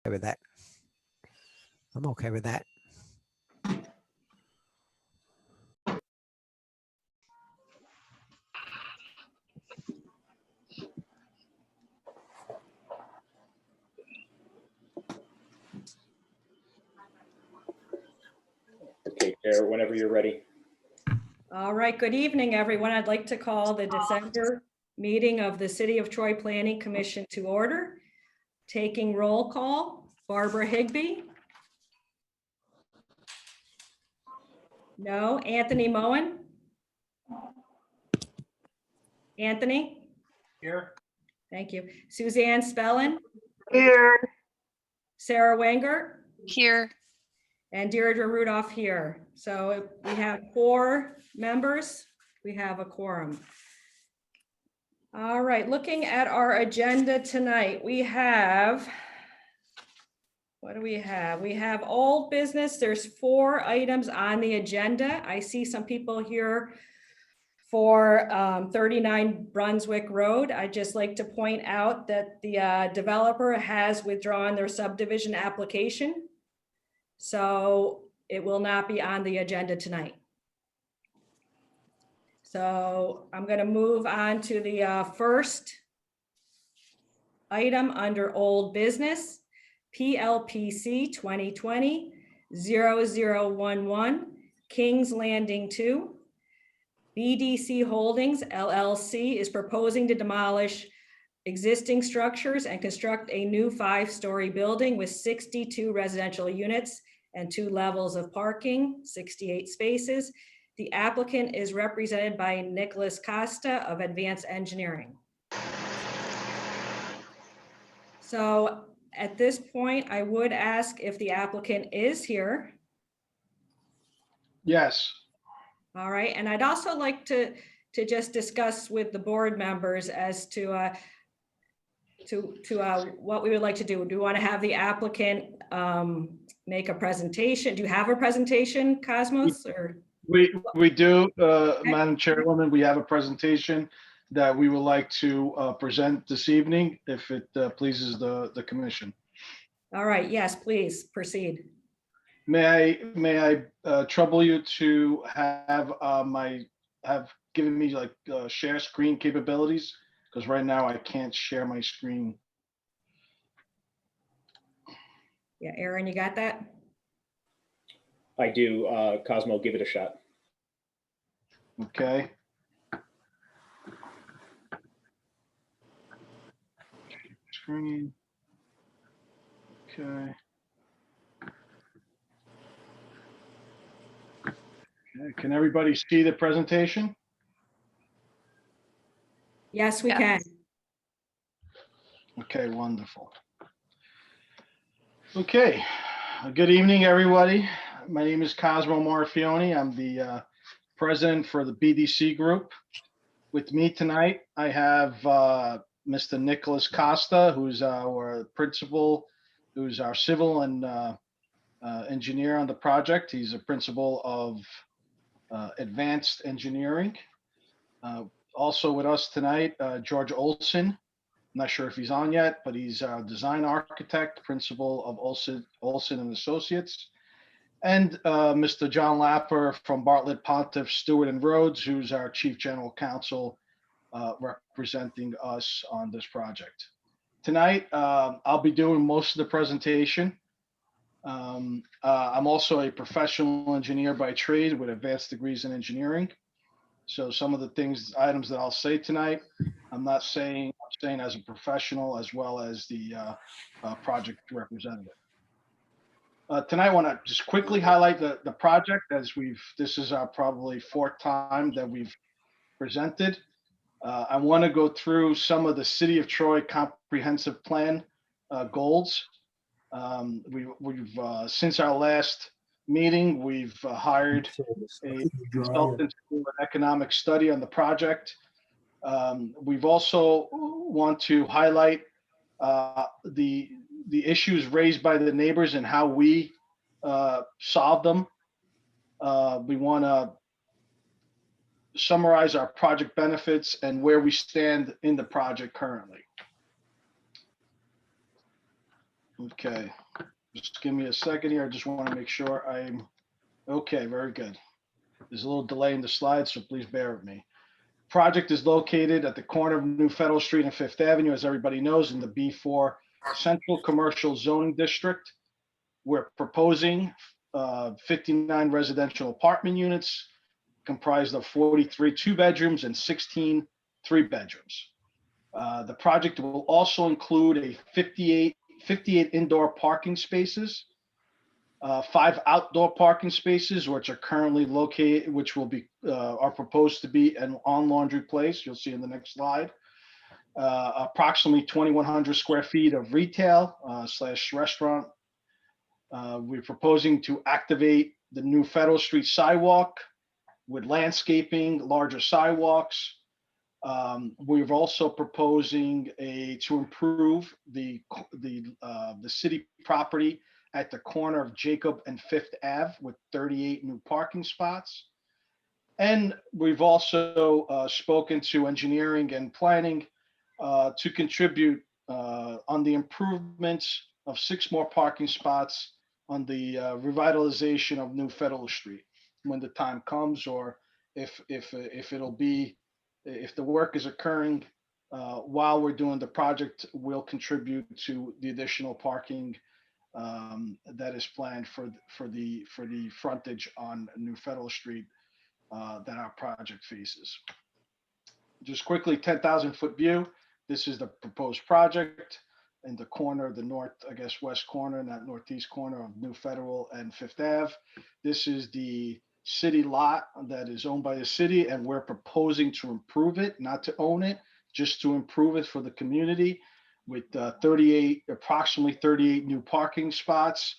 with that. I'm okay with that. Okay, Chair, whenever you're ready. All right, good evening, everyone. I'd like to call the December meeting of the City of Troy Planning Commission to order. Taking roll call, Barbara Higbee. No. Anthony Moen. Anthony? Here. Thank you. Suzanne Spellin. Here. Sarah Wenger. Here. And Deirdre Rudolph here. So we have 4 members. We have a quorum. All right, looking at our agenda tonight, we have, what do we have? We have old business. There's 4 items on the agenda. I see some people here for 39 Brunswick Road. I'd just like to point out that the developer has withdrawn their subdivision application. So it will not be on the agenda tonight. So I'm going to move on to the first item under old business, PLPC 2020-0011, Kings Landing 2. BDC Holdings LLC is proposing to demolish existing structures and construct a new 5-story building with 62 residential units and 2 levels of parking, 68 spaces. The applicant is represented by Nicholas Costa of Advanced Engineering. So at this point, I would ask if the applicant is here. Yes. All right, and I'd also like to just discuss with the board members as to what we would like to do. Do we want to have the applicant make a presentation? Do you have a presentation, Cosmos? Or We do, Madam Chairwoman, we have a presentation that we would like to present this evening, if it pleases the commission. all right, yes, please proceed. May I trouble you to have given me like share screen capabilities? Because right now I can't share my screen. Yeah, Aaron, you got that? I do. Cosmo, give it a shot. Okay. Screen. Okay. Okay, can everybody see the presentation? Yes, we Yes. can. Okay, wonderful. Okay, good evening, everybody. My name is Cosmo Marafioni. I'm the president for the BDC Group. With me tonight, I have Mr. Nicholas Costa, who's our principal, who's our civil and engineer on the project. He's a principal of Advanced Engineering. Also with us tonight, George Olson. I'm not sure if he's on yet, but he's a design architect, principal of Olson and Associates. And Mr. John Lapper from Bartlett, Pontiff, Stewart and Rhodes, who's our chief general counsel, representing us on this project. Tonight, I'll be doing most of the presentation. I'm also a professional engineer by trade with advanced degrees in engineering. So some of the items that I'll say tonight, I'm saying as a professional as well as the project representative. Tonight, I want to just quickly highlight the project as this is our probably 4th time that we've presented. I want to go through some of the City of Troy comprehensive plan goals. We've since our last meeting, we've hired a consultant to do an economic study on the project. We've also want to highlight the issues raised by the neighbors and how we solve them. We want to summarize our project benefits and where we stand in the project currently. Okay, just give me a second here. I just want to make sure I'm, okay, very good. There's a little delay in the slides, so please bear with me. Project is located at the corner of New Federal Street and Fifth Avenue, as everybody knows, in the B4 Central Commercial Zoning District. We're proposing 59 residential apartment units comprised of 43 two-bedrooms and 16 three-bedrooms. The project will also include a 58 indoor parking spaces, 5 outdoor parking spaces, which are currently located, which will be, are proposed to be an on laundry place. You'll see in the next slide. Approximately 2,100 square feet of retail / restaurant. We're proposing to activate the new Federal Street sidewalk with landscaping, larger sidewalks. We're also proposing to improve the city property at the corner of Jacob and Fifth Ave with 38 new parking spots. And we've also spoken to engineering and planning to contribute on the improvements of 6 more parking spots on the revitalization of New Federal Street when the time comes, or if it'll be, if the work is occurring while we're doing the project, we'll contribute to the additional parking that is planned for the frontage on New Federal Street that our project faces. Just quickly, 10,000-foot view. This is the proposed project in the corner, the north, I guess, west corner, not northeast corner of New Federal and Fifth Ave. This is the city lot that is owned by the city, and we're proposing to improve it, not to own it, just to improve it for the community with approximately 38 new parking spots,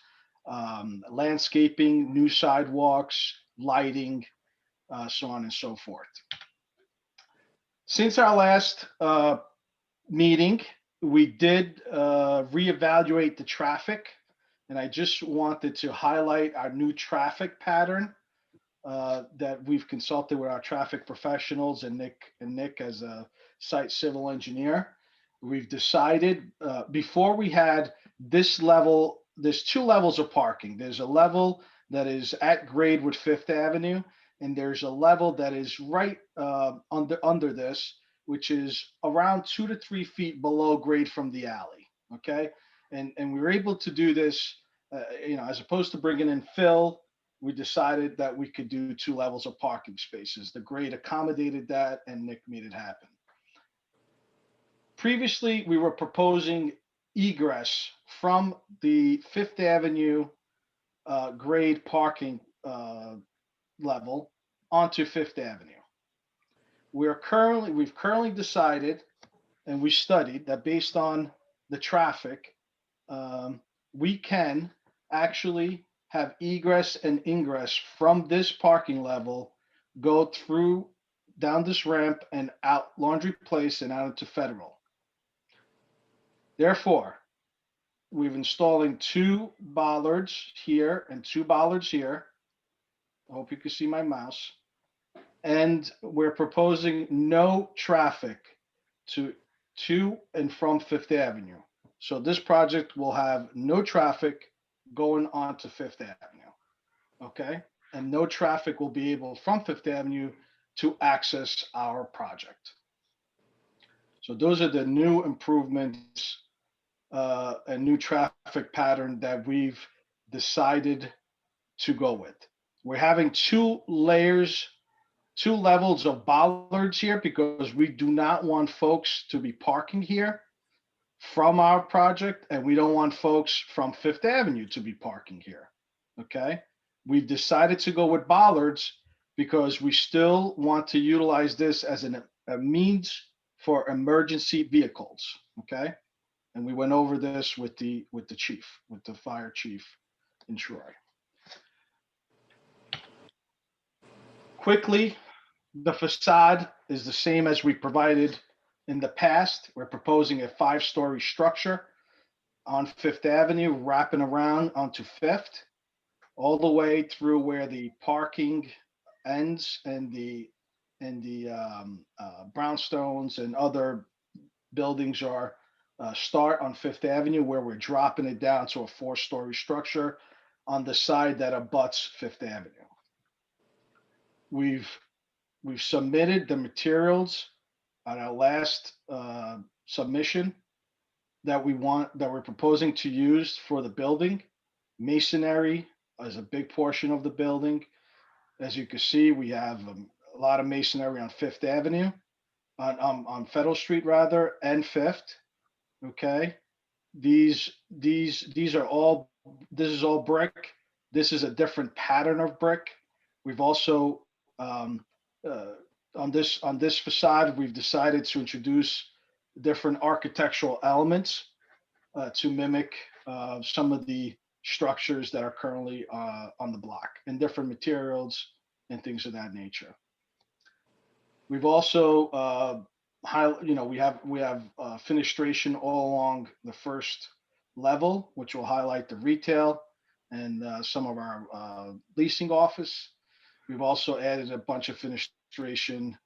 landscaping, new sidewalks, lighting, so on and so forth. Since our last meeting, we did reevaluate the traffic, and I just wanted to highlight our new traffic pattern that we've consulted with our traffic professionals and Nick as a site civil engineer. We've decided before we had this level, there's 2 levels of parking. There's a level that is at grade with Fifth Avenue, and there's a level that is right under this, which is around 2 to 3 feet below grade from the alley. Okay, and we were able to do this, as opposed to bringing in fill, we decided that we could do 2 levels of parking spaces. The grade accommodated that, and Nick made it happen. Previously, we were proposing egress from the Fifth Avenue grade parking level onto Fifth Avenue. We've currently decided, and we studied that based on the traffic, we can actually have egress and ingress from this parking level, go through down this ramp and out Laundry Place and out into Federal. Therefore, we've installing 2 bollards here and 2 bollards here. I hope you can see my mouse. And we're proposing no traffic to and from Fifth Avenue. So this project will have no traffic going on to Fifth Avenue, okay? And no traffic will be able from Fifth Avenue to access our project. So those are the new improvements and new traffic pattern that we've decided to go with. We're having 2 layers, 2 levels of bollards here because we do not want folks to be parking here from our project, and we don't want folks from Fifth Avenue to be parking here, okay? We decided to go with bollards because we still want to utilize this as a means for emergency vehicles, okay? And we went over this with the chief, with the fire chief in Troy. Quickly, the facade is the same as we provided in the past. We're proposing a 5-story structure on Fifth Avenue, wrapping around onto Fifth, all the way through where the parking ends and the brownstones and other buildings are start on Fifth Avenue, where we're dropping it down to a 4-story structure on the side that abuts Fifth Avenue. We've submitted the materials on our last submission that we're proposing to use for the building. Masonry is a big portion of the building. As you can see, we have a lot of masonry on Fifth Avenue, on Federal Street rather, and Fifth. Okay, these are all. This is all brick. This is a different pattern of brick. We've also on this facade, we've decided to introduce different architectural elements to mimic some of the structures that are currently on the block, and different materials and things of that nature. We've also we have fenestration all along the first level, which will highlight the retail and some of our leasing office. We've also added a bunch of fenestration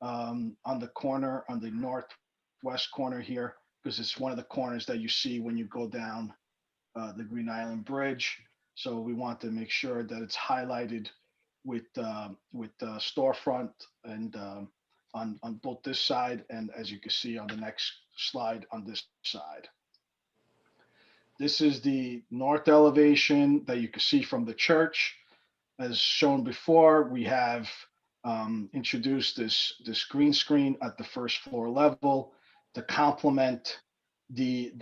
on the corner, on the northwest corner here, because it's one of the corners that you see when you go down the Green Island Bridge. So we want to make sure that it's highlighted with storefront and on both this side, and as you can see on the next slide on this side. This is the north elevation that you can see from the church. As shown before, we have introduced this green screen at the first floor level to complement the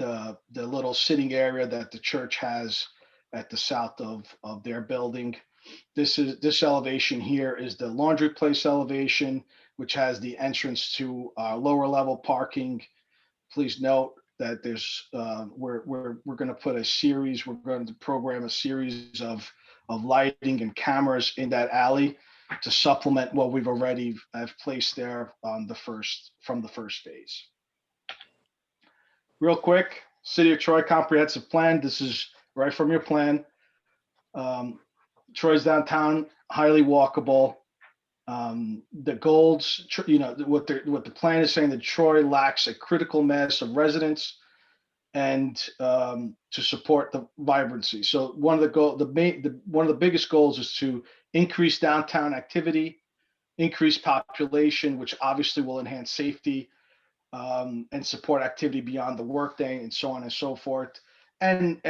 little sitting area that the church has at the south of their building. This elevation here is the laundry place elevation, which has the entrance to lower level parking. Please note that we're going to put a series. We're going to program a series of lighting and cameras in that alley to supplement what we've already have placed there on from the first phase. Real quick, City of Troy comprehensive plan. This is right from your plan. Troy's downtown, highly walkable. The goals, what the plan is saying, that Troy lacks a critical mass of residents and to support the vibrancy. So one of the biggest goals is to increase downtown activity, increase population, which obviously will enhance safety and support activity beyond the workday, and so on and so forth, and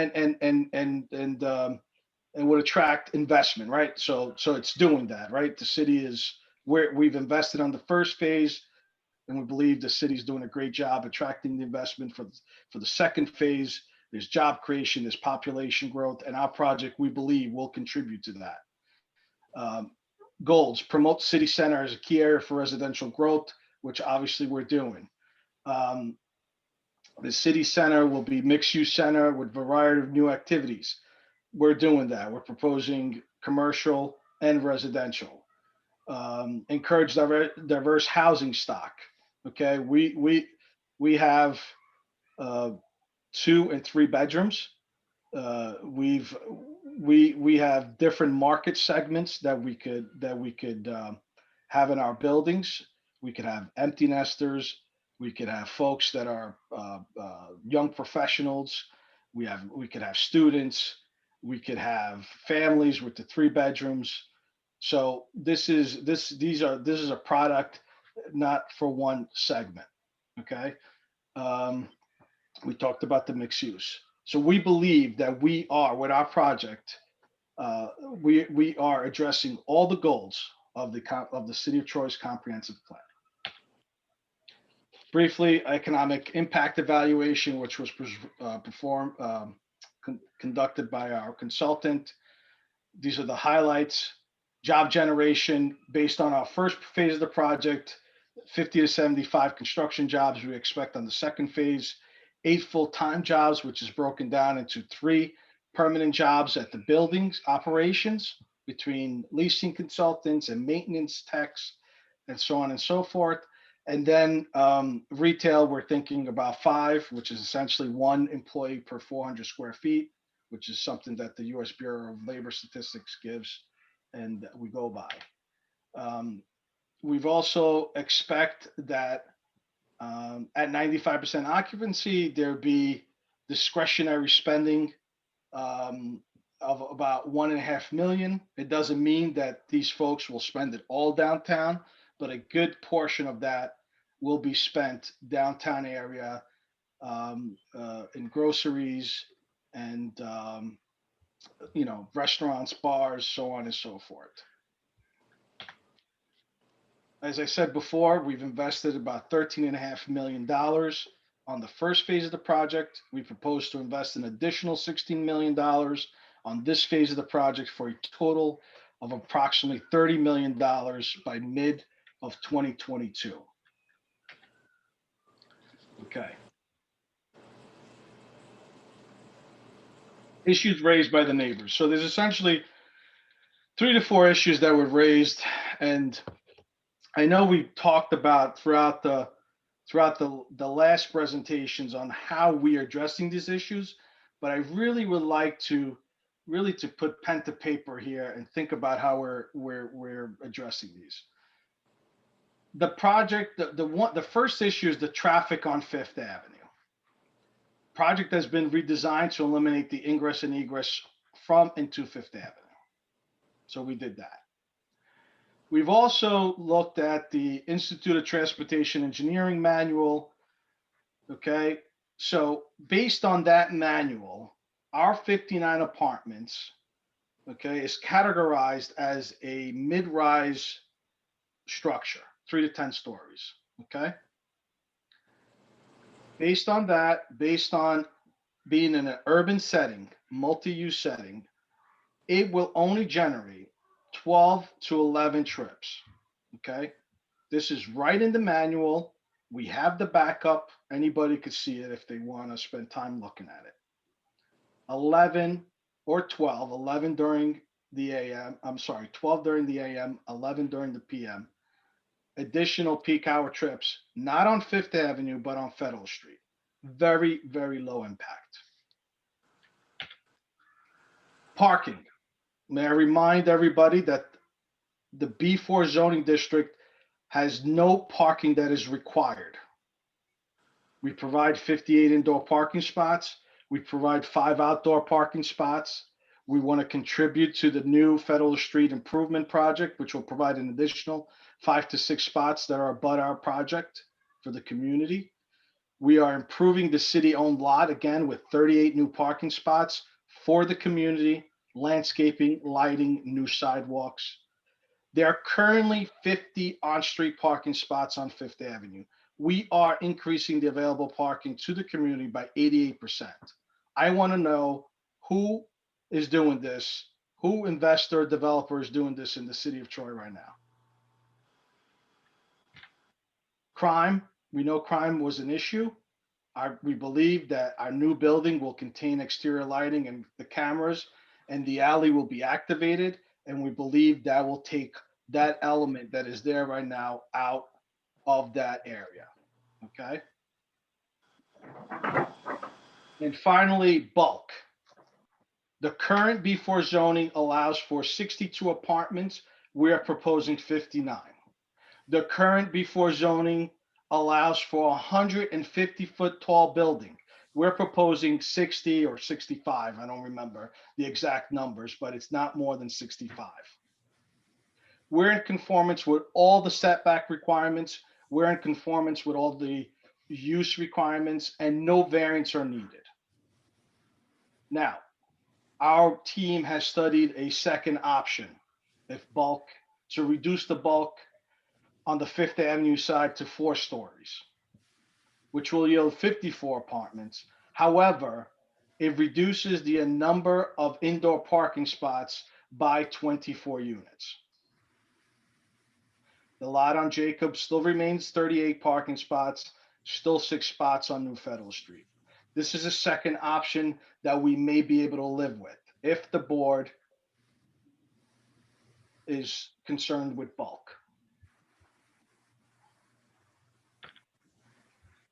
would attract investment, right? So it's doing that, right? The city is where we've invested on the first phase, and we believe the city's doing a great job attracting the investment for the second phase. There's job creation, there's population growth, and our project, we believe, will contribute to that. Goals: promote city center as a key area for residential growth, which obviously we're doing. The city center will be mixed-use center with a variety of new activities. We're doing that. We're proposing commercial and residential. Encourage diverse housing stock. Okay, we have 2 and 3 bedrooms. We have different market segments that we could have in our buildings. We could have empty nesters. We could have folks that are young professionals. We could have students. We could have families with the 3 bedrooms. So this is a product not for one segment. Okay. We talked about the mixed use. So we believe that we are, with our project, we are addressing all the goals of the City of Troy's comprehensive plan. Briefly, economic impact evaluation, which was conducted by our consultant. These are the highlights. Job generation, based on our first phase of the project, 50 to 75 construction jobs we expect on the second phase, 8 full-time jobs, which is broken down into 3 permanent jobs at the buildings operations between leasing consultants and maintenance techs and so on and so forth. And then retail, we're thinking about 5, which is essentially 1 employee per 400 square feet, which is something that the U.S. Bureau of Labor Statistics gives and we go by. We've also expect that At 95% occupancy, there'd be discretionary spending of about 1.5 million. It doesn't mean that these folks will spend it all downtown, but a good portion of that will be spent downtown area in groceries and restaurants, bars, so on and so forth. As I said before, we've invested about $13.5 million on the first phase of the project. We propose to invest an additional $16 million on this phase of the project for a total of approximately $30 million by mid of 2022. Okay. Issues raised by the neighbors. So there's essentially 3 to 4 issues that were raised, and I know we talked about throughout the last presentations on how we are addressing these issues, but I really would like to put pen to paper here and think about how we're addressing these. The project, the first issue is the traffic on Fifth Avenue. Project has been redesigned to eliminate the ingress and egress from and to Fifth Avenue. So we did that. We've also looked at the Institute of Transportation Engineering manual. Okay, so based on that manual, our 59 apartments, okay, is categorized as a mid-rise structure, 3 to 10 stories. Okay. Based on that, based on being in an urban setting, multi-use setting, it will only generate 12 to 11 trips. Okay. This is right in the manual. We have the backup. Anybody could see it if they want to spend time looking at it. 11 or 12, 11 during the AM. I'm sorry, 12 during the AM, 11 during the PM. Additional peak hour trips, not on Fifth Avenue, but on Federal Street. Very, very low impact. Parking. May I remind everybody that the B4 zoning district has no parking that is required. We provide 58 indoor parking spots. We provide 5 outdoor parking spots. We want to contribute to the new Federal Street Improvement Project, which will provide an additional 5 to 6 spots that are abut our project for the community. We are improving the city-owned lot again with 38 new parking spots for the community, landscaping, lighting, new sidewalks. There are currently 50 on-street parking spots on Fifth Avenue. We are increasing the available parking to the community by 88%. I want to know who is doing this, who investor or developer is doing this in the city of Troy right now. Crime, we know crime was an issue. We believe that our new building will contain exterior lighting and the cameras, and the alley will be activated. And we believe that will take that element that is there right now out of that area. Okay. And finally, bulk. The current B4 zoning allows for 62 apartments. We are proposing 59. The current B4 zoning allows for a 150-foot tall building. We're proposing 60 or 65. I don't remember the exact numbers, but it's not more than 65. We're in conformance with all the setback requirements. We're in conformance with all the use requirements, and no variants are needed. Now, our team has studied a second option, if bulk, to reduce the bulk on the Fifth Avenue side to 4 stories, which will yield 54 apartments. However, it reduces the number of indoor parking spots by 24 units. The lot on Jacob still remains 38 parking spots, still 6 spots on New Federal Street. This is a second option that we may be able to live with if the board is concerned with bulk.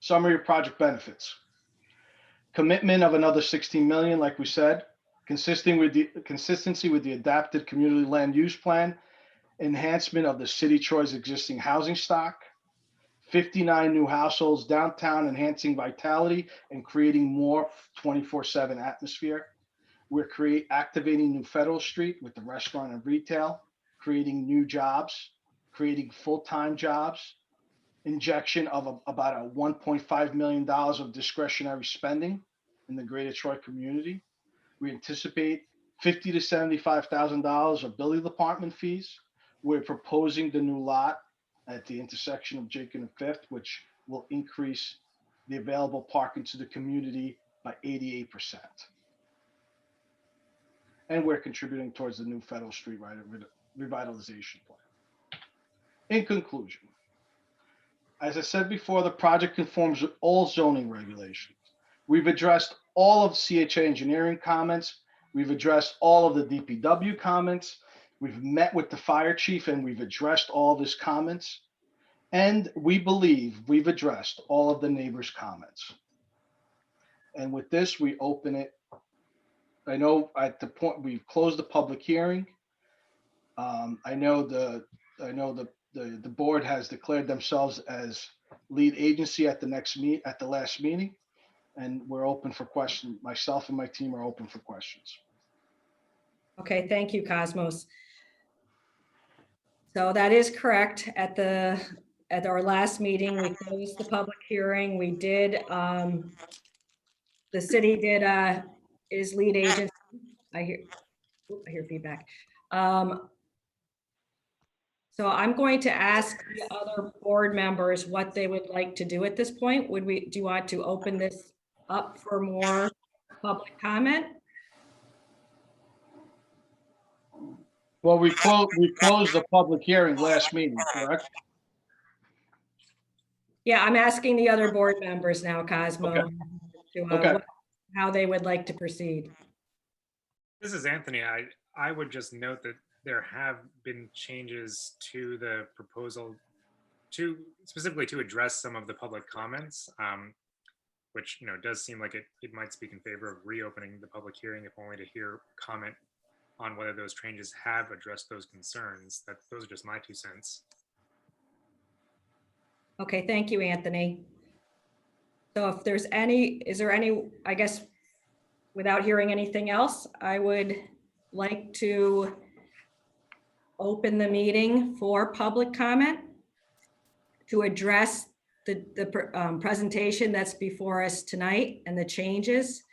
Summary of project benefits. Commitment of another 16 million, like we said, consistency with the adapted community land use plan, enhancement of the city Troy's existing housing stock, 59 new households downtown, enhancing vitality and creating more 24/7 atmosphere. We're activating New Federal Street with the restaurant and retail, creating new jobs, creating full-time jobs, injection of about a $1.5 million of discretionary spending in the greater Troy community. We anticipate $50,000 to $75,000 of building department fees. We're proposing the new lot at the intersection of Jacob and Fifth, which will increase the available parking to the community by 88%. And we're contributing towards the new Federal Street revitalization plan. In conclusion, as I said before, the project conforms with all zoning regulations. We've addressed all of CHA engineering comments. We've addressed all of the DPW comments. We've met with the fire chief and we've addressed all of his comments. And we believe we've addressed all of the neighbors' comments. And with this, we open it. I know at the point we've closed the public hearing. I know the board has declared themselves as lead agency at the last meeting, and we're open for questions. Myself and my team are open for questions. Okay, thank you, Cosmos. So that is correct. At our last meeting, we closed the public hearing. We did, the city did, is lead agent. I hear feedback. So I'm going to ask the other board members what they would like to do at this point. Do you want to open this up for more public comment? Well, we closed the public hearing last meeting, correct? Yeah, I'm asking the other board members now, Cosmo, Okay. to, Okay. how they would like to proceed. This is Anthony. I would just note that there have been changes to the proposal specifically to address some of the public comments, which, does seem like it might speak in favor of reopening the public hearing, if only to hear comment on whether those changes have addressed those concerns. Those are just my 2 cents. Okay, thank you, Anthony. So if there's is there any, I guess, without hearing anything else, I would like to open the meeting for public comment to address the presentation that's before us tonight and the changes.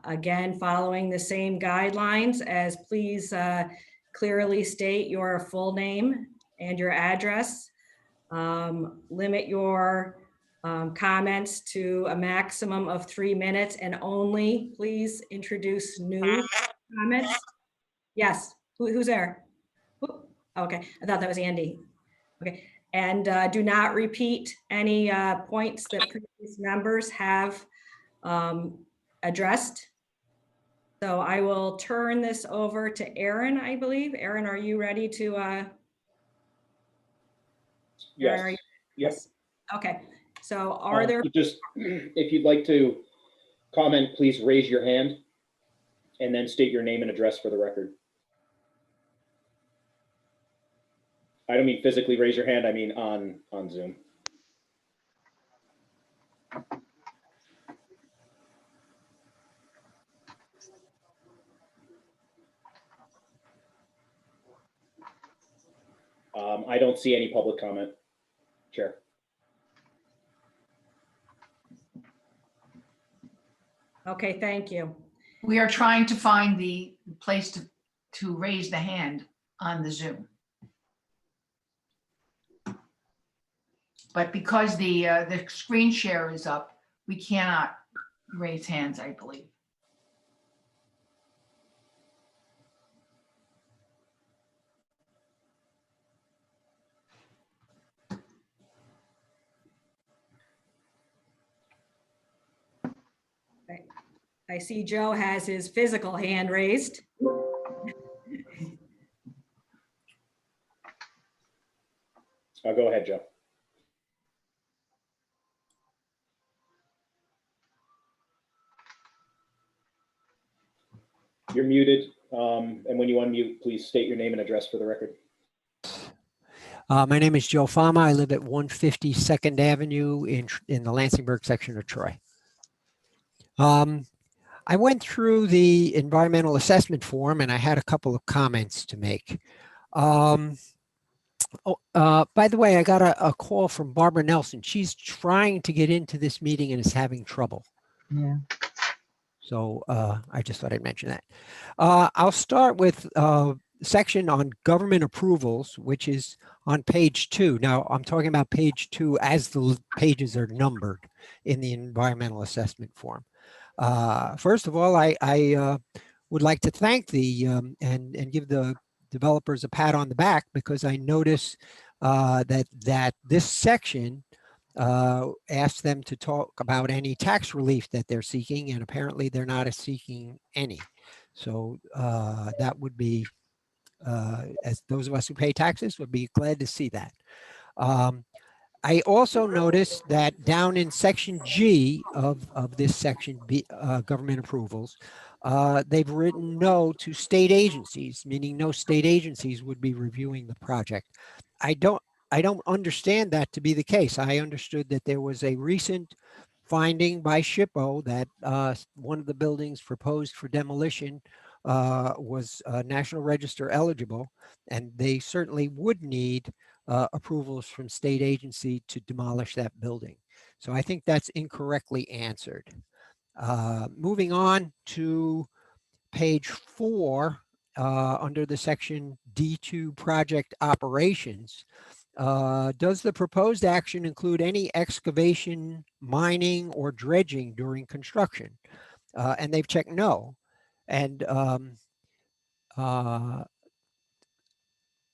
Again, following the same guidelines as please clearly state your full name and your address. Limit your comments to a maximum of 3 minutes and only please introduce new comments. Yes, who's there? Okay, I thought that was Andy. Okay, and do not repeat any points that previous members have addressed. So I will turn this over to Aaron, I believe. Aaron, are you ready to? Yes. Aaron, Yes. Okay, so are there? Just, if you'd like to comment, please raise your hand and then state your name and address for the record. I don't mean physically raise your hand, I mean on Zoom. I don't see any public comment, Chair. Okay, thank you. We are trying to find the place to raise the hand on the Zoom. But because the screen share is up, we cannot raise hands, I believe. I see Joe has his physical hand raised. I'll go ahead, Joe. You're muted, and when you unmute, please state your name and address for the record. My name is Joe Fama. I live at 150 Second Avenue in the Lansingburg section of Troy. I went through the environmental assessment form and I had a couple of comments to make. By the way, I got a call from Barbara Nelson. She's trying to get into this meeting and is having trouble. Yeah. So I just thought I'd mention that. I'll start with section on government approvals, which is on page 2. Now, I'm talking about page 2 as the pages are numbered in the environmental assessment form. First of all, I would like to thank the and give the developers a pat on the back, because I notice that this section asked them to talk about any tax relief that they're seeking, and apparently they're not seeking any. So that would be, as those of us who pay taxes would be glad to see that. I also noticed that down in section G of this section, government approvals, they've written no to state agencies, meaning no state agencies would be reviewing the project. I don't understand that to be the case. I understood that there was a recent finding by SHPO that one of the buildings proposed for demolition was National Register eligible, and they certainly would need approvals from state agency to demolish that building. So I think that's incorrectly answered. Moving on to page 4, under the section D2 project operations, does the proposed action include any excavation, mining, or dredging during construction? And they've checked no. And Mr.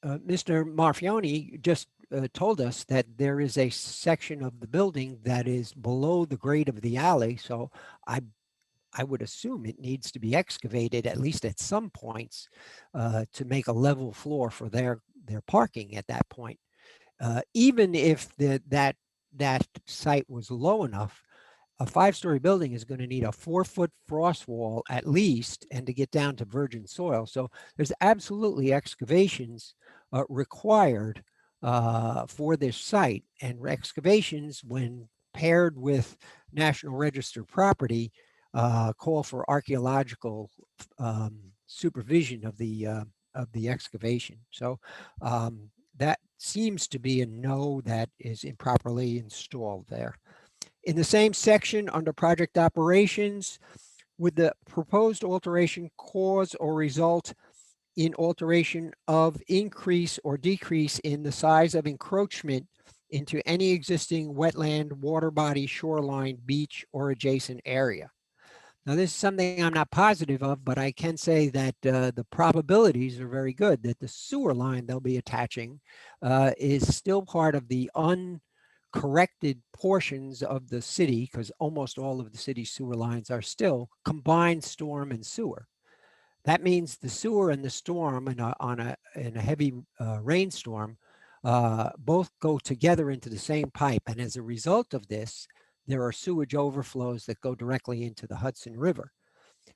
Marfione just told us that there is a section of the building that is below the grade of the alley. So I would assume it needs to be excavated at least at some points to make a level floor for their parking at that point. Even if that site was low enough, a 5-story building is going to need a 4-foot frost wall at least, and to get down to virgin soil. So there's absolutely excavations required for this site, and excavations, when paired with National Register property, call for archaeological supervision of the excavation. So that seems to be a no that is improperly installed there. In the same section under project operations, would the proposed alteration cause or result in alteration of increase or decrease in the size of encroachment into any existing wetland, water body, shoreline, beach, or adjacent area? Now, this is something I'm not positive of, but I can say that the probabilities are very good that the sewer line they'll be attaching is still part of the uncorrected portions of the city, because almost all of the city's sewer lines are still combined storm and sewer. That means the sewer and the storm in a heavy rainstorm both go together into the same pipe. And as a result of this, there are sewage overflows that go directly into the Hudson River.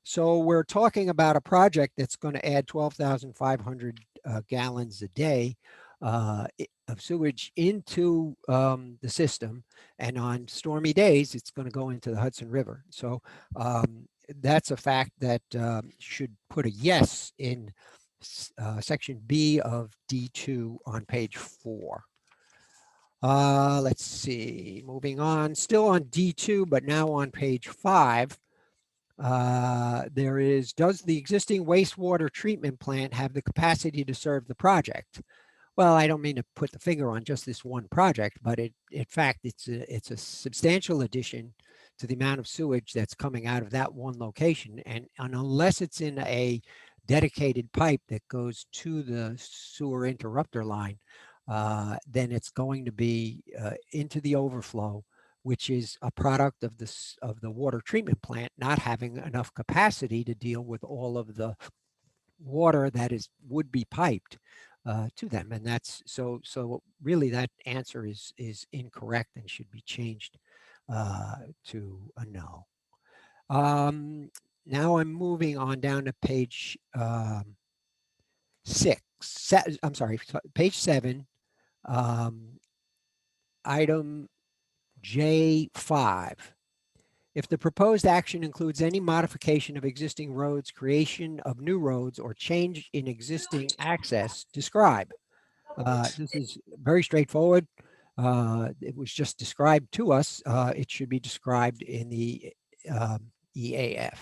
So we're talking about a project that's going to add 12,500 gallons a day of sewage into the system. And on stormy days, it's going to go into the Hudson River. So that's a fact that should put a yes in section B of D2 on page 4. Let's see, moving on, still on D2, but now on page 5. There is, does the existing wastewater treatment plant have the capacity to serve the project? Well, I don't mean to put the finger on just this one project, but in fact, it's a substantial addition to the amount of sewage that's coming out of that one location. And unless it's in a dedicated pipe that goes to the sewer interrupter line, then it's going to be into the overflow, which is a product of the water treatment plant not having enough capacity to deal with all of the water that would be piped to them. And that's so really that answer is incorrect and should be changed to a no. Now I'm moving on down to page 6. I'm sorry, page 7. Item J5. If the proposed action includes any modification of existing roads, creation of new roads, or change in existing access, describe. This is very straightforward. It was just described to us. It should be described in the EAF.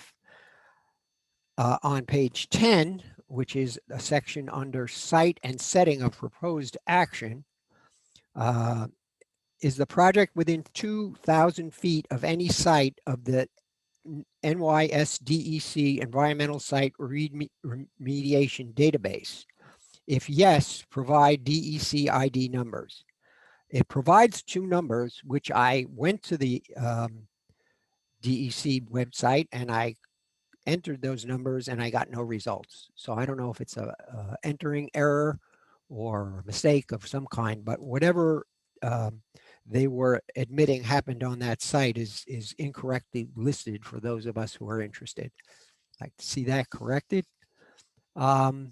On page 10, which is a section under site and setting of proposed action, is the project within 2,000 feet of any site of the NYSDEC Environmental Site Remediation Database? If yes, provide DEC ID numbers. It provides 2 numbers, which I went to the DEC website and I entered those numbers and I got no results. So I don't know if it's a entering error or a mistake of some kind, but whatever they were admitting happened on that site is incorrectly listed for those of us who are interested. I'd like to see that corrected. So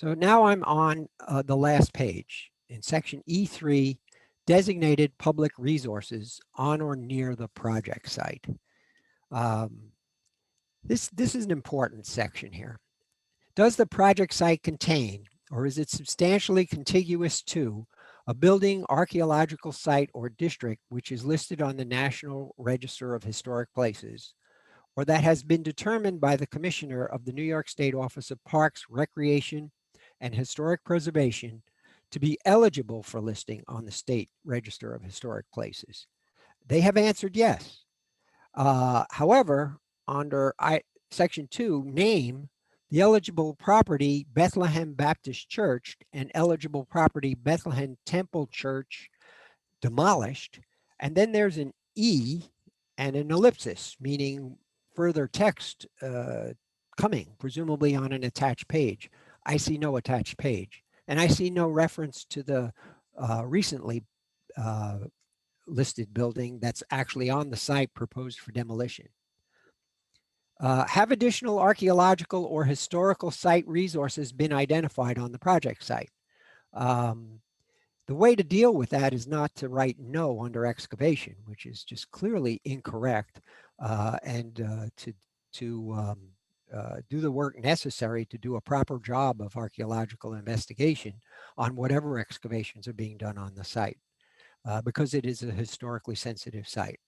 now I'm on the last page in section E3, designated public resources on or near the project site. This is an important section here. Does the project site contain, or is it substantially contiguous to, a building, archaeological site, or district which is listed on the National Register of Historic Places, or that has been determined by the Commissioner of the New York State Office of Parks, Recreation, and Historic Preservation to be eligible for listing on the State Register of Historic Places? They have answered yes. However, under section 2, name, the eligible property Bethlehem Baptist Church and eligible property Bethlehem Temple Church demolished. And then there's an E and an ellipsis, meaning further text coming, presumably on an attached page. I see no attached page. And I see no reference to the recently listed building that's actually on the site proposed for demolition. Have additional archaeological or historical site resources been identified on the project site? The way to deal with that is not to write no under excavation, which is just clearly incorrect, and to do the work necessary to do a proper job of archaeological investigation on whatever excavations are being done on the site, because it is a historically sensitive site.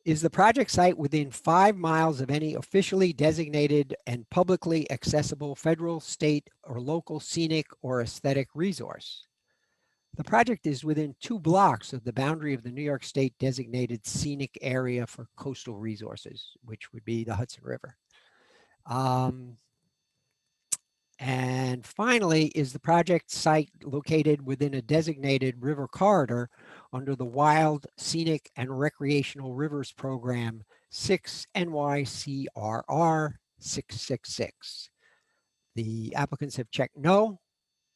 Is the project site within 5 miles of any officially designated and publicly accessible federal, state, or local scenic or aesthetic resource? The project is within 2 blocks of the boundary of the New York State designated scenic area for coastal resources, which would be the Hudson River. And finally, is the project site located within a designated river corridor under the Wild, Scenic, and Recreational Rivers Program 6 NYCRR 666? The applicants have checked no,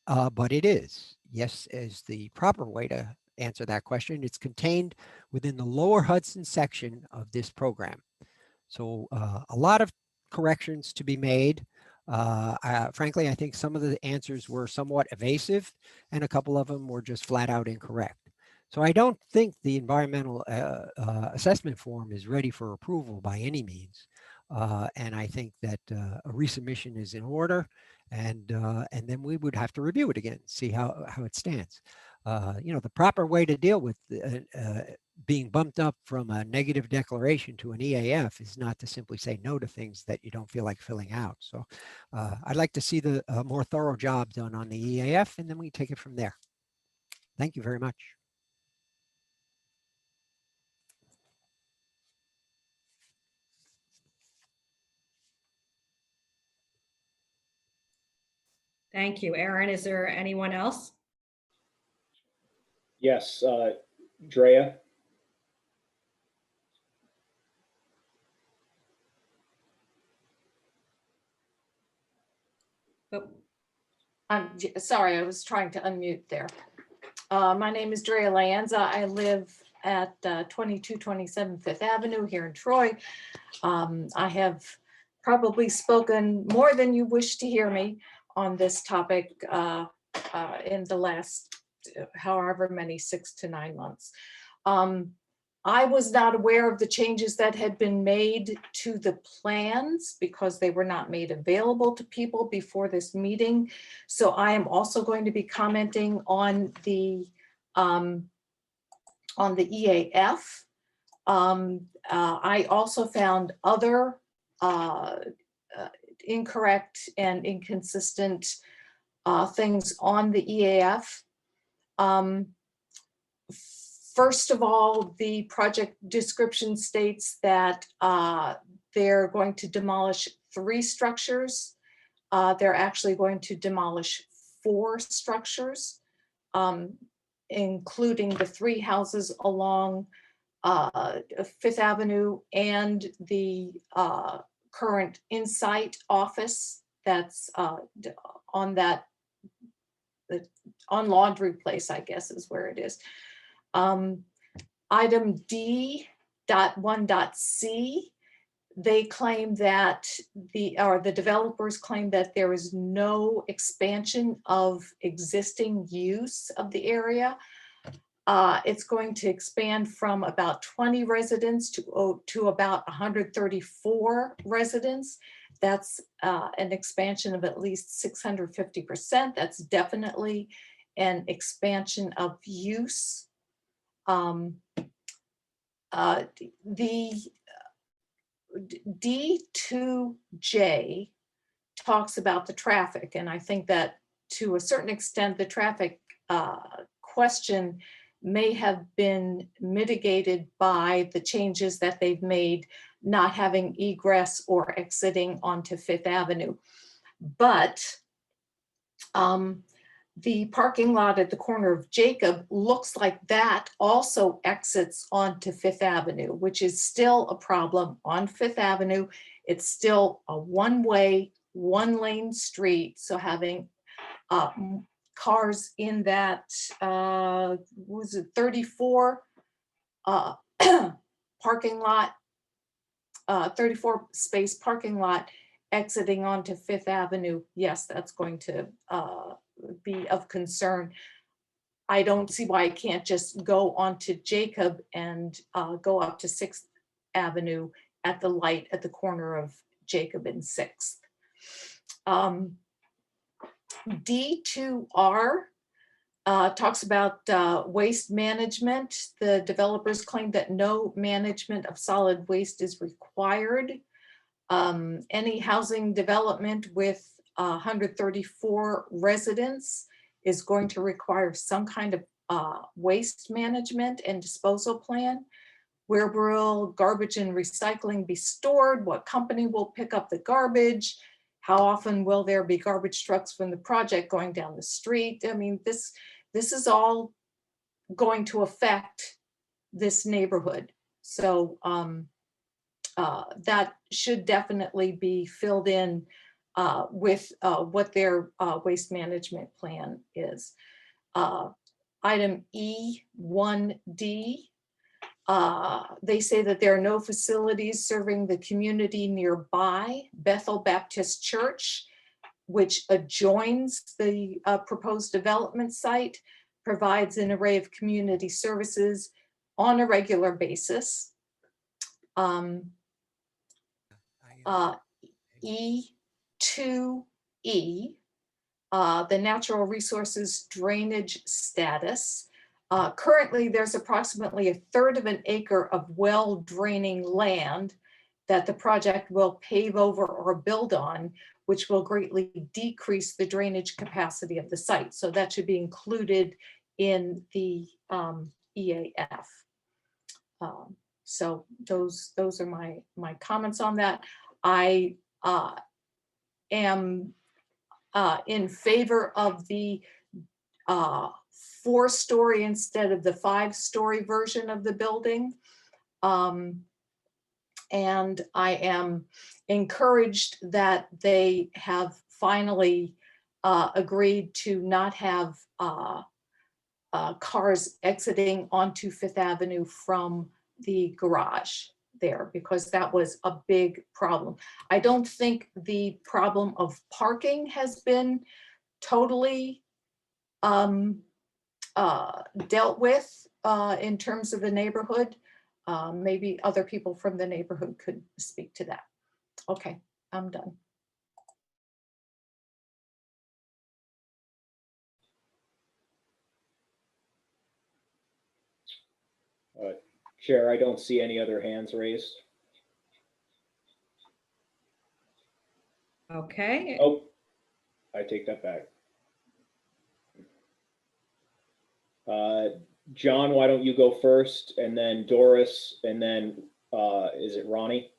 but it is. Yes is the proper way to answer that question. It's contained within the lower Hudson section of this program. So a lot of corrections to be made. Frankly, I think some of the answers were somewhat evasive and a couple of them were just flat out incorrect. So I don't think the environmental assessment form is ready for approval by any means. And I think that a resubmission is in order, and then we would have to review it again, see how it stands. You know, the proper way to deal with being bumped up from a negative declaration to an EAF is not to simply say no to things that you don't feel like filling out. So I'd like to see the more thorough job done on the EAF, and then we take it from there. Thank you very much. Thank you. Aaron, is there anyone else? Yes, Drea. Oh, Sorry, I was trying to unmute there. My name is Drea Lanza. I live at 2227 Fifth Avenue here in Troy. I have probably spoken more than you wish to hear me on this topic in the last however many 6 to 9 months. I was not aware of the changes that had been made to the plans because they were not made available to people before this meeting. So I am also going to be commenting on the EAF. I also found other incorrect and inconsistent things on the EAF. First of all, the project description states that they're going to demolish 3 structures. They're actually going to demolish 4 structures, including the 3 houses along 5th Avenue and the current Insight office that's on Laundry Place, I guess is where it is. Item D.1.c, they claim that the developers claim that there is no expansion of existing use of the area. It's going to expand from about 20 residents to about 134 residents. That's an expansion of at least 650%. That's definitely an expansion of use. The D2J talks about the traffic, and I think that to a certain extent, the traffic question may have been mitigated by the changes that they've made, not having egress or exiting onto 5th Avenue. But the parking lot at the corner of Jacob looks like that also exits onto 5th Avenue, which is still a problem on 5th Avenue. It's still a one-way, one-lane street. So having cars in that, was it 34 parking lot, 34 space parking lot exiting onto 5th Avenue, yes, that's going to be of concern. I don't see why I can't just go onto Jacob and go up to 6th Avenue at the light at the corner of Jacob and 6th. D2R talks about waste management. The developers claim that no management of solid waste is required. Any housing development with 134 residents is going to require some kind of waste management and disposal plan. Where will garbage and recycling be stored? What company will pick up the garbage? How often will there be garbage trucks from the project going down the street? I mean, this is all going to affect this neighborhood. So that should definitely be filled in with what their waste management plan is. Item E1D, they say that there are no facilities serving the community nearby. Bethel Baptist Church, which adjoins the proposed development site, provides an array of community services on a regular basis. E2E, the natural resources drainage status. Currently, there's approximately 1/3 of an acre of well draining land that the project will pave over or build on, which will greatly decrease the drainage capacity of the site. So that should be included in the EAF. So those are my comments on that. I am in favor of the 4-story instead of the 5-story version of the building. And I am encouraged that they have finally agreed to not have cars exiting onto 5th Avenue from the garage. there because that was a big problem. I don't think the problem of parking has been totally dealt with in terms of the neighborhood. Maybe other people from the neighborhood could speak to that. Okay, I'm done. Chair, I don't see any other hands raised. Okay, Oh, I take that back. John, why don't you go first, and then Doris, and then is it Ronnie?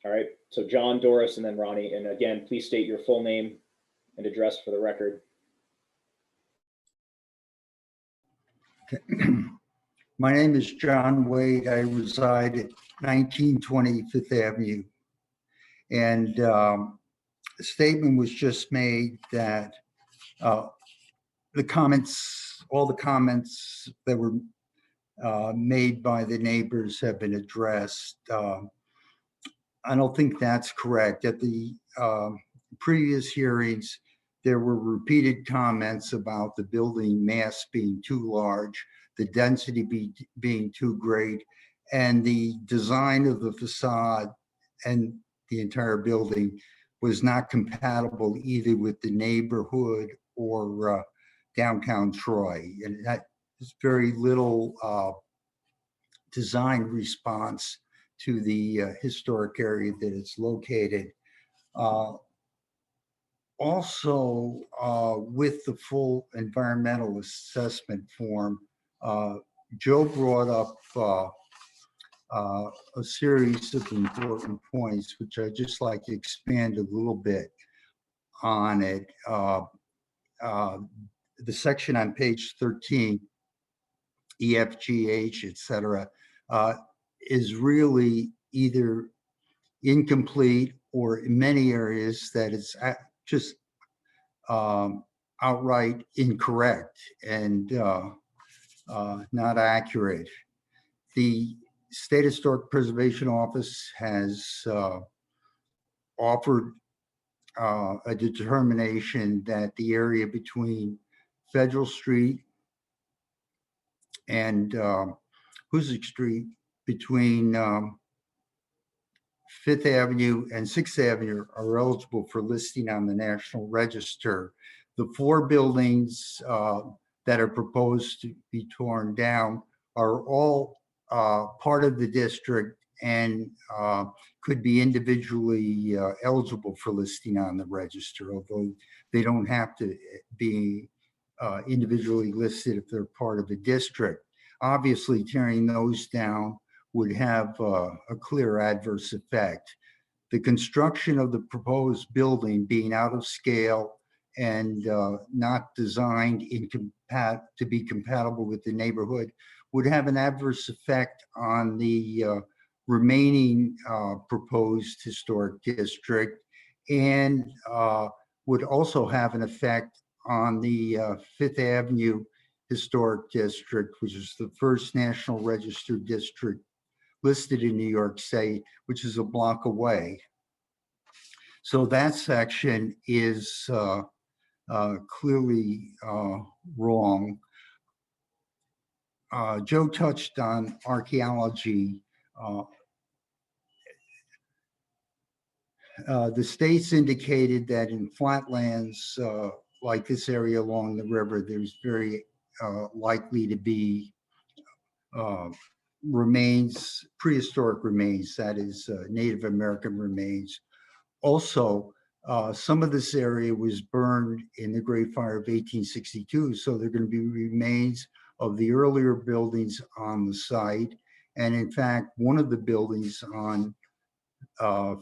All right, so John, Doris, and then Ronnie. And again, please state your full name and address for the record. My name is John Wade. I reside at 1920 Fifth Avenue. And a statement was just made that all the comments that were made by the neighbors have been addressed. I don't think that's correct. At the previous hearings, there were repeated comments about the building mass being too large, the density being too great, and the design of the facade and the entire building was not compatible either with the neighborhood or downtown Troy. And that is very little design response to the historic area that it's located. Also, with the full environmental assessment form, Joe brought up a series of important points, which I'd just like to expand a little bit on it. The section on page 13, EFGH, et cetera, is really either incomplete or in many areas that it's just outright incorrect and not accurate. The State Historic Preservation Office has offered a determination that the area between Federal Street and Hoosick Street, between Fifth Avenue and Sixth Avenue, are eligible for listing on the National Register. The 4 buildings that are proposed to be torn down are all part of the district and could be individually eligible for listing on the register, although they don't have to be individually listed if they're part of the district. Obviously, tearing those down would have a clear adverse effect. The construction of the proposed building being out of scale and not designed to be compatible with the neighborhood would have an adverse effect on the remaining proposed historic district, and would also have an effect on the Fifth Avenue Historic District, which is the first National Register district listed in New York State, which is a block away. So that section is clearly wrong. Joe touched on archaeology. The states indicated that in flatlands like this area along the river, there's very likely to be remains, prehistoric remains, that is Native American remains. Also, some of this area was burned in the Great Fire of 1862, so there are going to be remains of the earlier buildings on the site. And in fact, one of the buildings on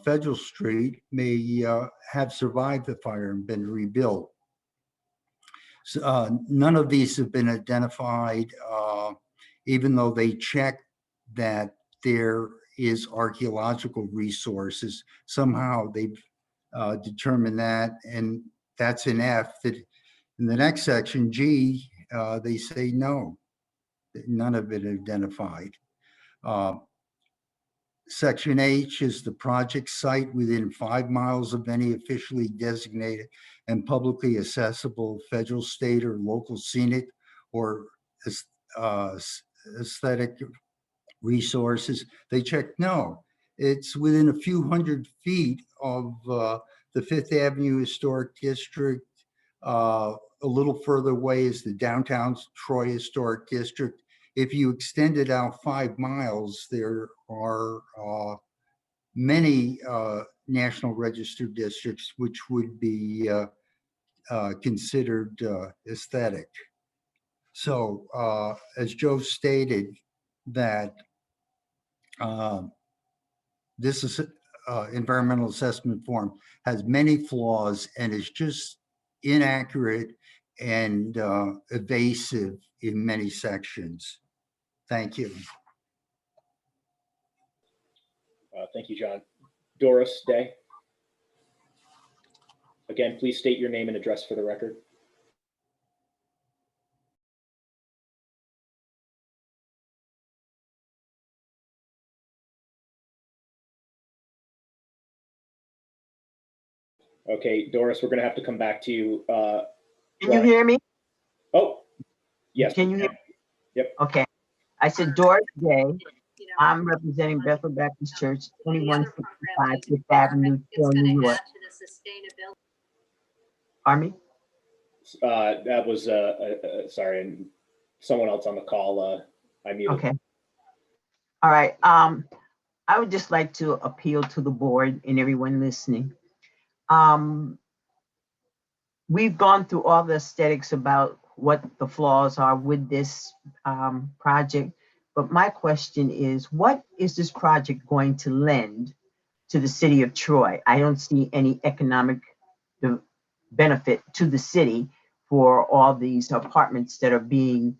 Federal Street may have survived the fire and been rebuilt. So, none of these have been identified, even though they check that there is archaeological resources. Somehow they've determined that, and that's an F. That in the next section, G, they say no, none of it identified. Section H is the project site within 5 miles of any officially designated and publicly accessible federal, state, or local scenic or uh, aesthetic resources. They checked no. It's within a few hundred feet of the Fifth Avenue Historic District. A little further away is the downtown Troy Historic District. If you extend it out 5 miles, there are many National Register districts which would be considered aesthetic. So as Joe stated, that this is environmental assessment form has many flaws and is just inaccurate and evasive in many sections. Thank you. Thank you, John. Doris Day. Again, please state your name and address for the record. Okay, Doris, we're going to have to come back to you. Can you hear me? Oh, yes. Can you hear? Yep. Okay. I said Doris Day. I'm representing Bethel Baptist Church, 2165 Fifth Avenue, Troy, New York. Pardon me? That was, sorry, and someone else on the call. I muted. Okay. All right. I would just like to appeal to the board and everyone listening. We've gone through all the aesthetics about what the flaws are with this project. But my question is, what is this project going to lend to the city of Troy? I don't see any economic benefit to the city for all these apartments that are being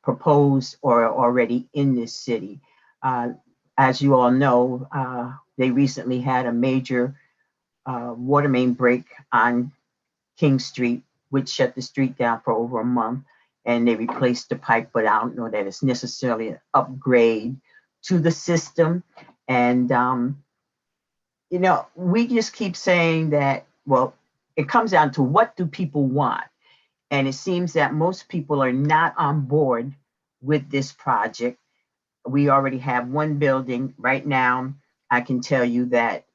proposed or already in this city. As you all know, they recently had a major water main break on King Street, which shut the street down for over a month. And they replaced the pipe, but I don't know that it's necessarily an upgrade to the system. And, you know, we just keep saying that, well, it comes down to what do people want? And it seems that most people are not on board with this project. We already have one building right now. I can tell you that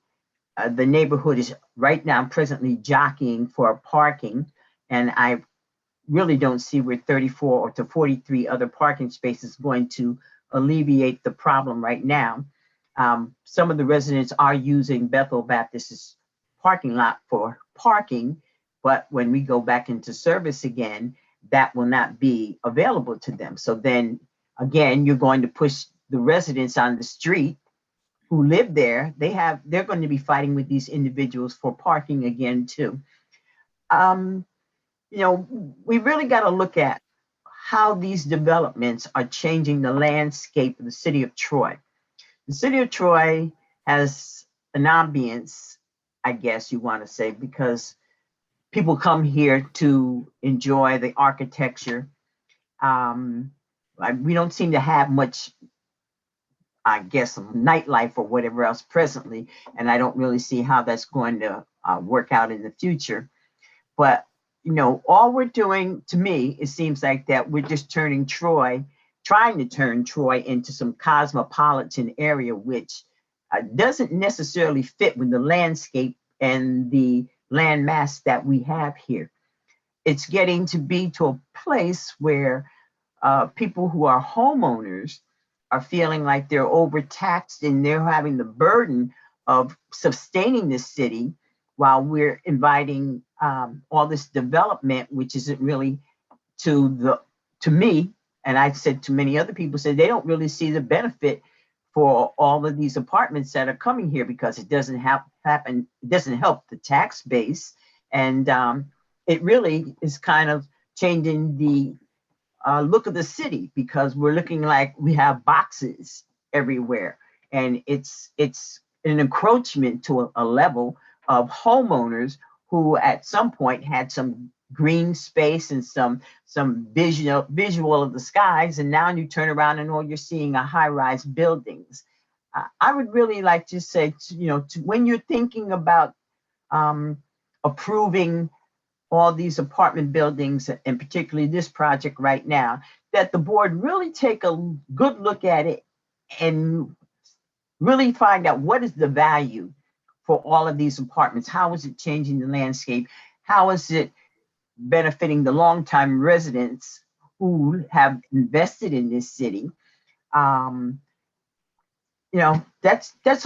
the neighborhood is right now presently jockeying for parking. And I really don't see where 34 or to 43 other parking spaces going to alleviate the problem right now. Some of the residents are using Bethel Baptist's parking lot for parking, but when we go back into service again, that will not be available to them. So then again, you're going to push the residents on the street who live there. They're going to be fighting with these individuals for parking again too. You know, we really got to look at how these developments are changing the landscape of the city of Troy. The city of Troy has an ambience, I guess you want to say, because people come here to enjoy the architecture. We don't seem to have much, I guess, nightlife or whatever else presently, and I don't really see how that's going to work out in the future. But you know, all we're doing, to me, it seems like that we're just trying to turn Troy into some cosmopolitan area, which doesn't necessarily fit with the landscape and the landmass that we have here. It's getting to be to a place where people who are homeowners are feeling like they're overtaxed and they're having the burden of sustaining the city while we're inviting all this development, which isn't really to me, and I've said to many other people, say they don't really see the benefit for all of these apartments that are coming here because it doesn't happen. It doesn't help the tax base, and it really is kind of changing the look of the city because we're looking like we have boxes everywhere, and it's an encroachment to a level of homeowners who at some point had some green space and some visual of the skies, and now you turn around and all you're seeing are high-rise buildings. I would really like to say, when you're thinking about approving all these apartment buildings, and particularly this project right now, that the board really take a good look at it and really find out what is the value for all of these apartments. How is it changing the landscape? How is it benefiting the longtime residents who have invested in this city? That's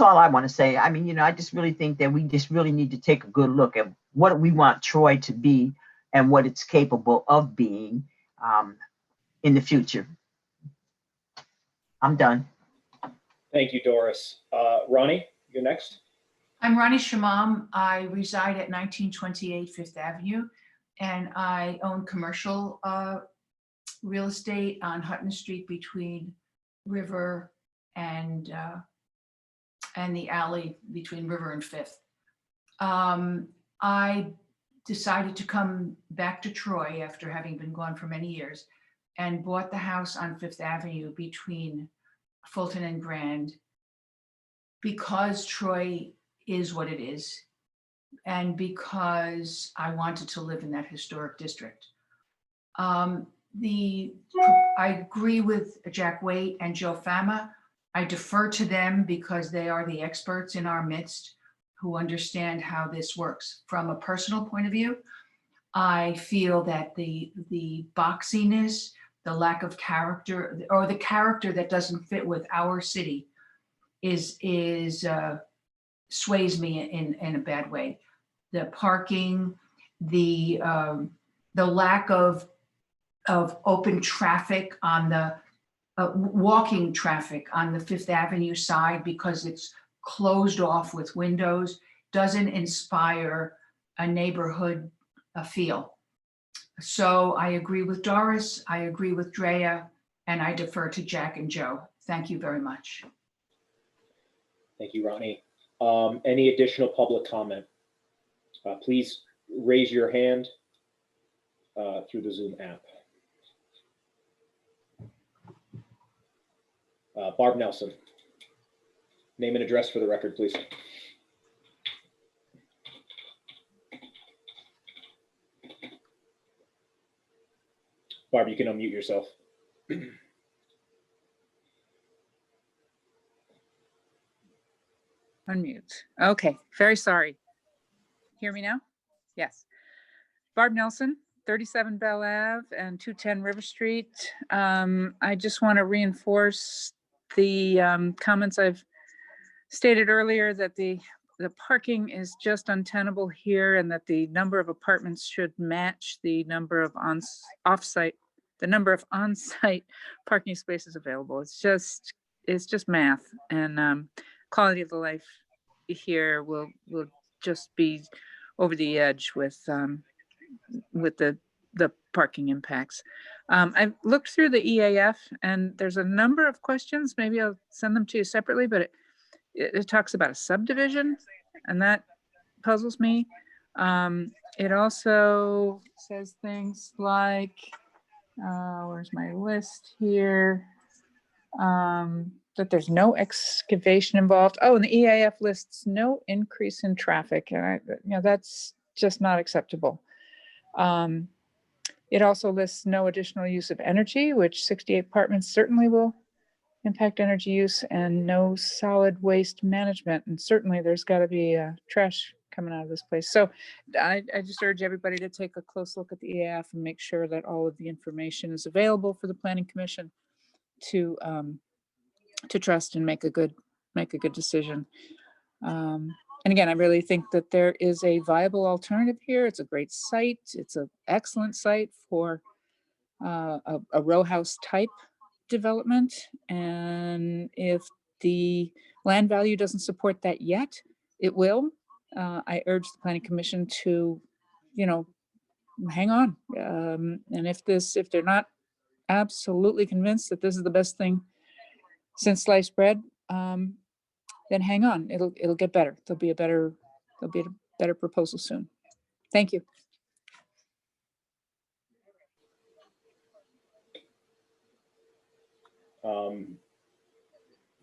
all I want to say. I mean, I just really think that we just really need to take a good look at what we want Troy to be and what it's capable of being in the future. I'm done. Thank you, Doris. Ronnie, you're next. I'm Ronnie Shamam. I reside at 1928 Fifth Avenue, and I own commercial real estate on Hutton Street between River and the alley between River and Fifth. I decided to come back to Troy after having been gone for many years, and bought the house on Fifth Avenue between Fulton and Grand because Troy is what it is, and because I wanted to live in that historic district. I agree with Jack Waite and Joe Fama. I defer to them because they are the experts in our midst who understand how this works. From a personal point of view, I feel that the boxiness, the lack of character, or the character that doesn't fit with our city sways me in a bad way. The parking, the lack of open traffic on the walking traffic on the Fifth Avenue side because it's closed off with windows doesn't inspire a neighborhood feel. So I agree with Doris, I agree with Drea, and I defer to Jack and Joe. Thank you very much. Thank you, Ronnie. Any additional public comment? Please raise your hand through the Zoom app. Barb Nelson. Name and address for the record, please. Barb, you can unmute yourself. Unmute. Okay, very sorry. Hear me now? Yes. Barb Nelson, 37 Bell Ave and 210 River Street. I just want to reinforce the comments I've stated earlier that the parking is just untenable here and that the number of apartments should match the number of on-site parking spaces available. It's just math, and quality of the life here will just be over the edge with the parking impacts. I've looked through the EAF and there's a number of questions. Maybe I'll send them to you separately, but it talks about a subdivision, and that puzzles me. It also says things like, where's my list here? That there's no excavation involved. Oh, and the EAF lists no increase in traffic, and that's just not acceptable. It also lists no additional use of energy, which 68 apartments certainly will impact energy use, and no solid waste management. And certainly there's got to be trash coming out of this place. So I just urge everybody to take a close look at the EAF and make sure that all of the information is available for the Planning Commission to trust and make a good decision. And again, I really think that there is a viable alternative here. It's a great site. It's an excellent site for a row house type development. And if the land value doesn't support that yet, it will. I urge the Planning Commission to, hang on. And if they're not absolutely convinced that this is the best thing since sliced bread, then hang on. It'll get better. There'll be a better proposal soon. Thank you.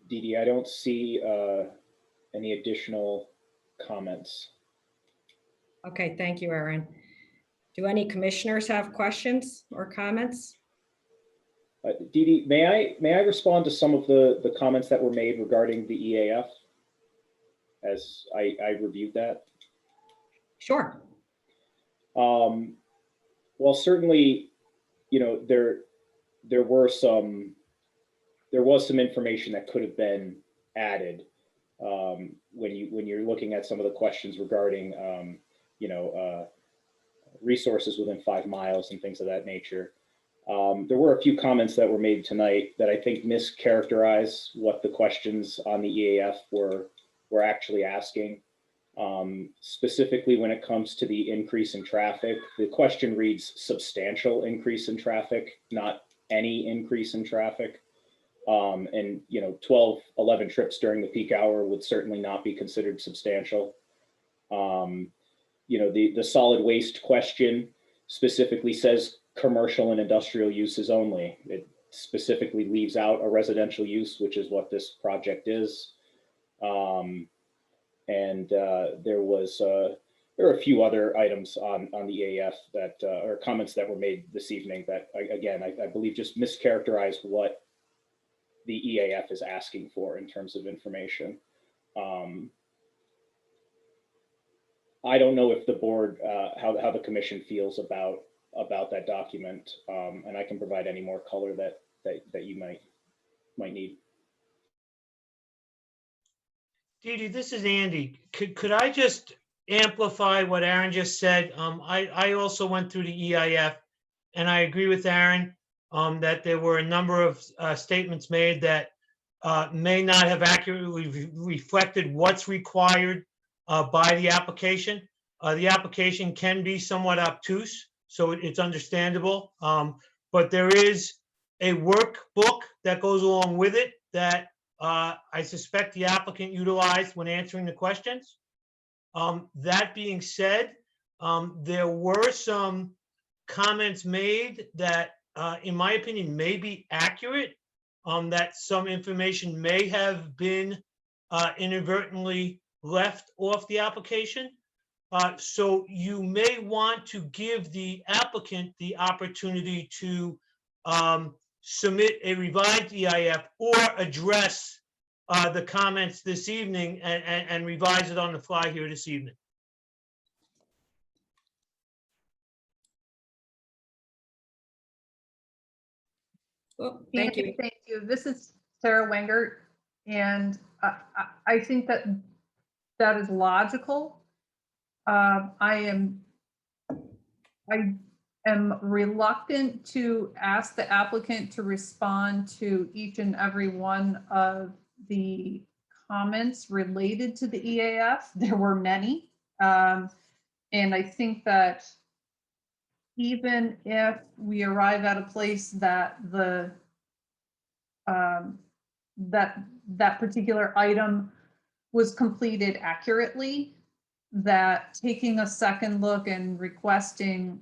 Dee Dee, I don't see any additional comments. Okay, thank you, Aaron. Do any commissioners have questions or comments? Dee Dee, may I respond to some of the comments that were made regarding the EAF as I reviewed that? Sure. Well, certainly, you know, there was some information that could have been added when you're looking at some of the questions regarding you know, resources within 5 miles and things of that nature. There were a few comments that were made tonight that I think mischaracterize what the questions on the EAF were actually asking. Specifically when it comes to the increase in traffic, the question reads substantial increase in traffic, not any increase in traffic. And, you know, 12, 11 trips during the peak hour would certainly not be considered substantial. You know, the solid waste question specifically says commercial and industrial uses only. It specifically leaves out a residential use, which is what this project is. There were a few other items on the EAF that or comments that were made this evening that I believe just mischaracterized what the EAF is asking for in terms of information. I don't know if the board how the commission feels about that document, and I can provide any more color that you might need. Dee Dee, this is Andy. Could I just amplify what Aaron just said? I also went through the EIF, and I agree with Aaron that there were a number of statements made that may not have accurately reflected what's required by the application. The application can be somewhat obtuse, so it's understandable. But there is a workbook that goes along with it that I suspect the applicant utilized when answering the questions. That being said, there were some comments made that, in my opinion, may be accurate, that some information may have been inadvertently left off the application. So you may want to give the applicant the opportunity to submit a revised EIF or address the comments this evening and revise it on the fly here this evening. Well, thank you. Thank you. This is Sarah Wenger, and I think that that is logical. I am reluctant to ask the applicant to respond to each and every one of the comments related to the EAF. There were many. And I think that even if we arrive at a place that that particular item was completed accurately, that taking a second look and requesting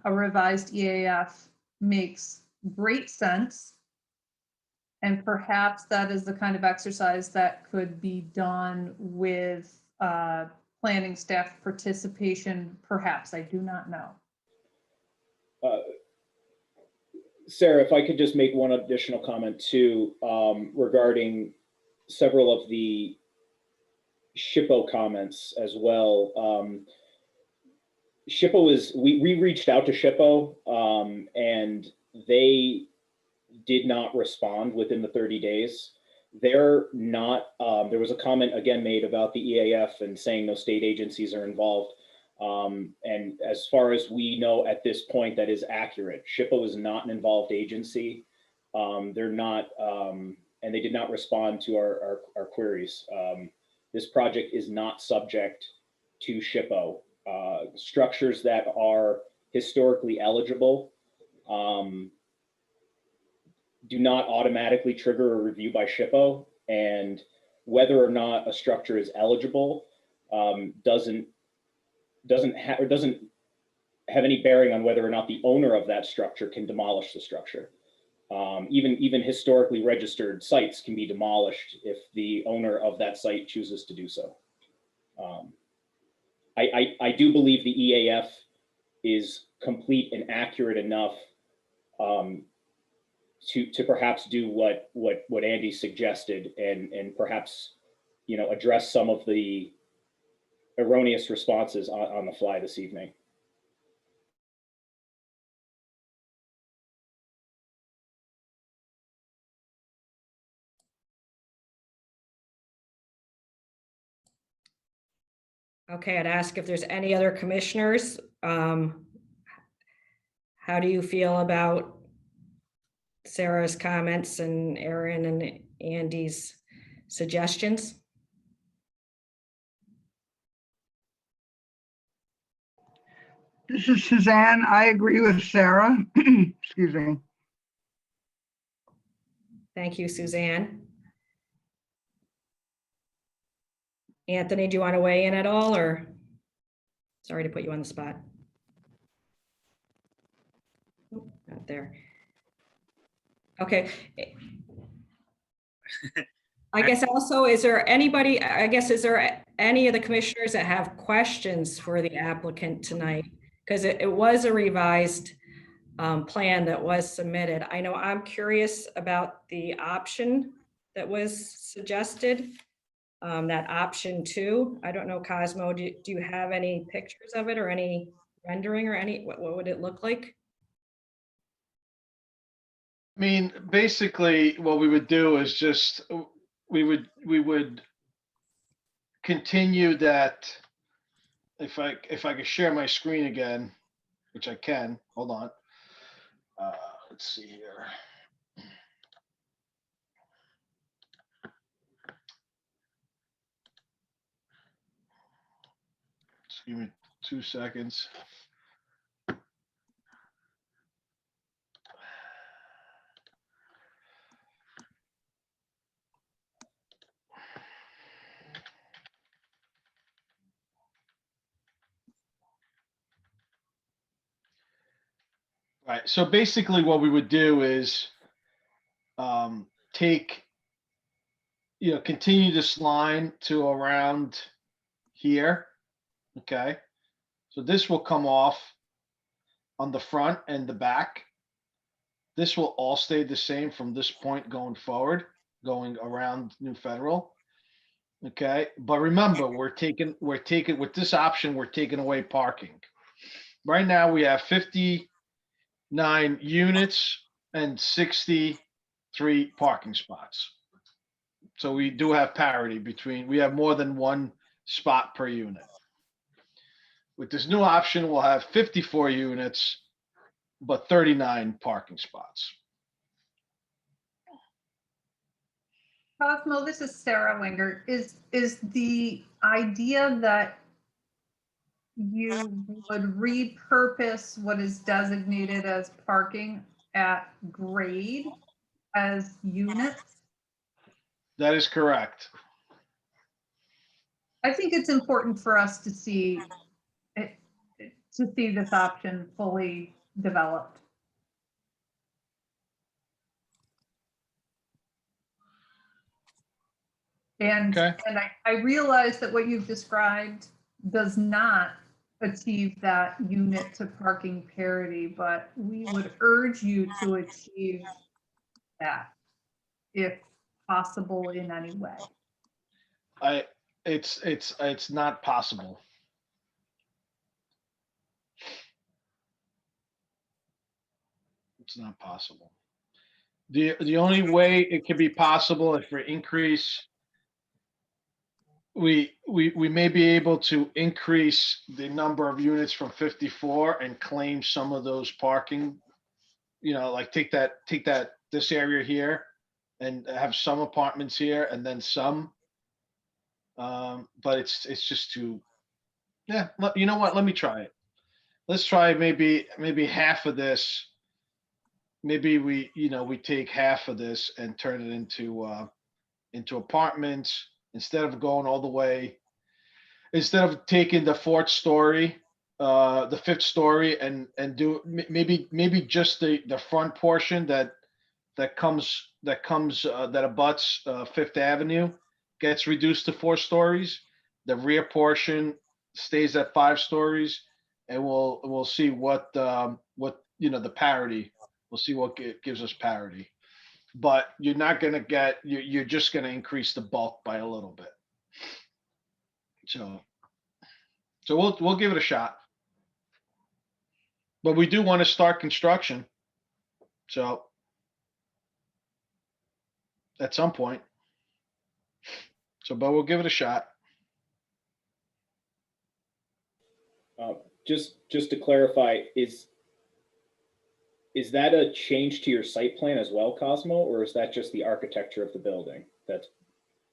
a revised EAF makes great sense. And perhaps that is the kind of exercise that could be done with planning staff participation. Perhaps, I do not know. Sarah, if I could just make one additional comment too, regarding several of the SHPO comments as well. SHPO we reached out to SHPO and they did not respond within the 30 days. They're not, there was a comment again made about the EAF and saying no state agencies are involved. And as far as we know at this point, that is accurate. SHPO is not an involved agency. They're not, and they did not respond to our queries. This project is not subject to SHPO. Structures that are historically eligible do not automatically trigger a review by SHPO, and whether or not a structure is eligible doesn't have any bearing on whether or not the owner of that structure can demolish the structure. Even historically registered sites can be demolished if the owner of that site chooses to do so. I do believe the EAF is complete and accurate enough to perhaps do what Andy suggested and perhaps, you know, address some of the erroneous responses on the fly this evening. Okay, I'd ask if there's any other commissioners. How do you feel about Sarah's comments and Aaron and Andy's suggestions? This is Suzanne. I agree with Sarah. Excuse me. Thank you, Suzanne. Anthony, do you want to weigh in at all, or? Sorry to put you on the spot. Oh, not there. Okay. I guess also, is there anybody, I guess, is there any of the commissioners that have questions for the applicant tonight? Because it was a revised plan that was submitted. I know I'm curious about the option that was suggested, that option 2. I don't know, Cosmo, do you have any pictures of it or any rendering or any, what would it look like? I mean, basically, what we would do is just, we would continue that. If I could share my screen again, which I can, hold on. Let's see here. Just give me 2 seconds. Right, so basically what we would do is take, continue this line to around here, okay? So this will come off on the front and the back. This will all stay the same from this point going forward, going around New Federal. Okay, but remember, we're taking with this option, we're taking away parking. Right now, we have 59 units and 63 parking spots. So we do have parity between, we have more than one spot per unit. With this new option, we'll have 54 units, but 39 parking spots. Cosmo, this is Sarah Winger. Is the idea that you would repurpose what is designated as parking at grade as units? That is correct. I think it's important for us to see this option fully developed. And, Okay. and I realize that what you've described does not achieve that unit to parking parity, but we would urge you to achieve that if possible in any way. It's not possible. It's not possible. The only way it could be possible if we increase, we may be able to increase the number of units from 54 and claim some of those parking, like take this area here and have some apartments here and then some. But it's just too, yeah, you know what? Let me try it. Let's try maybe half of this. Maybe we take half of this and turn it into apartments instead of going all the way, instead of taking the fourth story, the fifth story and do maybe just the front portion that that abuts Fifth Avenue gets reduced to 4 stories. The rear portion stays at 5 stories, and we'll see what the parity. We'll see what gives us parity. But you're not going to get. You're just going to increase the bulk by a little bit. So we'll give it a shot. But we do want to start construction. So at some point. So, but we'll give it a shot. Just to clarify, is that a change to your site plan as well, Cosmo, or is that just the architecture of the building that's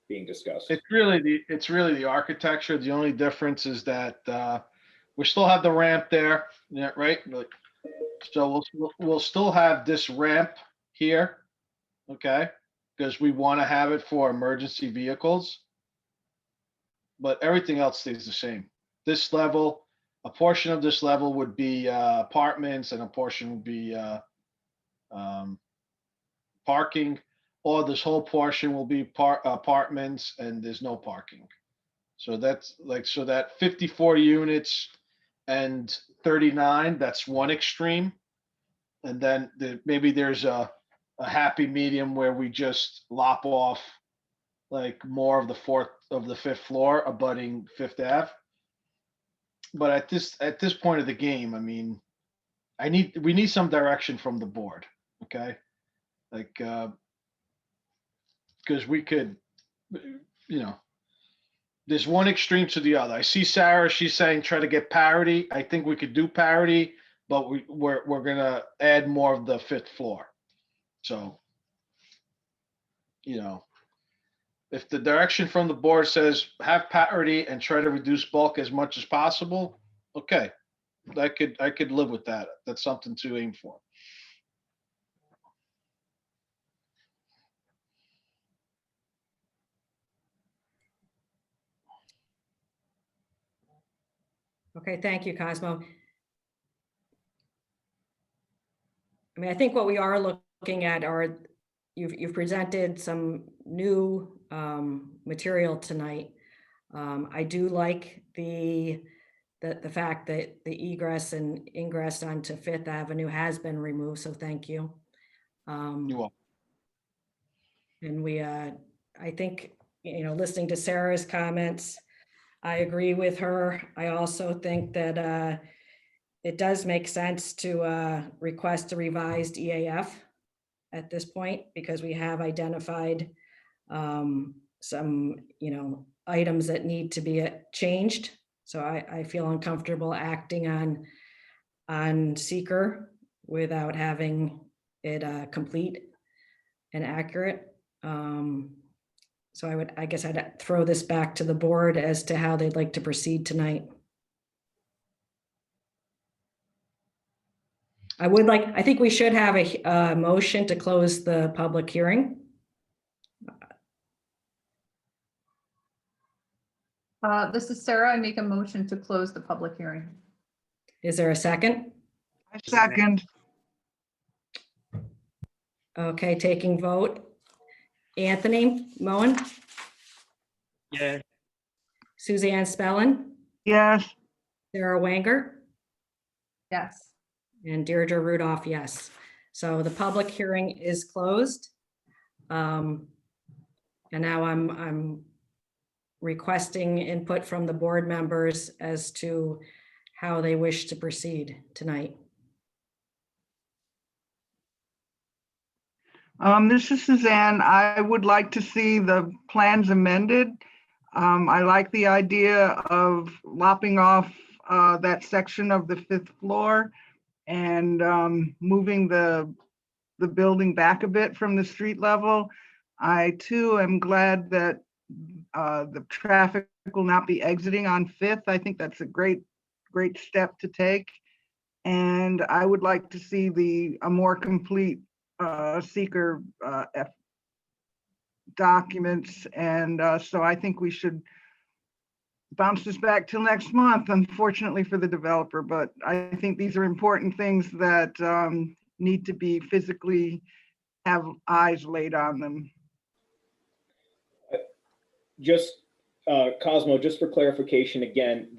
being discussed? It's really the architecture. The only difference is that we still have the ramp there, yeah, right? So we'll still have this ramp here, okay? Because we want to have it for emergency vehicles. But everything else stays the same. This level, a portion of this level would be apartments, and a portion would be parking, or this whole portion will be apartments and there's no parking. So that's so that 54 units and 39, that's one extreme. And then maybe there's a happy medium where we just lop off like more of the fifth floor abutting Fifth Ave. But at this point of the game, I mean, we need some direction from the board, okay? Like, because we could, there's one extreme to the other. I see Sarah, she's saying try to get parity. I think we could do parity, but we're gonna add more of the fifth floor. So, if the direction from the board says have parity and try to reduce bulk as much as possible, okay, I could live with that. That's something to aim for. Okay, thank you, Cosmo. I mean, I think what we are looking at are, you've presented some new material tonight. I do like the fact that the egress and ingress onto Fifth Avenue has been removed, so thank you. You're welcome. And I think, listening to Sarah's comments, I agree with her. I also think that it does make sense to request a revised EAF at this point, because we have identified some, items that need to be changed. So I feel uncomfortable acting on seeker without having it complete and accurate. So I guess I'd throw this back to the board as to how they'd like to proceed tonight. I think we should have a motion to close the public hearing. This is Sarah. I make a motion to close the public hearing. Is there a second? I second. Okay, taking vote. Anthony Moen, Yeah. Suzanne Spellin, Yes. Sarah Wanger, Yes. and Deirdre Rudolph, yes. So the public hearing is closed. And now I'm requesting input from the board members as to how they wish to proceed tonight. This is Suzanne. I would like to see the plans amended. I like the idea of lopping off that section of the fifth floor and moving the building back a bit from the street level. I too am glad that the traffic will not be exiting on Fifth. I think that's a great step to take. And I would like to see a more complete seeker documents. And so I think we should bounce this back till next month, unfortunately for the developer. But I think these are important things that need to be physically have eyes laid on them. Just, Cosmo, just for clarification, again,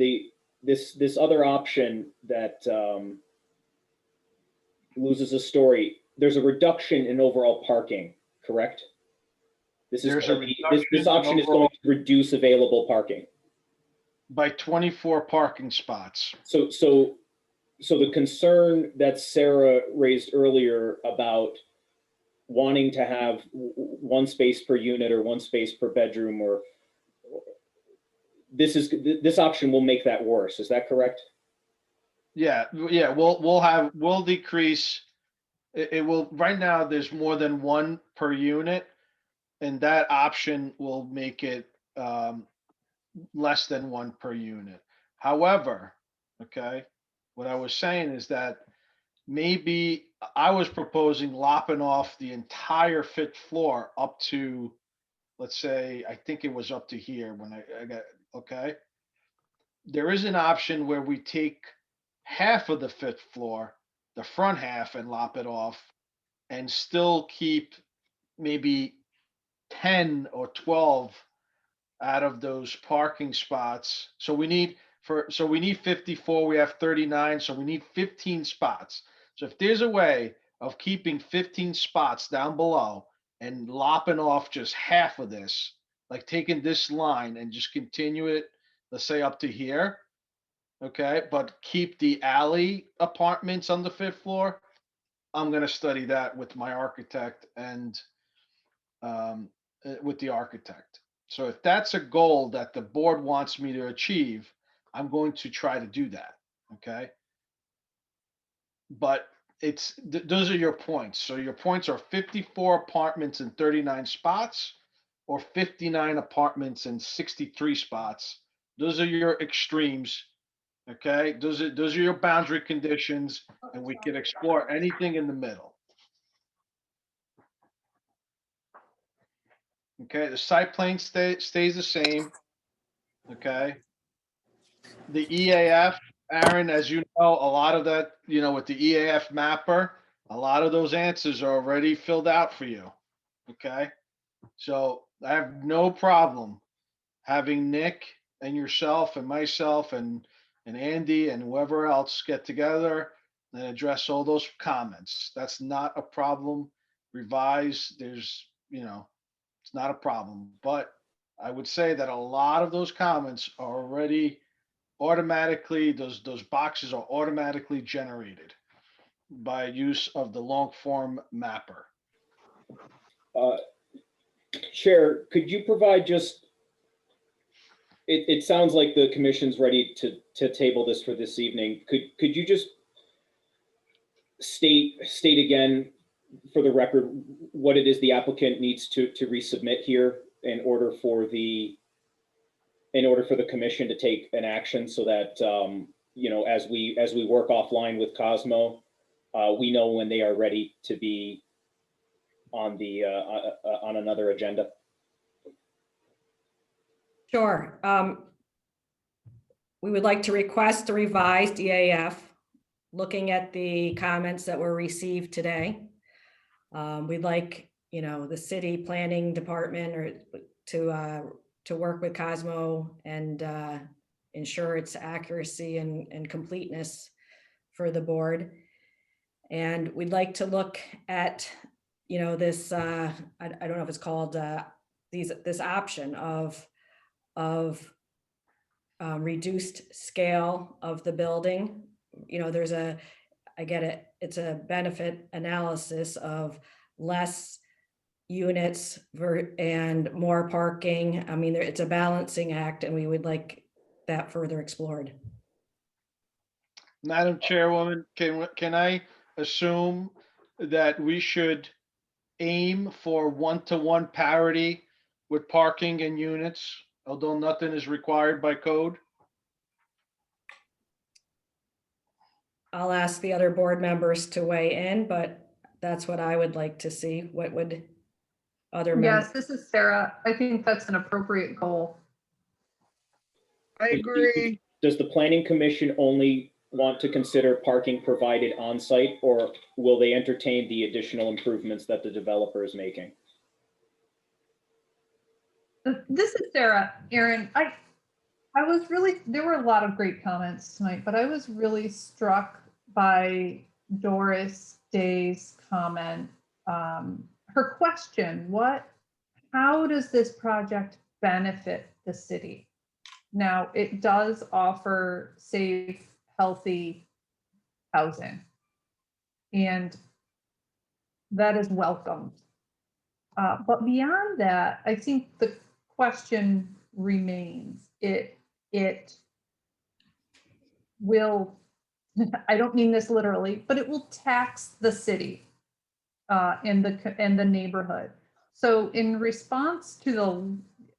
this other option that loses a story, there's a reduction in overall parking, correct? This There's a this reduction option in is going to reduce available parking. by 24 parking spots. So the concern that Sarah raised earlier about wanting to have one space per unit or one space per bedroom, or this option will make that worse. Is that correct? Yeah, we'll decrease. It will, right now, there's more than one per unit, and that option will make it less than one per unit. However, okay, what I was saying is that maybe I was proposing lopping off the entire fifth floor up to, let's say, I think it was up to here when I got, okay. There is an option where we take half of the fifth floor, the front half, and lop it off and still keep maybe 10 or 12 out of those parking spots. So we need 54, we have 39, so we need 15 spots. So if there's a way of keeping 15 spots down below and lopping off just half of this, like taking this line and just continue it, let's say up to here, okay, but keep the alley apartments on the fifth floor, I'm gonna study that with my architect and with the architect. So if that's a goal that the board wants me to achieve, I'm going to try to do that, okay? But those are your points. So your points are 54 apartments and 39 spots, or 59 apartments and 63 spots. Those are your extremes, okay? Those are your boundary conditions, and we can explore anything in the middle. Okay, the site plan stays the same. Okay. The EAF, Aaron, as you know, a lot of that, with the EAF mapper, a lot of those answers are already filled out for you. Okay. So I have no problem having Nick and yourself and myself and Andy and whoever else get together and address all those comments. That's not a problem. Revise, it's not a problem. But I would say that a lot of those comments are already automatically, those boxes are automatically generated by use of the long form mapper. Chair, could you provide just, it sounds like the commission's ready to table this for this evening. Could you just state again for the record what it is the applicant needs to resubmit here in order for the commission to take an action, so that as we work offline with Cosmo, we know when they are ready to be on the on another agenda? Sure. We would like to request a revised EAF, looking at the comments that were received today. We'd like, the city planning department or to work with Cosmo and ensure its accuracy and completeness for the board. And we'd like to look at, this, I don't know if it's called this option of reduced scale of the building. I get it, it's a benefit analysis of less units and more parking. I mean, it's a balancing act, and we would like that further explored. Madam Chairwoman, can I assume that we should aim for one-to-one parity with parking and units, although nothing is required by code? I'll ask the other board members to weigh in, but that's what I would like to see. What would other members? Yes, this is Sarah. I think that's an appropriate goal. I agree. Does the planning commission only want to consider parking provided on site, or will they entertain the additional improvements that the developer is making? This is Sarah. Aaron, I was really, there were a lot of great comments tonight, but I was really struck by Doris Day's comment. Her question, how does this project benefit the city? Now, it does offer safe, healthy housing. And that is welcomed. But beyond that, I think the question remains. It will, I don't mean this literally, but it will tax the city and the neighborhood. So in response to the,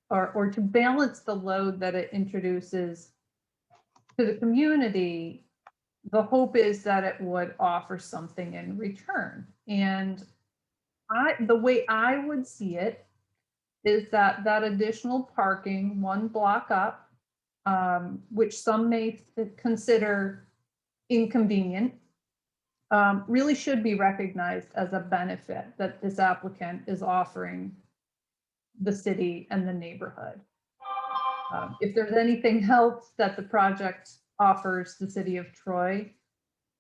or to balance the load that it introduces to the community, the hope is that it would offer something in return. And the way I would see it is that additional parking 1 block up, which some may consider inconvenient, really should be recognized as a benefit that this applicant is offering the city and the neighborhood. If there's anything else that the project offers the city of Troy,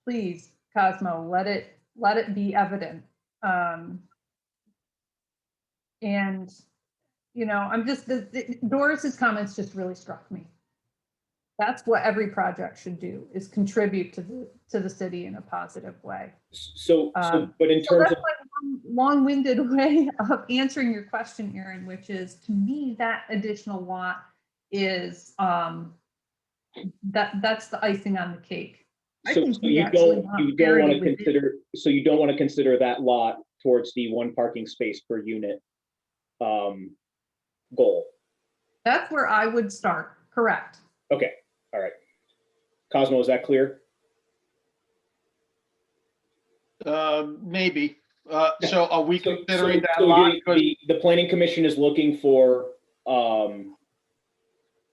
please, Cosmo, let it be evident. And, you know, I'm just, Doris's comments just really struck me. That's what every project should do, is contribute to the city in a positive way. So, but in terms that's of, my long-winded way of answering your question, Aaron, which is, to me, that additional lot is that's the icing on the cake. I think we actually want parity with it. So you don't want to consider that lot towards the 1 parking space per unit goal. That's where I would start. Correct. Okay. All right. Cosmo, is that clear? Maybe. So are we considering that so lot? the planning commission is looking for,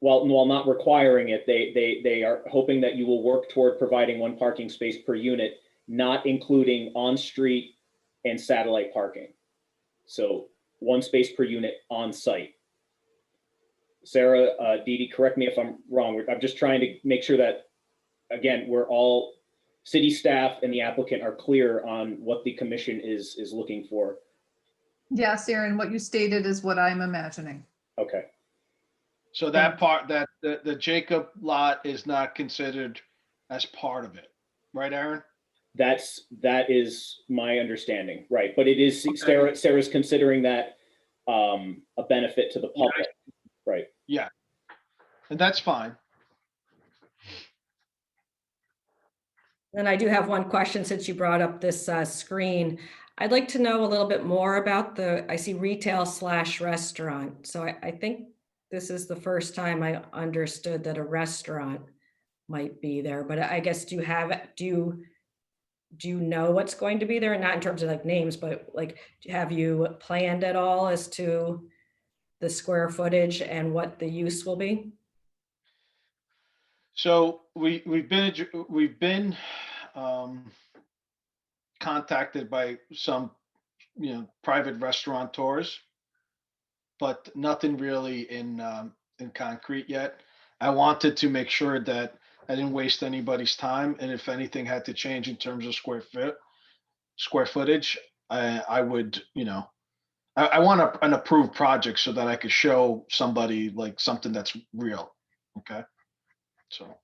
while not requiring it, they are hoping that you will work toward providing 1 parking space per unit, not including on-street and satellite parking. So 1 space per unit on site. Sarah, Dee Dee, correct me if I'm wrong. I'm just trying to make sure that, again, we're all, city staff and the applicant are clear on what the commission is looking for. Yes, Aaron, what you stated is what I'm imagining. Okay. So that part, that the Jacob lot is not considered as part of it, right, Aaron? That is my understanding, right? But it is, Sarah's considering that a benefit to the public, right? Yeah, and that's fine. Then I do have one question since you brought up this screen. I'd like to know a little bit more about I see retail/restaurant. So I think this is the first time I understood that a restaurant might be there, but I guess do you know what's going to be there? Not in terms of like names, but like, have you planned at all as to the square footage and what the use will be? So we've been contacted by some, private restaurateurs, but nothing really in concrete yet. I wanted to make sure that I didn't waste anybody's time, and if anything had to change in terms of square footage, I would, I want an approved project so that I could show somebody like something that's real. Okay. So.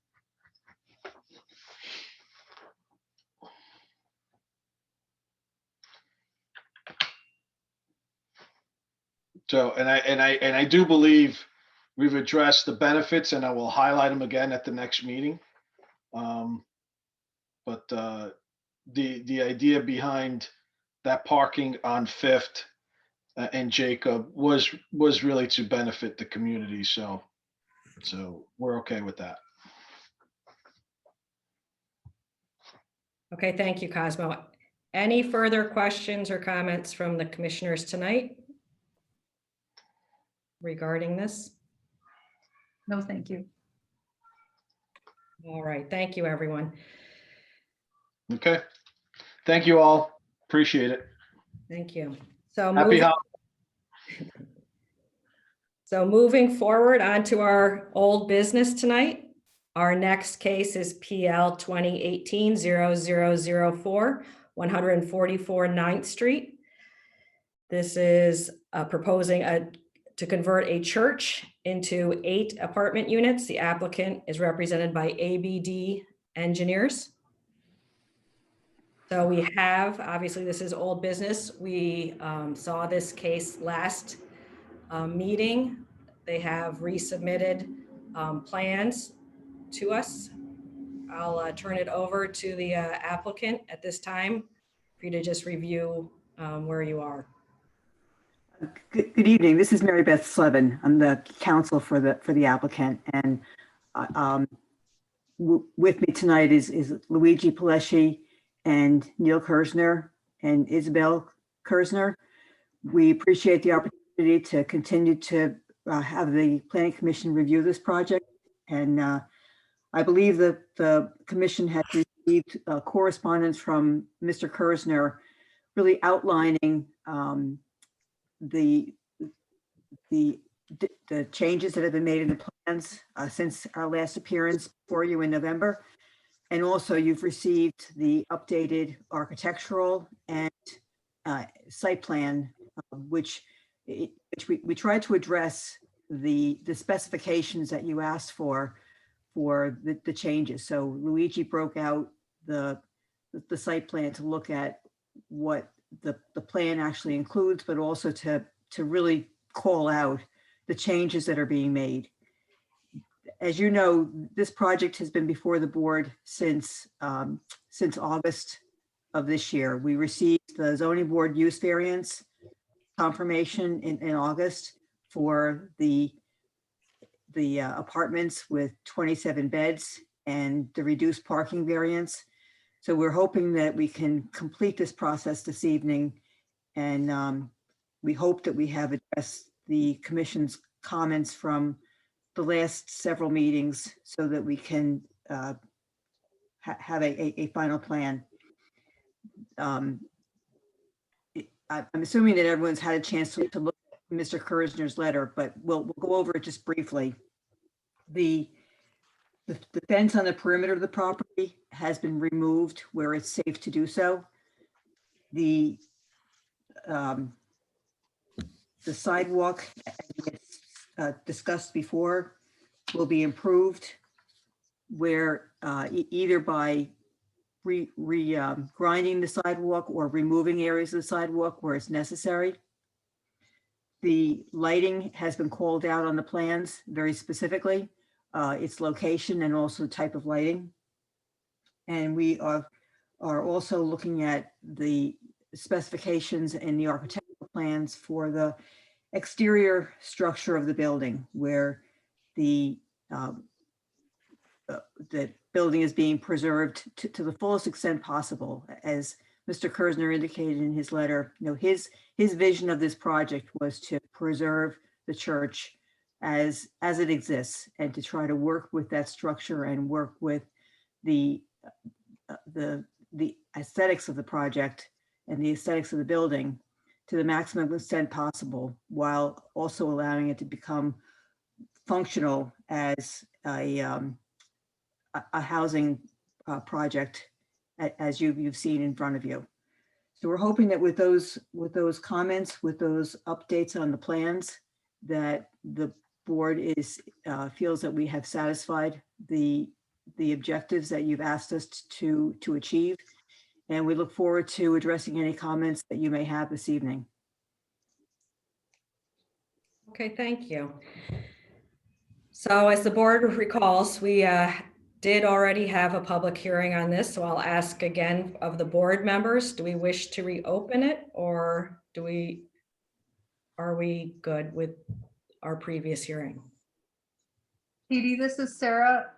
So, and I do believe we've addressed the benefits, and I will highlight them again at the next meeting. But the idea behind that parking on Fifth and Jacob was really to benefit the community. So we're okay with that. Okay, thank you, Cosmo. Any further questions or comments from the commissioners tonight regarding this? No, thank you. All right, thank you, everyone. Okay. Thank you all. Appreciate it. Thank you. So Happy moving, holidays. moving forward onto our old business tonight. Our next case is PL 2018-0004, 144 9th Street. This is proposing to convert a church into 8 apartment units. The applicant is represented by ABD Engineers. So we have, obviously this is old business. We saw this case last meeting. They have resubmitted plans to us. I'll turn it over to the applicant at this time for you to just review where you are. Good evening. This is Mary Beth Slevin. I'm the counsel for the applicant, and with me tonight is Luigi Palesci and Neil Kersner and Isabel Kersner. We appreciate the opportunity to continue to have the Planning Commission review this project, and I believe that the commission has received correspondence from Mr. Kersner really outlining the changes that have been made in the plans since our last appearance for you in November. And also you've received the updated architectural and site plan, which we tried to address the specifications that you asked for the changes. So Luigi broke out the site plan to look at what the plan actually includes, but also to really call out the changes that are being made. As you know, this project has been before the board since August of this year. We received the zoning board use variance confirmation in August for the apartments with 27 beds and the reduced parking variance. So we're hoping that we can complete this process this evening, and we hope that we have addressed the commission's comments from the last several meetings so that we can have a final plan. I'm assuming that everyone's had a chance to look at Mr. Kersner's letter, but we'll go over it just briefly. The fence on the perimeter of the property has been removed where it's safe to do so. The sidewalk, as discussed before, will be improved where either by grinding the sidewalk or removing areas of the sidewalk where it's necessary. The lighting has been called out on the plans very specifically, its location and also the type of lighting. And we are also looking at the specifications in the architectural plans for the exterior structure of the building, where the building is being preserved to the fullest extent possible. As Mr. Kersner indicated in his letter, his vision of this project was to preserve the church as it exists and to try to work with that structure and work with the aesthetics of the project and the aesthetics of the building to the maximum extent possible, while also allowing it to become functional as a housing project, as you've seen in front of you. So we're hoping that with those comments, with those updates on the plans, that the board feels that we have satisfied the objectives that you've asked us to achieve. And we look forward to addressing any comments that you may have this evening. Okay, thank you. So as the board recalls, we did already have a public hearing on this, so I'll ask again of the board members, do we wish to reopen it, or are we good with our previous hearing? Edie, this is Sarah.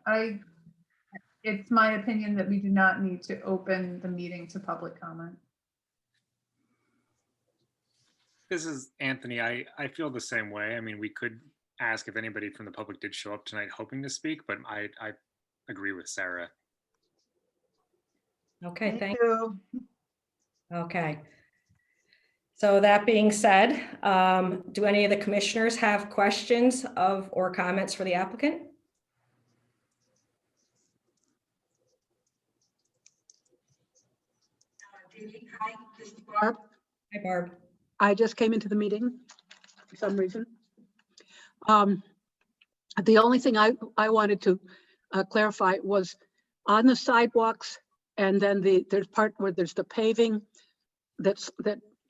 It's my opinion that we do not need to open the meeting to public comment. This is Anthony. I feel the same way. I mean, we could ask if anybody from the public did show up tonight hoping to speak, but I agree with Sarah. Okay, thank you. Okay. So that being said, do any of the commissioners have questions of or comments for the applicant? Hi, this is Barb. Hi, Barb. I just came into the meeting for some reason. The only thing I wanted to clarify was on the sidewalks, and then there's part where there's the paving that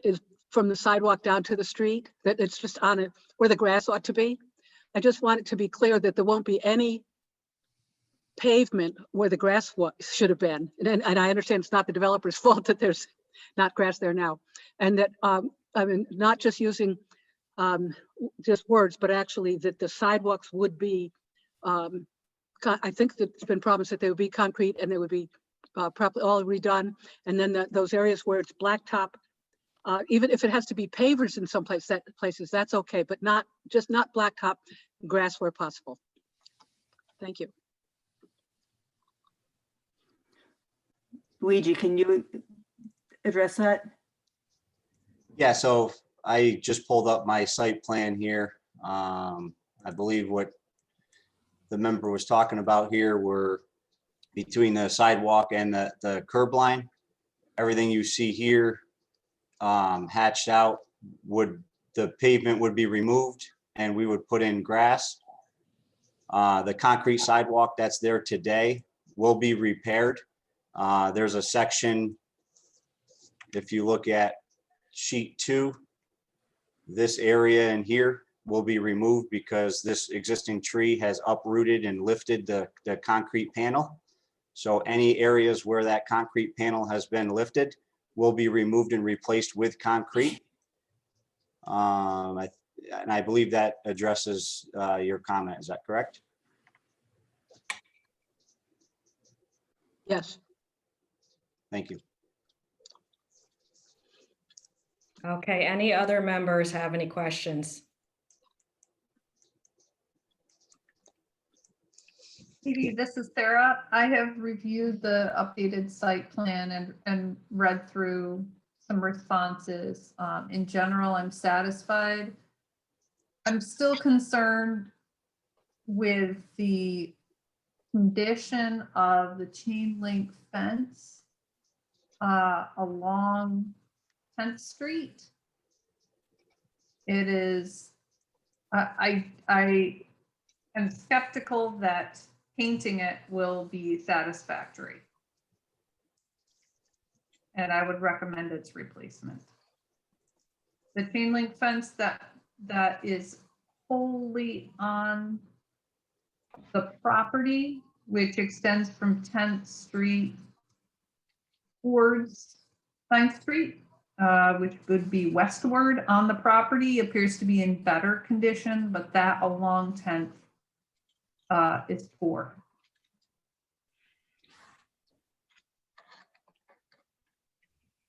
is from the sidewalk down to the street, that it's just on it where the grass ought to be. I just want it to be clear that there won't be any pavement where the grass should have been. And I understand it's not the developer's fault that there's not grass there now. And that, I mean, not just using just words, but actually that the sidewalks would be, I think that it's been promised that they would be concrete and they would be properly all redone. And then those areas where it's blacktop, even if it has to be pavers in some places, that's okay, but not blacktop, grass where possible. Thank you. Luigi, can you address that? Yeah, so I just pulled up my site plan here. I believe what the member was talking about here were between the sidewalk and the curb line. Everything you see here hatched out, the pavement would be removed and we would put in grass. The concrete sidewalk that's there today will be repaired. There's a section, if you look at sheet 2, this area in here will be removed because this existing tree has uprooted and lifted the concrete panel. So any areas where that concrete panel has been lifted will be removed and replaced with concrete. And I believe that addresses your comment. Is that correct? Yes. Thank you. Okay, any other members have any questions? Katie, this is Sarah. I have reviewed the updated site plan and read through some responses. In general, I'm satisfied. I'm still concerned with the condition of the chain link fence along 10th Street. It is, I am skeptical that painting it will be satisfactory. And I would recommend its replacement. The chain link fence that is wholly on the property, which extends from 10th Street towards 9th Street, which would be westward on the property, appears to be in better condition, but that along 10th is poor.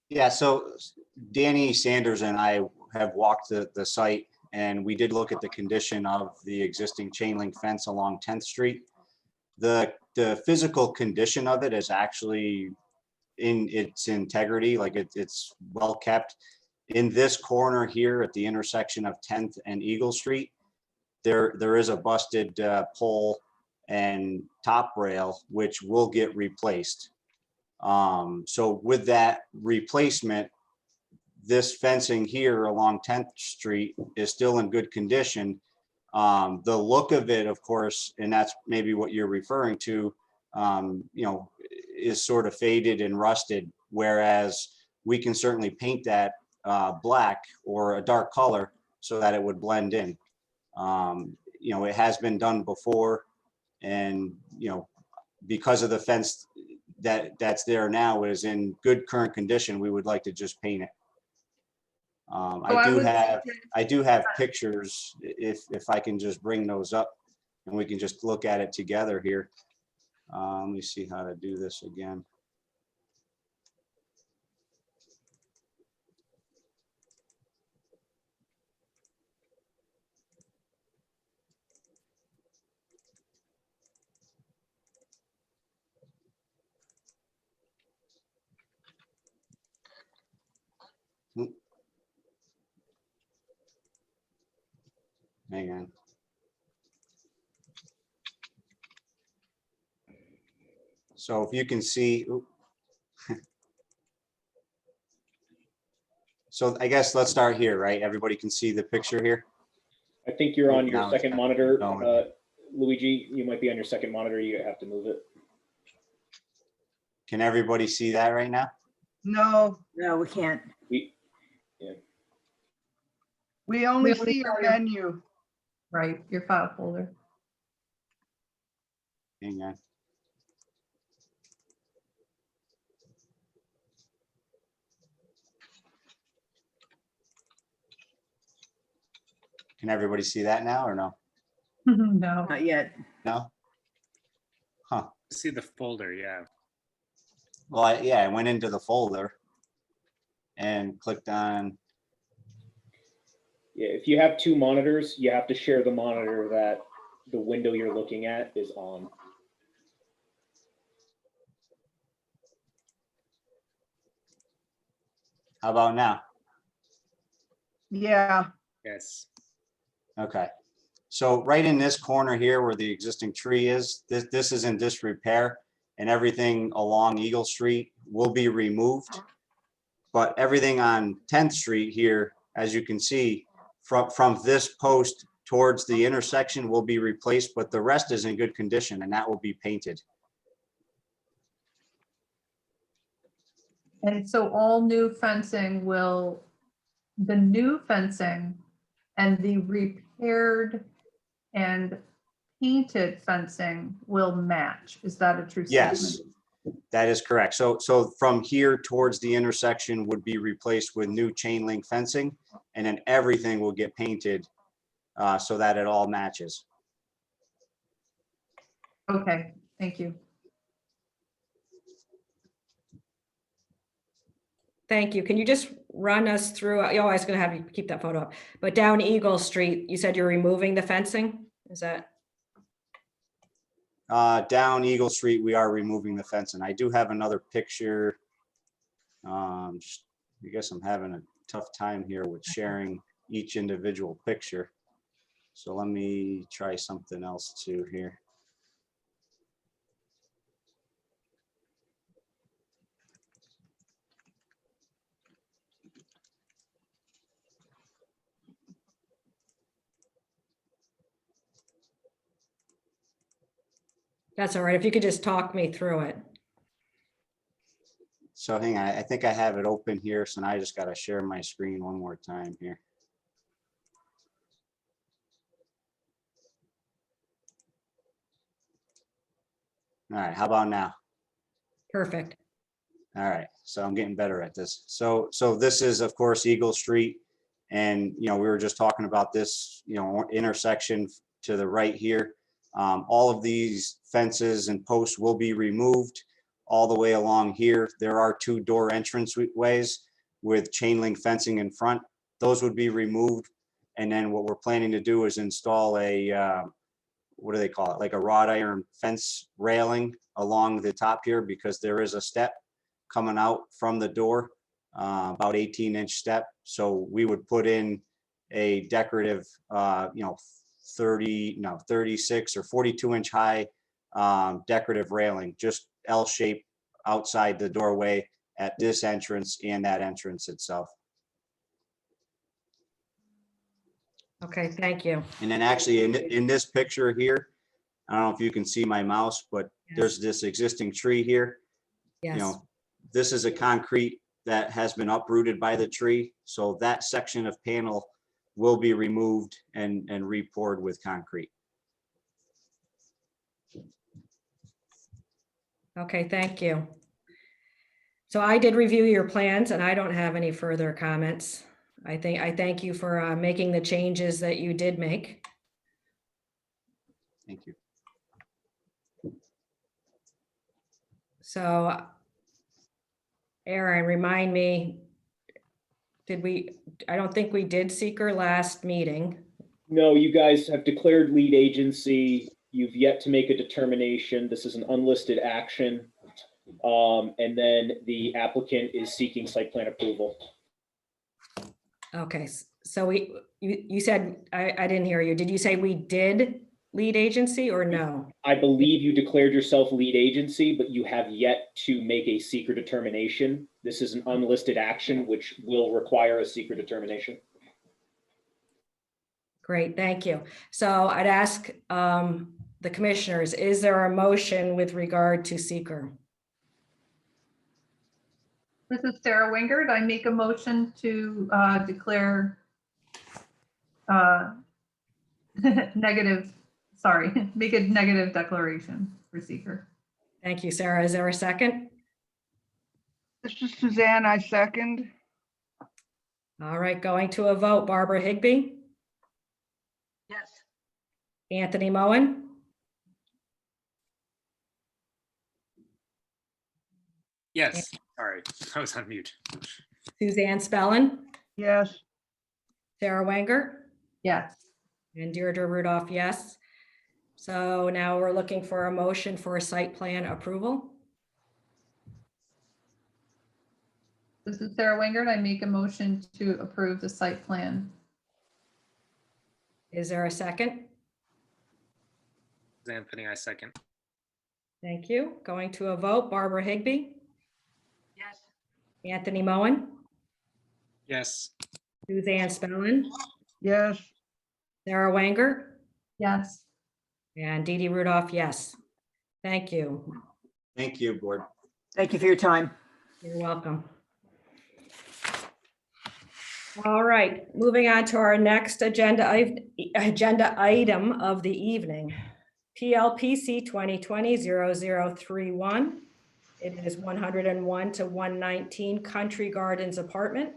Yeah, so Danny Sanders and I have walked the site and we did look at the condition of the existing chain link fence along 10th Street. The physical condition of it is actually in its integrity, like it's well kept. In this corner here at the intersection of 10th and Eagle Street, there is a busted pole and top rail, which will get replaced. So with that replacement, this fencing here along 10th Street is still in good condition. The look of it, of course, and that's maybe what you're referring to, you know, is sort of faded and rusted, whereas we can certainly paint that black or a dark color so that it would blend in. You know, it has been done before, and, you know, because of the fence that's there now is in good current condition, we would like to just paint it. I do have pictures if I can just bring those up and we can just look at it together here. Let me see how to do this again. Hang on. So if you can see, oop. So I guess let's start here, right? Everybody can see the picture here. I think you're on your Now it's second got- monitor. no. Luigi, you might be on your second monitor. You have to move it. Can everybody see that right now? No, No, we can't. we only We only see your saw your- menu. Right, your file folder. Hang on. Can everybody see that now or no? No. Not yet. No? Huh. See the folder, yeah. Well, yeah, I went into the folder and clicked on, Yeah, if you have two monitors, you have to share the monitor that the window you're looking at is on. how about now? Yeah, Yes. Okay. So right in this corner here where the existing tree is, this is in disrepair and everything along Eagle Street will be removed. But everything on 10th Street here, as you can see, from this post towards the intersection will be replaced, but the rest is in good condition and that will be painted. And so all new fencing will, the new fencing and the repaired and painted fencing will match. Is that a true statement? Yes, that is correct. So from here towards the intersection would be replaced with new chain link fencing, and then everything will get painted so that it all matches. Okay, thank you. Thank you. Can you just run us through, oh, I was gonna have you keep that photo up, but down Eagle Street, you said you're removing the fencing? Is that, Down Eagle Street, we are removing the fence, and I do have another picture. I guess I'm having a tough time here with sharing each individual picture. So let me try something else too here. that's all right. If you could just talk me through it. So hang on, I think I have it open here, so now I just gotta share my screen one more time here. All right, how about now? Perfect. All right, so I'm getting better at this. So this is, of course, Eagle Street. And, we were just talking about this, intersection to the right here. All of these fences and posts will be removed all the way along here. There are two door entrance ways with chain link fencing in front. Those would be removed. And then what we're planning to do is install a, what do they call it? Like a wrought iron fence railing along the top here, because there is a step coming out from the door, about 18-inch step. So we would put in a decorative, 36 or 42-inch high decorative railing, just L-shaped outside the doorway at this entrance and that entrance itself. Okay, thank you. And then actually in this picture here, I don't know if you can see my mouse, but there's this existing tree here. Yes. This is a concrete that has been uprooted by the tree. So that section of panel will be removed and re-poured with concrete. Okay, thank you. So I did review your plans and I don't have any further comments. I thank you for making the changes that you did make. Thank you. So Aaron, remind me, I don't think we did seeker last meeting. No, you guys have declared lead agency. You've yet to make a determination. This is an unlisted action. And then the applicant is seeking site plan approval. Okay, So you said, I didn't hear you. Did you say we did lead agency or no? I believe you declared yourself lead agency, but you have yet to make a secret determination. This is an unlisted action, which will require a secret determination. Great, thank you. So I'd ask the commissioners, is there a motion with regard to seeker? This is Sarah Wingard. I make a motion to declare negative, sorry, make a negative declaration for seeker. Thank you, Sarah. Is there a second? This is Suzanne, I second. All right, going to a vote. Barbara Higbee, Yes. Anthony Moen, Yes, sorry, I was on mute. Suzanne Spellin, Yes. Sarah Wenger, Yes. and Deirdre Rudolph, yes. So now we're looking for a motion for a site plan approval. This is Sarah Wingard. I make a motion to approve the site plan. Is there a second? Anthony, I second. Thank you. Going to a vote. Barbara Higbee, Yes. Anthony Moen, Yes. Suzanne Spellin, Yes. Sarah Wenger, Yes. and Dee Dee Rudolph, yes. Thank you. Thank you, board. Thank you for your time. You're welcome. All right, moving on to our next agenda item of the evening. PLPC 2020-0031. It is 101 to 119 Country Gardens Apartment.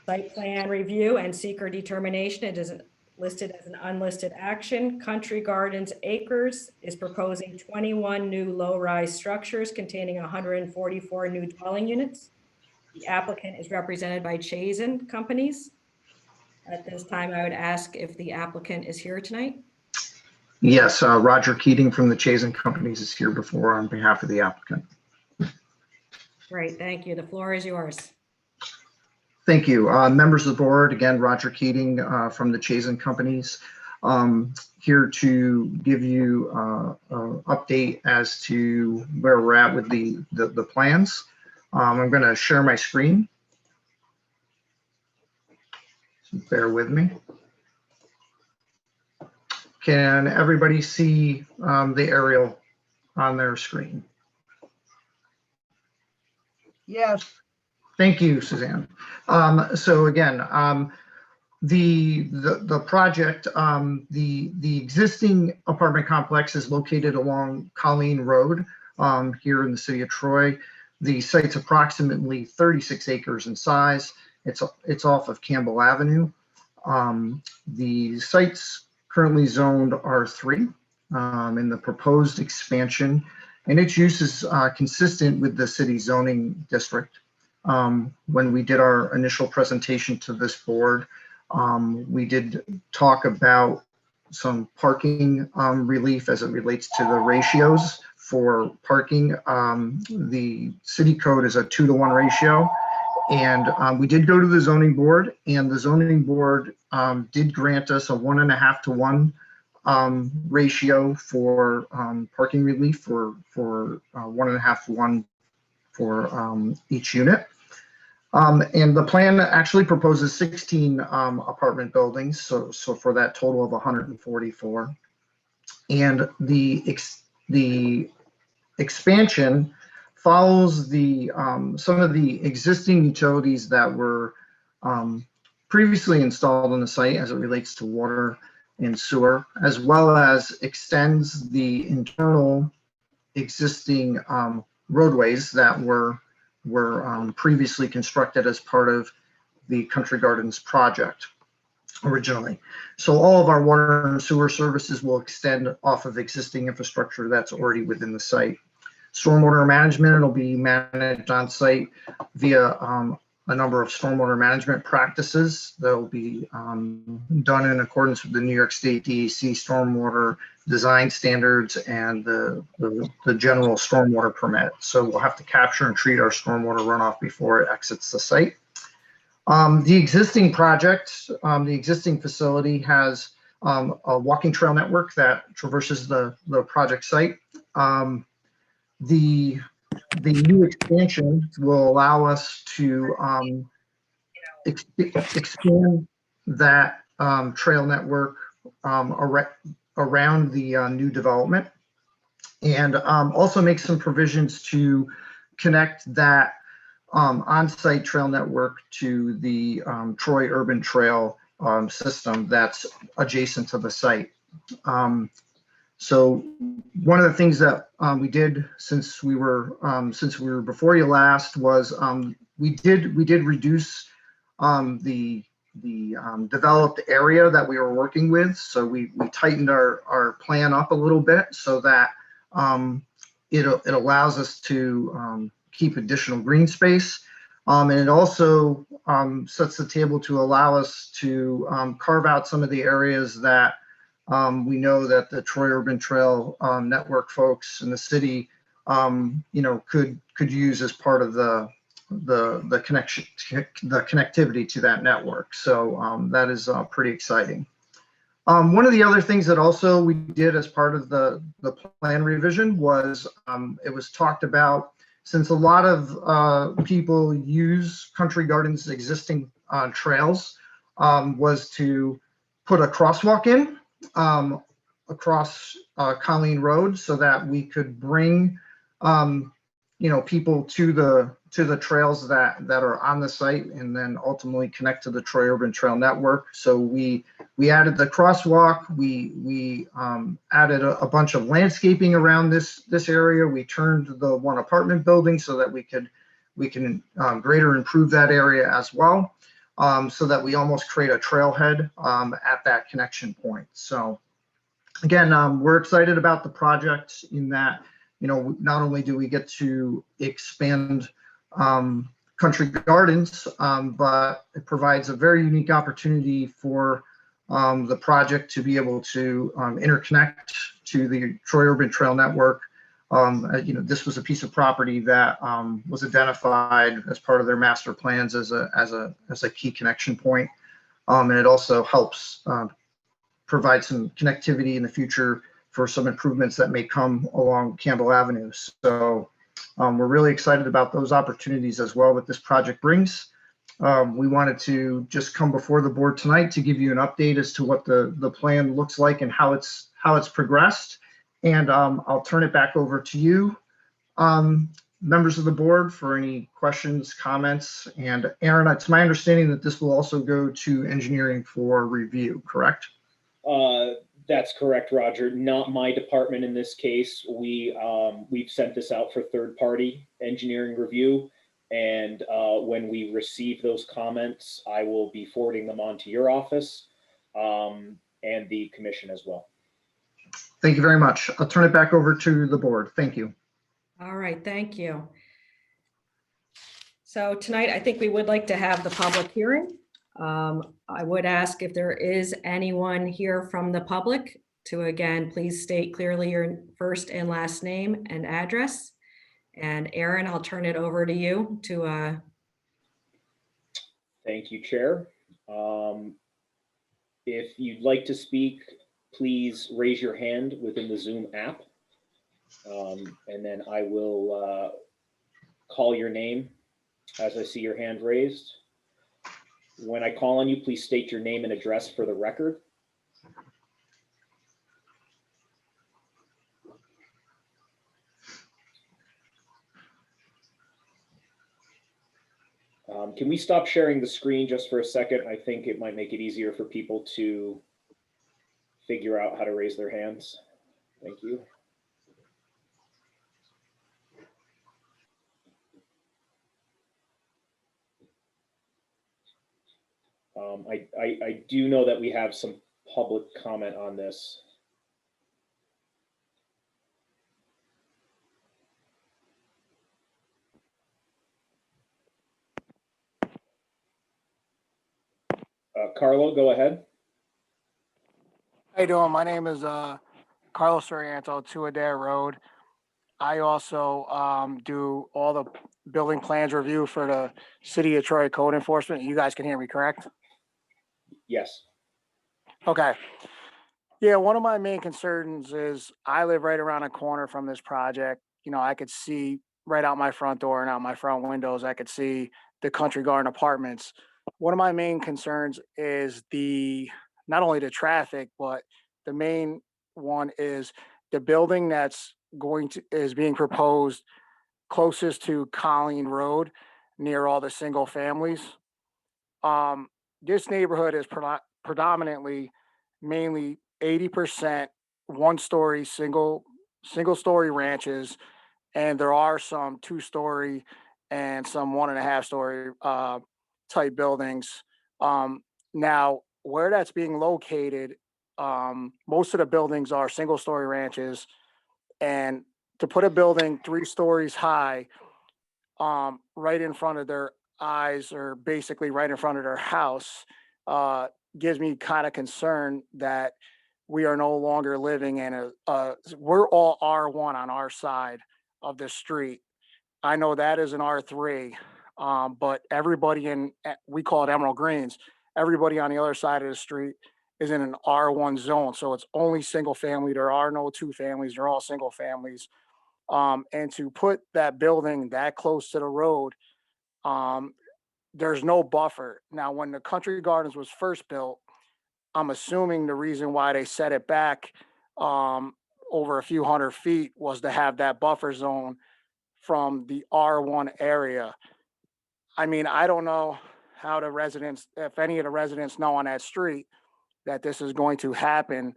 Site plan review and seeker determination. It is listed as an unlisted action. Country Gardens Acres is proposing 21 new low-rise structures containing 144 new dwelling units. The applicant is represented by Chazen Companies. At this time, I would ask if the applicant is here tonight. Yes, Roger Keating from the Chazen Companies is here before on behalf of the applicant. Great, thank you. The floor is yours. Thank you. Members of the board, again, Roger Keating from the Chazen Companies, here to give you an update as to where we're at with the plans. I'm going to share my screen. So bear with me. Can everybody see the aerial on their screen? Yes. Thank you, Suzanne. So again, the project, the existing apartment complex is located along Colleen Road here in the city of Troy. The site's approximately 36 acres in size. It's off of Campbell Avenue. The site's currently zoned R3 in the proposed expansion, and its use is consistent with the city zoning district. When we did our initial presentation to this board, we did talk about some parking relief as it relates to the ratios for parking. The city code is a 2-to-1 ratio. And we did go to the zoning board, and the zoning board did grant us a 1.5-to-1 ratio for parking relief for 1.5-to-1 for each unit. And the plan actually proposes 16 apartment buildings, so for that total of 144. And the expansion follows some of the existing utilities that were previously installed on the site as it relates to water and sewer, as well as extends the internal existing roadways that were previously constructed as part of the Country Gardens project originally. So all of our water and sewer services will extend off of existing infrastructure that's already within the site. Stormwater management will be managed on site via a number of stormwater management practices that will be done in accordance with the New York State DEC stormwater design standards and the general stormwater permit. So we'll have to capture and treat our stormwater runoff before it exits the site. The existing project, the existing facility has a walking trail network that traverses the project site. The new expansion will allow us to expand that trail network around the new development, and also make some provisions to connect that on-site trail network to the Troy Urban Trail system that's adjacent to the site. So one of the things that we did since we were before you last was we did reduce the developed area that we were working with. So we tightened our plan up a little bit so that it allows us to keep additional green space. And it also sets the table to allow us to carve out some of the areas that we know that the Troy Urban Trail network folks in the city, could use as part of the connection, the connectivity to that network. So that is pretty exciting. One of the other things that also we did as part of the plan revision was it was talked about, since a lot of people use Country Gardens' existing trails, was to put a crosswalk in across Colleen Road so that we could bring people to the trails that are on the site and then ultimately connect to the Troy Urban Trail network. So we added the crosswalk. We added a bunch of landscaping around this area. We turned the one apartment building so that we can greater improve that area as well, so that we almost create a trailhead at that connection point. So again, we're excited about the project in that, not only do we get to expand Country Gardens, but it provides a very unique opportunity for the project to be able to interconnect to the Troy Urban Trail network. This was a piece of property that was identified as part of their master plans as a key connection point. And it also helps provide some connectivity in the future for some improvements that may come along Campbell Avenue. So we're really excited about those opportunities as well that this project brings. We wanted to just come before the board tonight to give you an update as to what the plan looks like and how it's progressed. And I'll turn it back over to you, members of the board, for any questions, comments. And Aaron, it's my understanding that this will also go to engineering for review, correct? That's correct, Roger. Not my department in this case. We've sent this out for third-party engineering review. And when we receive those comments, I will be forwarding them on to your office and the commission as well. Thank you very much. I'll turn it back over to the board. Thank you. All right, thank you. So tonight, I think we would like to have the public hearing. I would ask if there is anyone here from the public to, again, please state clearly your first and last name and address. And Aaron, I'll turn it over to you to. Thank you, Chair. If you'd like to speak, please raise your hand within the Zoom app. And then I will call your name as I see your hand raised. When I call on you, please state your name and address for the record. Can we stop sharing the screen just for a second? I think it might make it easier for people to figure out how to raise their hands. Thank you. I do know that we have some public comment on this. Carlo, go ahead. How you doing? My name is Carlos Sorianto, 2 Adair Road. I also do all building plans review for the City of Troy code enforcement. You guys can hear me, correct? Yes. Okay. Yeah, one of my main concerns is I live right around a corner from this project. You know, I could see right out my front door and out my front windows, I could see the Country Garden Apartments. One of my main concerns is not only the traffic, but the main one is the building is being proposed closest to Colleen Road near all the single families. This neighborhood is predominantly mainly 80% one-story single-story ranches, and there are some two-story and some 1.5-story type buildings. Now, where that's being located, most of the buildings are single-story ranches, and to put a building 3 stories high, right in front of their eyes, or basically right in front of their house, gives me kind of concern that we are no longer living in we're all R1 on our side of the street. I know that is an R3, but everybody we call it Emerald Greens, everybody on the other side of the street is in an R1 zone. So it's only single family. There are no two families. They're all single families. And to put that building that close to the road, there's no buffer. Now, when the Country Gardens was first built, I'm assuming the reason why they set it back over a few hundred feet was to have that buffer zone from the R1 area. I mean, I don't know how the residents, if any of the residents know on that street that this is going to happen,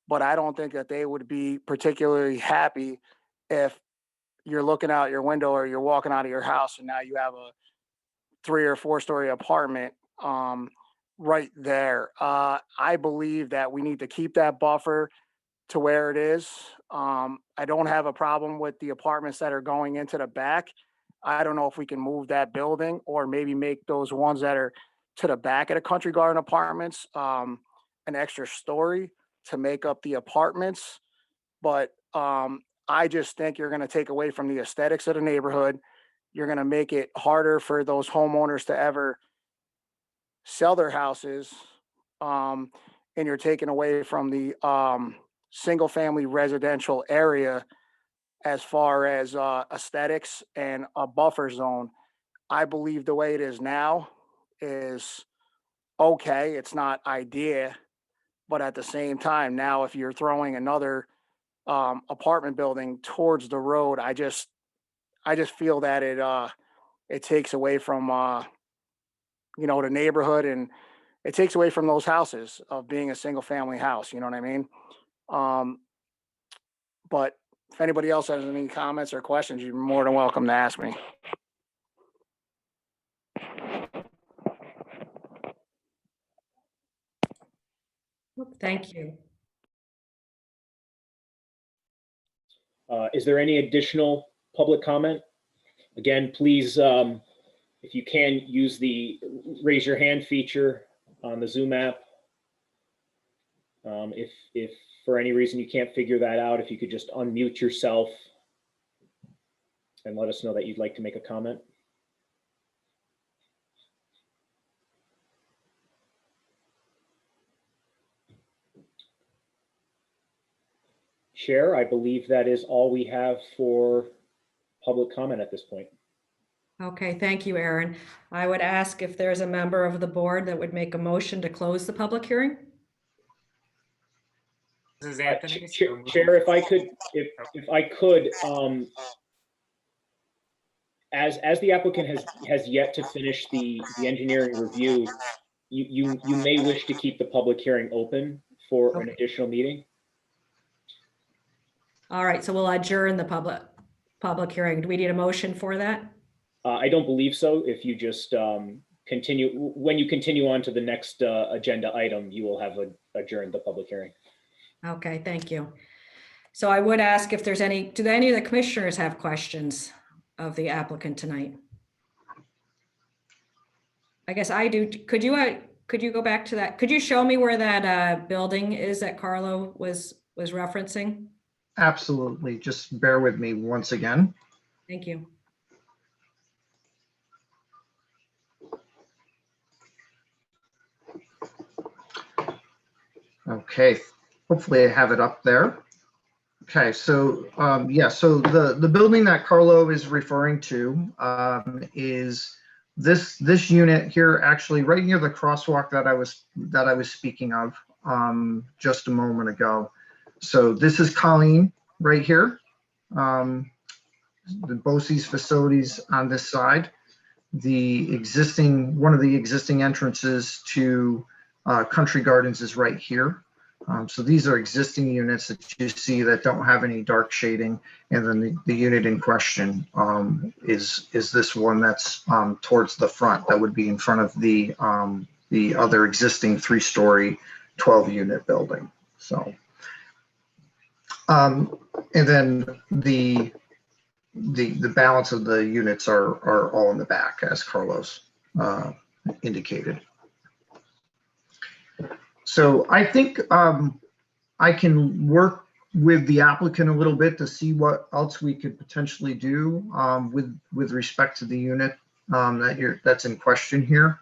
but I don't think that they would be particularly happy if you're looking out your window or you're walking out of your house and now you have a 3 or 4 story apartment right there. I believe that we need to keep that buffer to where it is. I don't have a problem with the apartments that are going into the back. I don't know if we can move that building or maybe make those ones that are to the back of the Country Garden Apartments an extra story to make up the apartments. But I just think you're going to take away from the aesthetics of the neighborhood. You're going to make it harder for those homeowners to ever sell their houses. And you're taking away from the single family residential area as far as aesthetics and a buffer zone. I believe the way it is now is okay. It's not ideal, but at the same time, now if you're throwing another apartment building towards the road, I just feel that it takes away from the neighborhood, and it takes away from those houses of being a single family house. You know what I mean? But if anybody else has any comments or questions, you're more than welcome to ask me. Thank you. Is there any additional public comment? Again, please, if you can, use the raise your hand feature on the Zoom app. If for any reason you can't figure that out, if you could just unmute yourself and let us know that you'd like to make a comment. Chair, I believe that is all we have for public comment at this point. Okay, thank you, Aaron. I would ask if there's a member of the board that would make a motion to close the public hearing. This is Anthony. Chair, if I could, as the applicant has yet to finish the engineering review, you may wish to keep the public hearing open for an additional meeting. All right, so we'll adjourn the public hearing. Do we need a motion for that? I don't believe so. If you just continue, when you continue on to the next agenda item, you will have adjourned the public hearing. Okay, thank you. So I would ask if there's do any of the commissioners have questions of the applicant tonight? I guess I do. Could you go back to that? Could you show me where that building is that Carlo was referencing? Absolutely. Just bear with me once again. Thank you. Okay, hopefully I have it up there. Okay, so yeah, so the building that Carlo is referring to is this unit here, actually right near the crosswalk that I was speaking of just a moment ago. So this is Colleen right here. The BOCES facilities on this side. One of the existing entrances to Country Gardens is right here. So these are existing units that you see that don't have any dark shading. And then the unit in question is this one that's towards the front, that would be in front of the other existing 3-story 12-unit building. So, and then the balance of the units are all in the back, as Carlos indicated. So I think I can work with the applicant a little bit to see what else we could potentially do with respect to the unit that's in question here.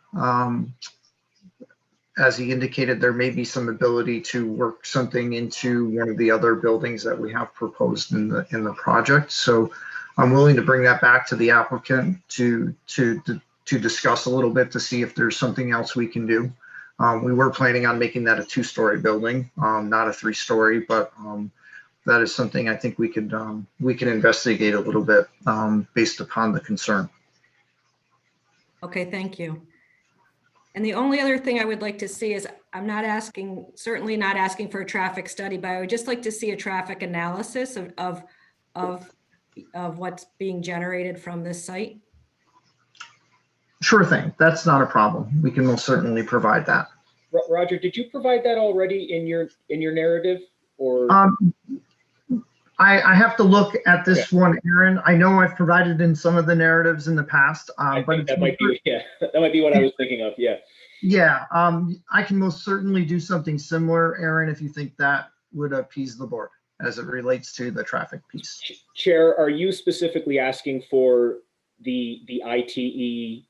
As he indicated, there may be some ability to work something into one of the other buildings that we have proposed in the project. So I'm willing to bring that back to the applicant to discuss a little bit to see if there's something else we can do. We were planning on making that a 2-story building, not a 3-story, but that is something I think we can investigate a little bit based upon the concern. Okay, thank you. And the only other thing I would like to see is, I'm not asking, certainly not asking for a traffic study, but I would just like to see a traffic analysis of what's being generated from this site. Sure thing. That's not a problem. We can most certainly provide that. Roger, did you provide that already in your narrative, or? I have to look at this one, Aaron. I know I've provided in some of the narratives in the past, but that might be, yeah, that might be what I was thinking of. Yeah. Yeah, I can most certainly do something similar, Aaron, if you think that would appease the board as it relates to the traffic piece. Chair, are you specifically asking for the ITE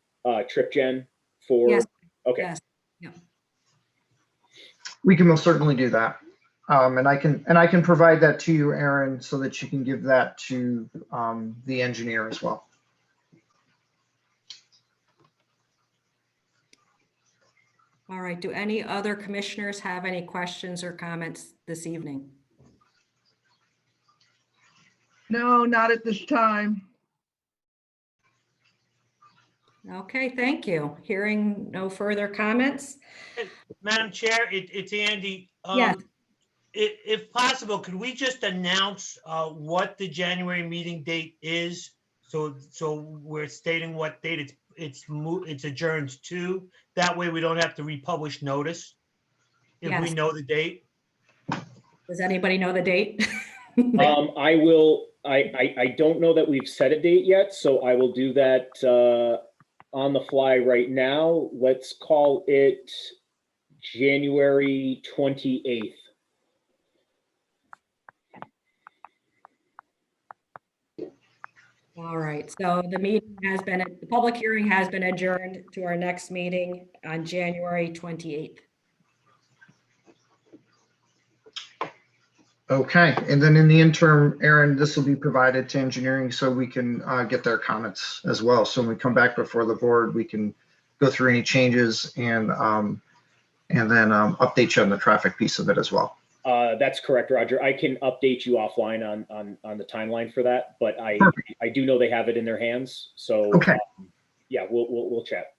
trip gen for? Yes. Okay. Yes. Yeah. We can most certainly do that. And I can provide that to you, Aaron, so that you can give that to the engineer as well. All right. Do any other commissioners have any questions or comments this evening? No, not at this time. Okay, thank you. Hearing no further comments. Madam Chair, it's Andy. Yes. If possible, could we just announce what the January meeting date is? So we're stating what date it's adjourned to. That way we don't have to republish notice if we Yes. know the date. Does anybody know the date? I will. I don't know that we've set a date yet, so I will do that on the fly right now. Let's call it January 28th. All right, so the public hearing has been adjourned to our next meeting on January 28th. Okay, and then in the interim, Aaron, this will be provided to engineering so we can get their comments as well. So when we come back before the board, we can go through any changes and then update you on the traffic piece of it as well. That's correct, Roger. I can update you offline on the timeline for that, but I do know they have it in their hands. So okay. Yeah, we'll chat.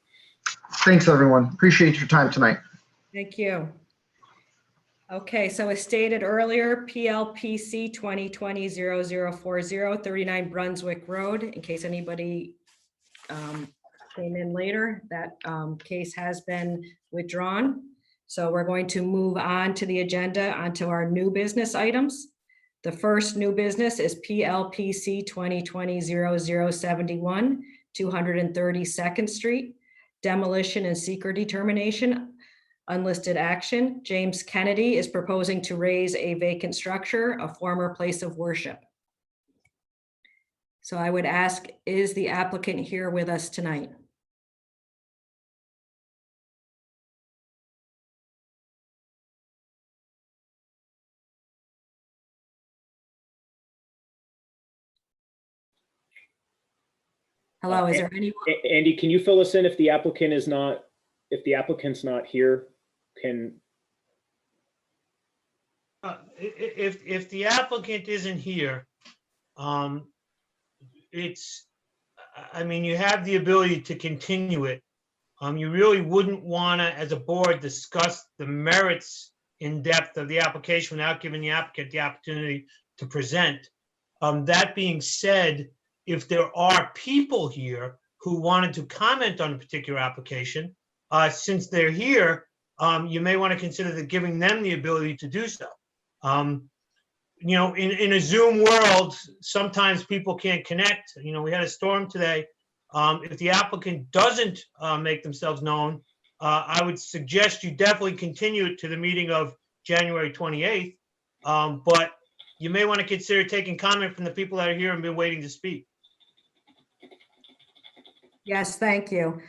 Thanks, everyone. Appreciate your time tonight. Thank you. Okay, so as stated earlier, PLPC 2020-0040, 39 Brunswick Road, in case anybody came in later, that case has been withdrawn. So we're going to move on to the agenda, onto our new business items. The first new business is PLPC 2020-0071, 232nd Street, demolition and seeker determination. Unlisted action. James Kennedy is proposing to raise a vacant structure, a former place of worship. So I would ask, is the applicant here with us tonight? Hello, is there anyone? Andy, can you fill us in if the applicant is not, if the applicant's not here? Can, If the applicant isn't here, it's, I mean, you have the ability to continue it. You really wouldn't want to, as a board, discuss the merits in depth of the application without giving the applicant the opportunity to present. That being said, if there are people here who wanted to comment on a particular application, since they're here, you may want to consider giving them the ability to do so. You know, in a Zoom world, sometimes people can't connect. You know, we had a storm today. If the applicant doesn't make themselves known, I would suggest you definitely continue it to the meeting of January 28th. But you may want to consider taking comment from the people that are here and been waiting to speak. Yes, thank you.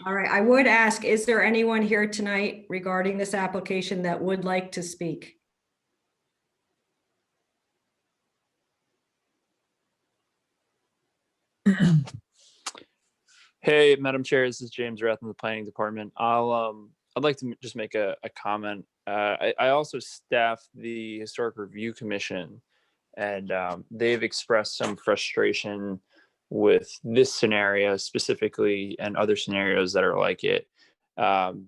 All right, I would ask, is there anyone here tonight regarding this application that would like to speak? Hey, Madam Chair, this is James Rath in the Planning Department. I'd like to just make a comment. I also staff the Historic Review Commission, and they've expressed some frustration with this scenario specifically and other scenarios that are like it.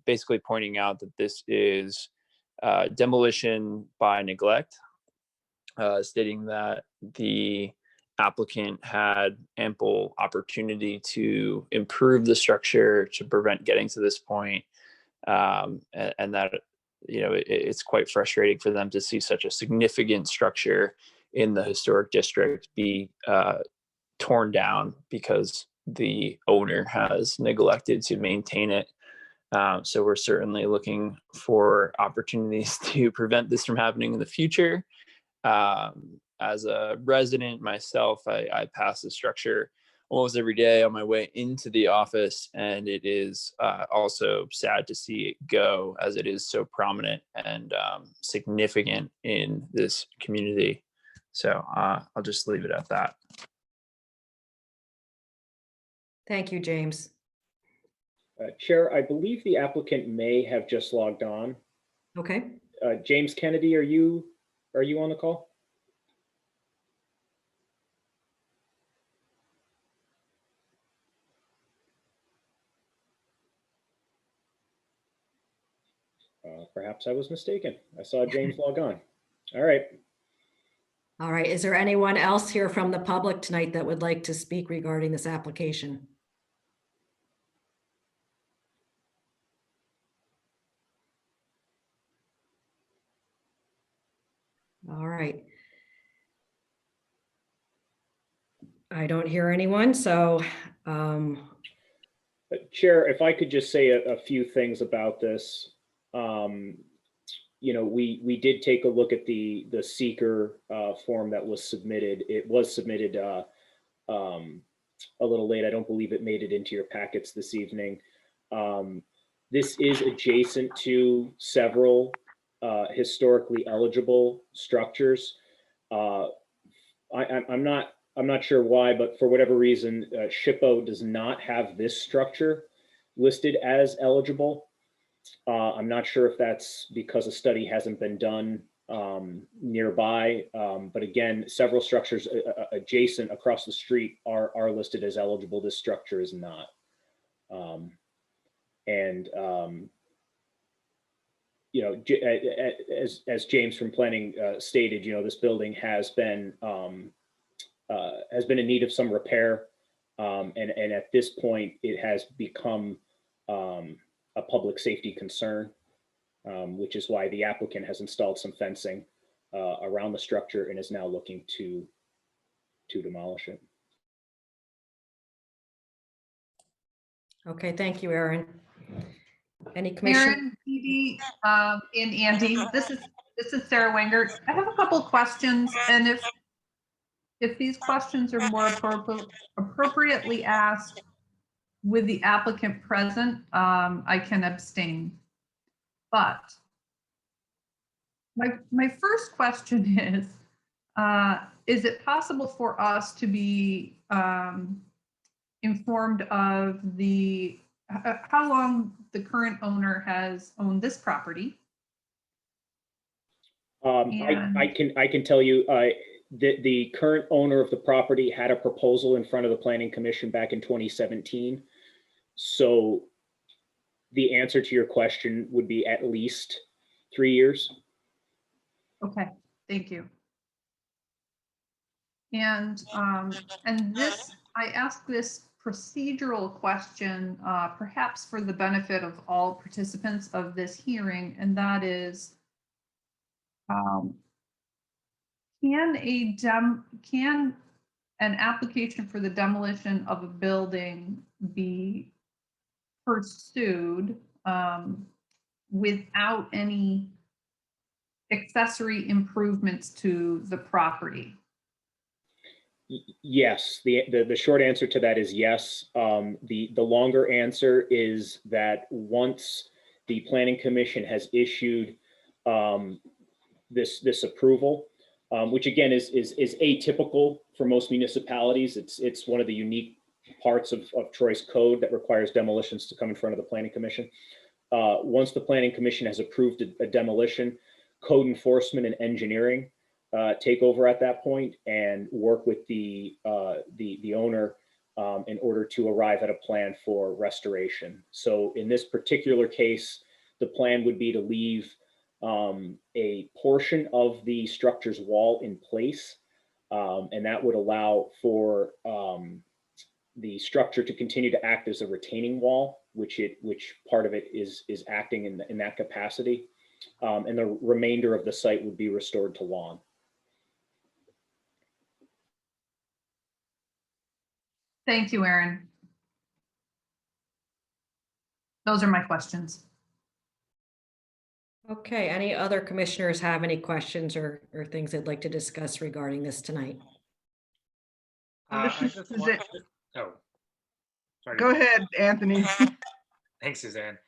Basically pointing out that this is demolition by neglect, stating that the applicant had ample opportunity to improve the structure to prevent getting to this point, and that, you know, it's quite frustrating for them to see such a significant structure in the historic district be torn down because the owner has neglected to maintain it. So we're certainly looking for opportunities to prevent this from happening in the future. As a resident myself, I pass the structure almost every day on my way into the office, and it is also sad to see it go, as it is so prominent and significant in this community. So I'll just leave it at that. Thank you, James. Chair, I believe the applicant may have just logged on. Okay. James Kennedy, are you on the call? Perhaps I was mistaken. I saw James log on. All right. All right, is there anyone else here from the public tonight that would like to speak regarding this application? All right. I don't hear anyone, so. Chair, if I could just say a few things about this. You know, we did take a look at the seeker form that was submitted. It was submitted a little late. I don't believe it made it into your packets this evening. This is adjacent to several historically eligible structures. I'm not sure why, but for whatever reason, SHPO does not have this structure listed as eligible. I'm not sure if that's because a study hasn't been done nearby, but again, several structures adjacent across the street are listed as eligible. This structure is not. You know, as James from planning stated, you know, this building has been in need of some repair, and at this point, it has become a public safety concern, which is why the applicant has installed some fencing around the structure and is now looking to demolish it. Okay, thank you, Aaron. Any commissioner? Aaron, Dee, and Andy, this is Sarah Wengert. I have a couple questions, and if these questions are more appropriately asked with the applicant present, I can abstain. But my first question is it possible for us to be informed of the, how long the current owner has owned this property. I can tell you, the current owner of the property had a proposal in front of the Planning Commission back in 2017. So the answer to your question would be at least 3 years. Okay, thank you. And this, I ask this procedural question, perhaps for the benefit of all participants of this hearing, and that is, can an application for the demolition of a building be pursued without any accessory improvements to the property? Yes, the short answer to that is yes. The longer answer is that once the Planning Commission has issued this approval, which again is atypical for most municipalities. It's one of the unique parts of Troy's code that requires demolitions to come in front of the Planning Commission. Once the Planning Commission has approved a demolition, code enforcement and engineering take over at that point and work with the owner in order to arrive at a plan for restoration. So in this particular case, the plan would be to leave a portion of the structure's wall in place, and that would allow for the structure to continue to act as a retaining wall, which part of it is acting in that capacity, and the remainder of the site would be restored to lawn. Thank you, Aaron. Those are my questions. Okay, any other commissioners have any questions or things they'd like to discuss regarding this tonight? I This just is want it. to- oh, sorry. Go ahead, Anthony. Thanks, Suzanne.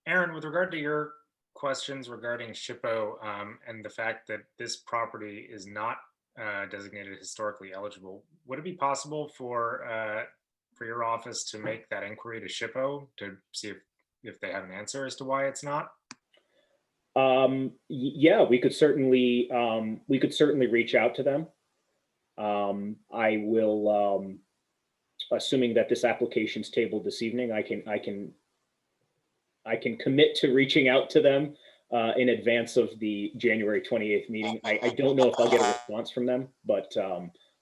Aaron, with regard to your questions regarding SHPO and the fact that this property is not designated historically eligible, would it be possible for your office to make that inquiry to SHPO to see if they have an answer as to why it's not? Yeah, we could certainly reach out to them. I will, assuming that this application's tabled this evening, I can commit to reaching out to them in advance of the January 28th meeting. I don't know if I'll get a response from them, but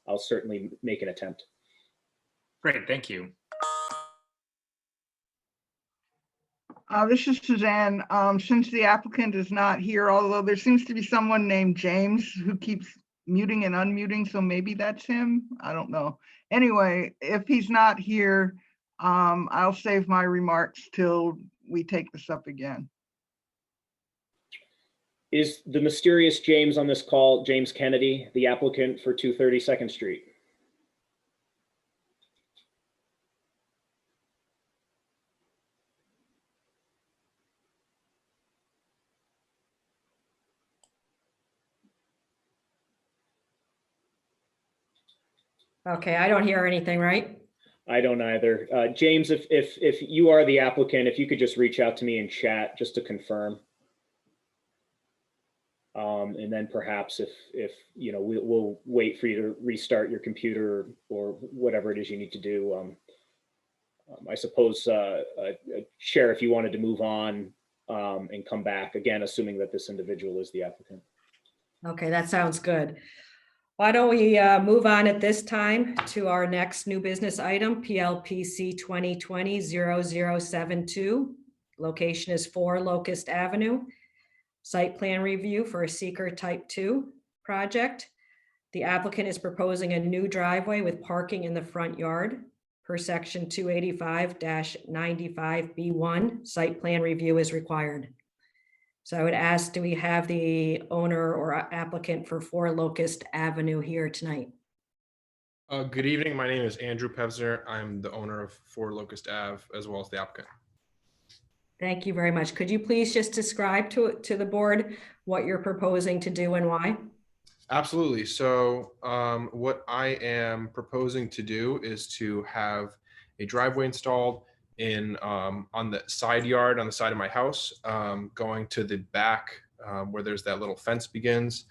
I'll certainly make an attempt. Great, thank you. This is Suzanne. Since the applicant is not here, although there seems to be someone named James who keeps muting and unmuting, so maybe that's him. I don't know. Anyway, if he's not here, I'll save my remarks till we take this up again. Is the mysterious James on this call James Kennedy, the applicant for 230 2nd Street? Okay, I don't hear anything, right? I don't either. James, if you are the applicant, if you could just reach out to me in chat just to confirm. And then perhaps if you know, we'll wait for you to restart your computer or whatever it is you need to do. I suppose, Chair, if you wanted to move on and come back, again, assuming that this individual is the applicant. Okay, that sounds good. Why don't we move on at this time to our next new business item, PLPC 2020-0072. Location is 4 Locust Avenue. Site plan review for a seeker type 2 project. The applicant is proposing a new driveway with parking in the front yard per section 285-95B1. Site plan review is required. So I would ask, do we have the owner or applicant for 4 Locust Avenue here tonight? Good evening. My name is Andrew Pevsner. I'm the owner of 4 Locust Ave, as well as the applicant. Thank you very much. Could you please just describe to the board what you're proposing to do and why? Absolutely. So what I am proposing to do is to have a driveway installed in on the side yard on the side of my house, going to the back where there's that little fence begins,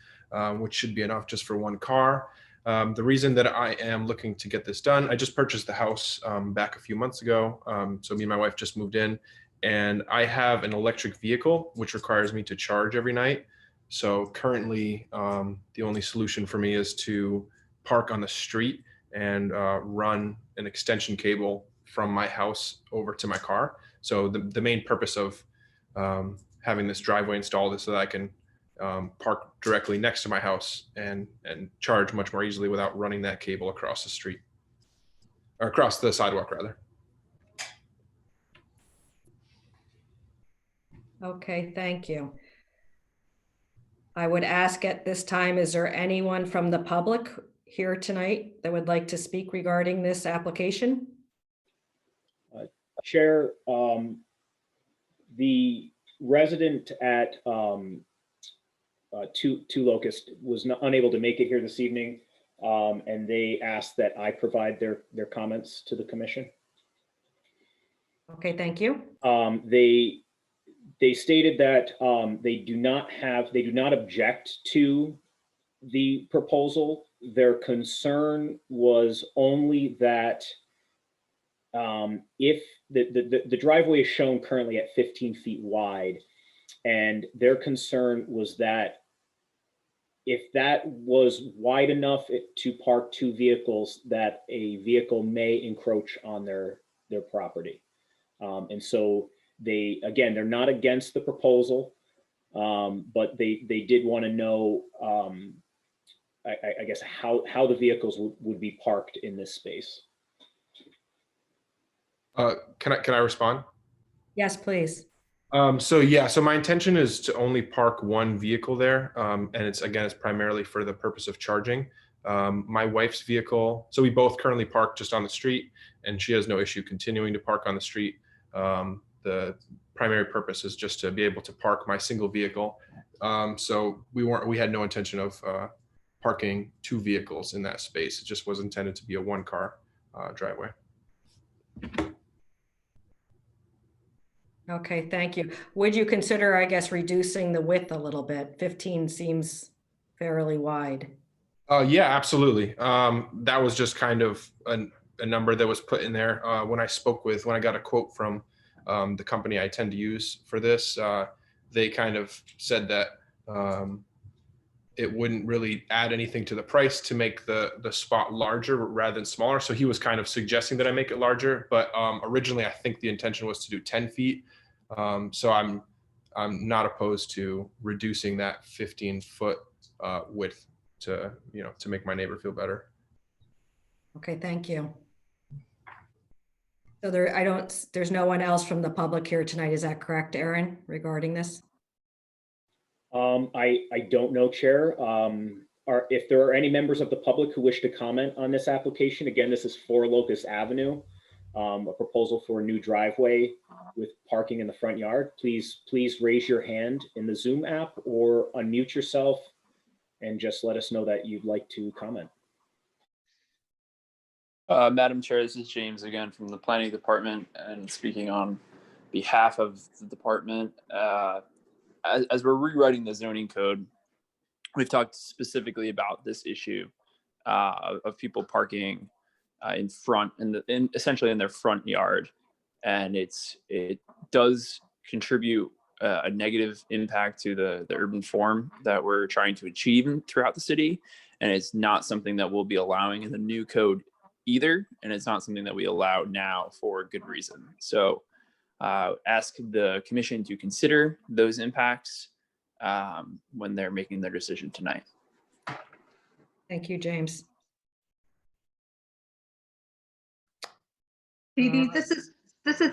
which should be enough just for one car. The reason that I am looking to get this done, I just purchased the house back a few months ago. So me and my wife just moved in, and I have an electric vehicle, which requires me to charge every night. So currently, the only solution for me is to park on the street and run an extension cable from my house over to my car. So the main purpose of having this driveway installed is so that I can park directly next to my house and charge much more easily without running that cable across the street, or across the sidewalk rather. Okay, thank you. I would ask at this time, is there anyone from the public here tonight that would like to speak regarding this application? Chair, the resident at Two Locust was unable to make it here this evening, and they asked that I provide their comments to the commission. Okay, thank you. They stated that they do not object to the proposal. Their concern was only that if the driveway is shown currently at 15 feet wide, and their concern was that if that was wide enough to park two vehicles, that a vehicle may encroach on their property. And so they're not against the proposal, but they did want to know, I guess, how the vehicles would be parked in this space. Can I respond? Yes, please. So my intention is to only park one vehicle there, and it's primarily for the purpose of charging. My wife's vehicle, so we both currently park just on the street, and she has no issue continuing to park on the street. The primary purpose is just to be able to park my single vehicle. So we had no intention of parking two vehicles in that space. It just was intended to be a one-car driveway. Okay, thank you. Would you consider, I guess, reducing the width a little bit? 15 seems fairly wide. Yeah, absolutely. That was just kind of a number that was put in there. When I got a quote from the company I tend to use for this, they kind of said that it wouldn't really add anything to the price to make the spot larger rather than smaller. So he was kind of suggesting that I make it larger, but originally I think the intention was to do 10 feet. So I'm not opposed to reducing that 15-foot width to make my neighbor feel better. Okay, thank you. So there's no one else from the public here tonight. Is that correct, Aaron, regarding this? I don't know, Chair. If there are any members of the public who wish to comment on this application, again, this is 4 Locust Avenue, a proposal for a new driveway with parking in the front yard. Please raise your hand in the Zoom app or unmute yourself and just let us know that you'd like to comment. Madam Chair, this is James again from the Planning Department and speaking on behalf of the department. As we're rewriting the zoning code, we've talked specifically about this issue of people parking in front, essentially in their front yard, and it does contribute a negative impact to the urban form that we're trying to achieve throughout the city, and it's not something that we'll be allowing in the new code either, and it's not something that we allow now for good reason. So ask the commission to consider those impacts when they're making their decision tonight. Thank you, James. Dee Dee, this is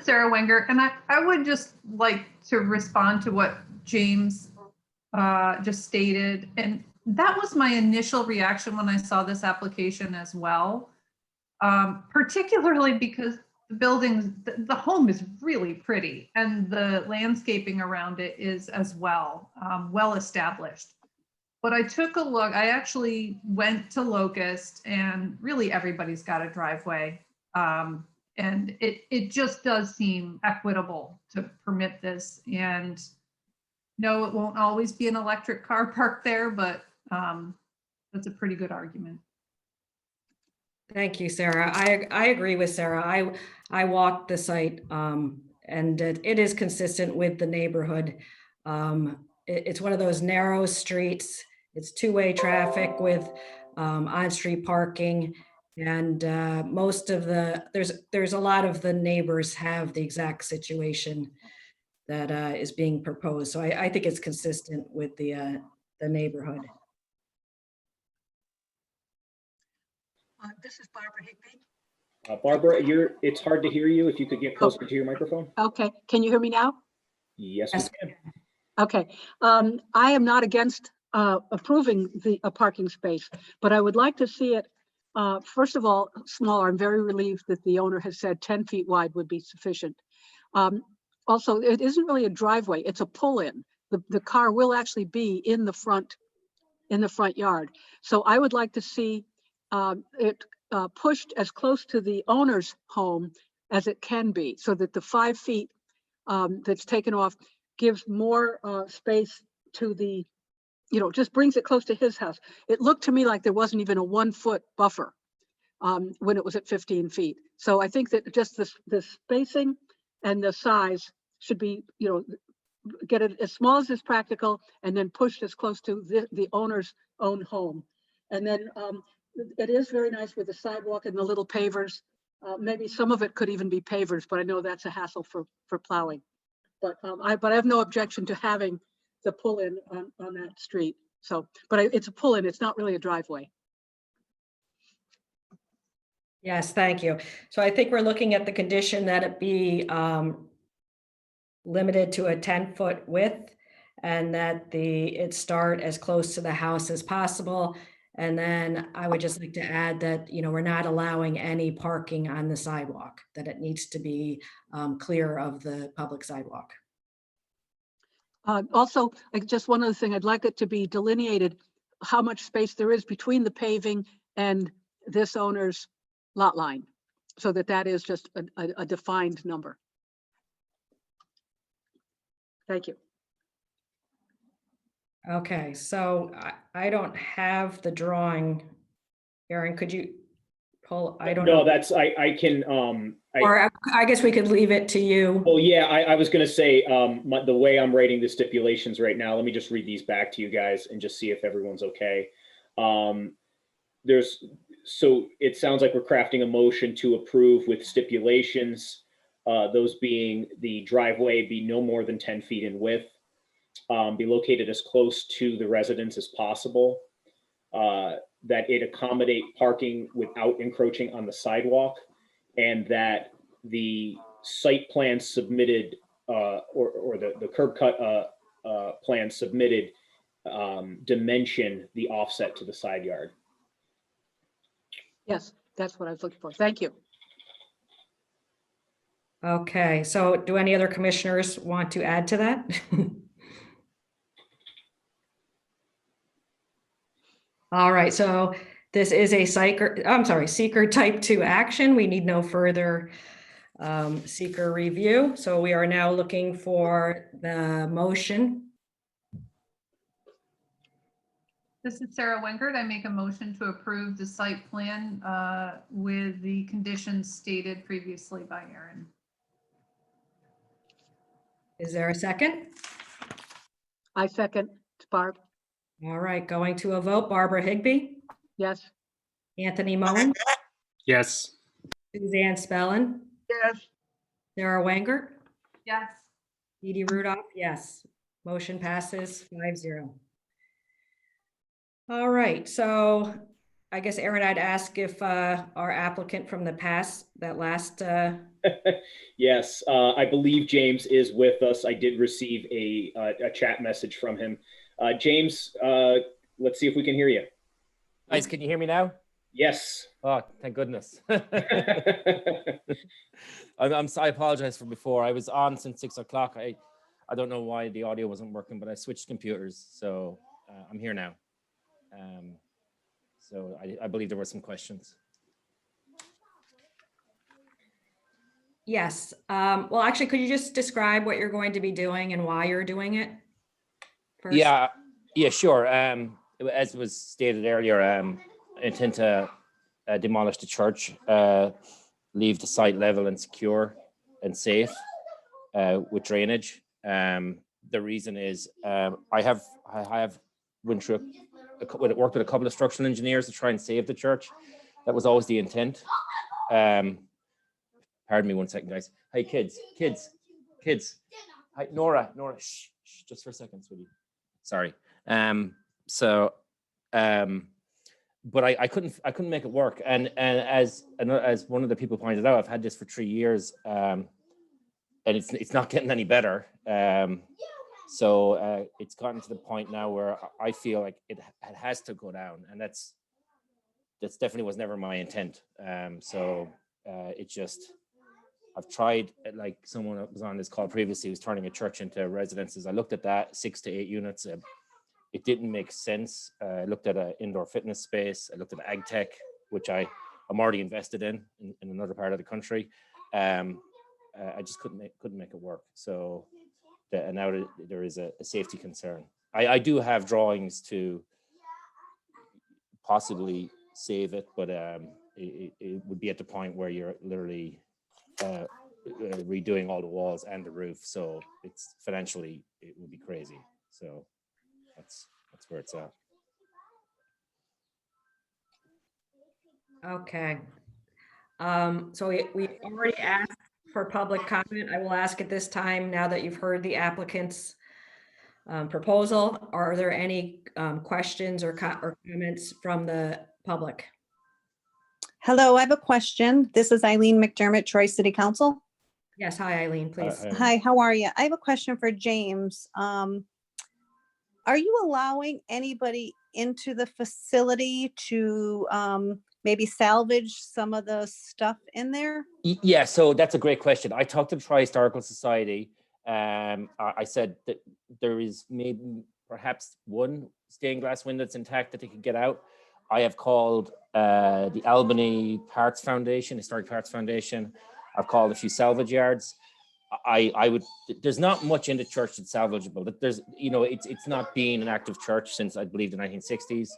Sarah Wenger, and I would just like to respond to what James just stated. And that was my initial reaction when I saw this application as well, particularly because the buildings, the home is really pretty, and the landscaping around it is as well, well established. But I took a look, I actually went to Locust and really everybody's got a driveway. And it just does seem equitable to permit this. And no, it won't always be an electric car parked there, but that's a pretty good argument. Thank you, Sarah. I agree with Sarah. I walked the site and it is consistent with the neighborhood. It's one of those narrow streets. It's two-way traffic with on-street parking. And most of there's a lot of the neighbors have the exact situation that is being proposed. So I think it's consistent with the neighborhood. This is Barbara Higbee. Barbara, it's hard to hear you. If you could get closer to your microphone. Okay, can you hear me now? Yes, we can. Okay, I am not against approving a parking space, but I would like to see it, first of all, smaller. I'm very relieved that the owner has said 10 feet wide would be sufficient. Also, it isn't really a driveway, it's a pull-in. The car will actually be in the front yard. So I would like to see it pushed as close to the owner's home as it can be, so that the 5 feet that's taken off gives more space to the, just brings it close to his house. It looked to me like there wasn't even a 1 foot buffer when it was at 15 feet. So I think that just the spacing and the size should be, get it as small as is practical and then pushed as close to the owner's own home. And then it is very nice with the sidewalk and the little pavers. Maybe some of it could even be pavers, but I know that's a hassle for plowing. But I have no objection to having the pull-in on that street. So, but it's a pull-in, it's not really a driveway. Yes, thank you. So I think we're looking at the condition that it be limited to a 10-foot width and that it start as close to the house as possible. And then I would just like to add that, we're not allowing any parking on the sidewalk, that it needs to be clear of the public sidewalk. Also, just one other thing, I'd like it to be delineated how much space there is between the paving and this owner's lot line, so that is just a defined number. Thank you. Okay, so I don't have the drawing. Aaron, could you pull? I don't know. No, that's, I can, Or I guess we could leave it to you. well, yeah, I was gonna say, the way I'm writing the stipulations right now, let me just read these back to you guys and just see if everyone's okay. So it sounds like we're crafting a motion to approve with stipulations, those being the driveway be no more than 10 feet in width, be located as close to the residence as possible, that it accommodate parking without encroaching on the sidewalk, and that the site plan submitted, or the curb cut plan submitted, dimension the offset to the side yard. Yes, that's what I was looking for. Thank you. Okay, so do any other commissioners want to add to that? All right, so this is a seeker type 2 action. We need no further seeker review. So we are now looking for the motion. This is Sarah Wenkert. I make a motion to approve the site plan with the conditions stated previously by Aaron. Is there a second? I second. It's Barb. All right, going to a vote. Barbara Higbee, Yes. Anthony Mullen, Yes. Suzanne Spellin, Yes. Sarah Wenger, Yes. Edie Rudolph, yes. Motion passes 5-0. All right, so I guess Aaron, I'd ask if our applicant from the past, that last. Yes, I believe James is with us. I did receive a chat message from him. James, let's see if we can hear you. Guys, can you hear me now? Yes. Oh, thank goodness. I apologize for before. I was on since 6 o'clock. I don't know why the audio wasn't working, but I switched computers, so I'm here now. So I believe there were some questions. Yes. Well, actually, could you just describe what you're going to be doing and why you're doing it first? Yeah, sure. As was stated earlier, I intend to demolish the church, leave the site level and secure and safe with drainage. The reason is I have went through worked with a couple of structural engineers to try and save the church. That was always the intent. Pardon me 1 second, guys. Hey, kids. Hi, Nora, shh, just for a second, sweetie. Sorry. But I couldn't make it work. And as one of the people pointed out, I've had this for 3 years, and it's not getting any better. So it's gotten to the point now where I feel like it has to go down, and that's definitely was never my intent. It just, I've tried, like someone that was on this call previously was turning a church into residences. I looked at that 6 to 8 units. It didn't make sense. I looked at an indoor fitness space. I looked at ag tech, which I'm already invested in another part of the country. I just couldn't make it work. So now there is a safety concern. I do have drawings to possibly save it, but it would be at the point where you're literally redoing all the walls and the roof. So it's financially, it would be crazy. So that's where it's at. Okay. So we already asked for public comment. I will ask at this time, now that you've heard the applicant's proposal, are there any questions or comments from the public? Hello, I have a question. This is Eileen McDermott, Troy City Council. Yes, hi Eileen, please. Hi, how are you? I have a question for James. Are you allowing anybody into the facility to maybe salvage some of the stuff in there? Yeah, so that's a great question. I talked to the Tri-Historical Society. I said that there is maybe perhaps one stained glass window that's intact that they could get out. I have called the Albany Parts Foundation, Historic Parts Foundation. I've called a few salvage yards. There's not much in the church that's salvageable. There's, it's not been an active church since I believe the 1960s.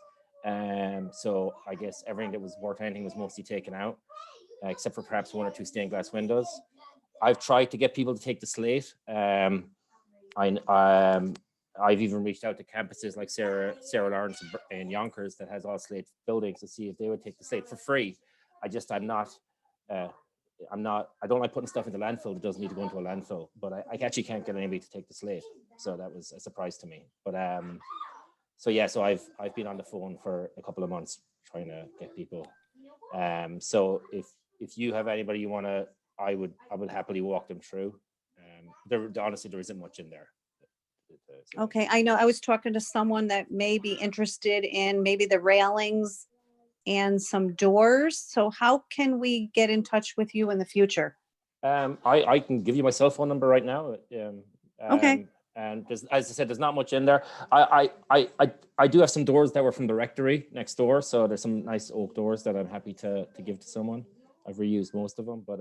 So I guess everything that was worth anything was mostly taken out, except for perhaps 1 or 2 stained glass windows. I've tried to get people to take the slate. I've even reached out to campuses like Sarah Lawrence in Yonkers that has all slate buildings to see if they would take the slate for free. I don't like putting stuff into landfill that doesn't need to go into a landfill, but I actually can't get anybody to take the slate. So that was a surprise to me. But so I've been on the phone for a couple of months trying to get people. So if you have anybody you want to, I would happily walk them through. Honestly, there isn't much in there. Okay, I know I was talking to someone that may be interested in maybe the railings and some doors. So how can we get in touch with you in the future? I can give you my cell phone number right now. Okay. And as I said, there's not much in there. I do have some doors that were from the rectory next door. So there's some nice oak doors that I'm happy to give to someone. I've reused most of them, but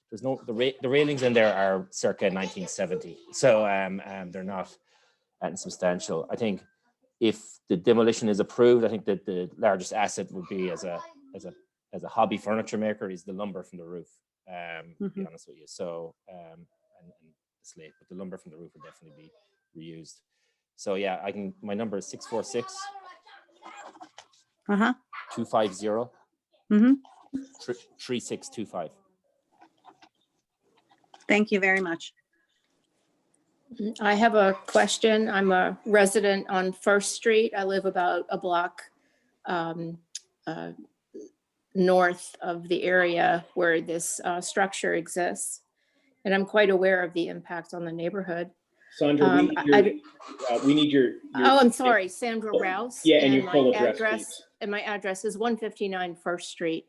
there's the railings in there are circa 1970. So they're not substantial. I think if the demolition is approved, I think that the largest asset would be as a hobby furniture maker is the lumber from the roof. To be honest with you. So and the slate, but the lumber from the roof would definitely be reused. So yeah, my number is 646 250 3625. Thank you very much. I have a question. I'm a resident on First Street. I live about a block north of the area where this structure exists. And I'm quite aware of the impact on the neighborhood. Sandra, we need your Oh, I'm sorry, Sandra Rouse. Yeah, and your full address, please. And my address is 159 First Street.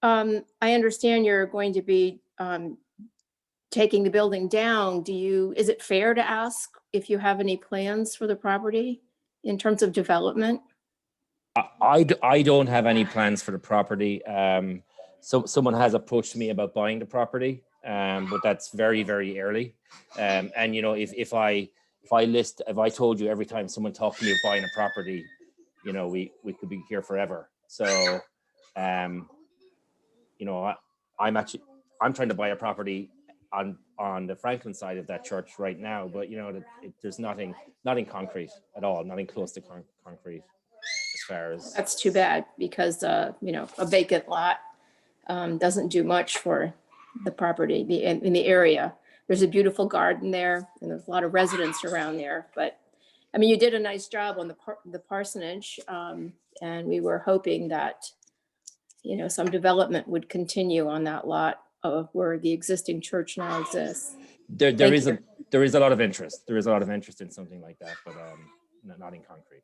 I understand you're going to be taking the building down. Is it fair to ask if you have any plans for the property in terms of development? I don't have any plans for the property. So someone has approached me about buying the property, but that's very, very early. And you know, if I told you every time someone talked to me about buying a property, you know, we could be here forever. So, you know, I'm trying to buy a property on the Franklin side of that church right now, but you know, there's nothing concrete at all, nothing close to concrete as far as. That's too bad because, you know, a vacant lot doesn't do much for the property in the area. There's a beautiful garden there and there's a lot of residents around there, but I mean, you did a nice job on the parsonage, and we were hoping that, you know, some development would continue on that lot of where the existing church now exists. There is a lot of interest. There is a lot of interest in something like that, but not in concrete.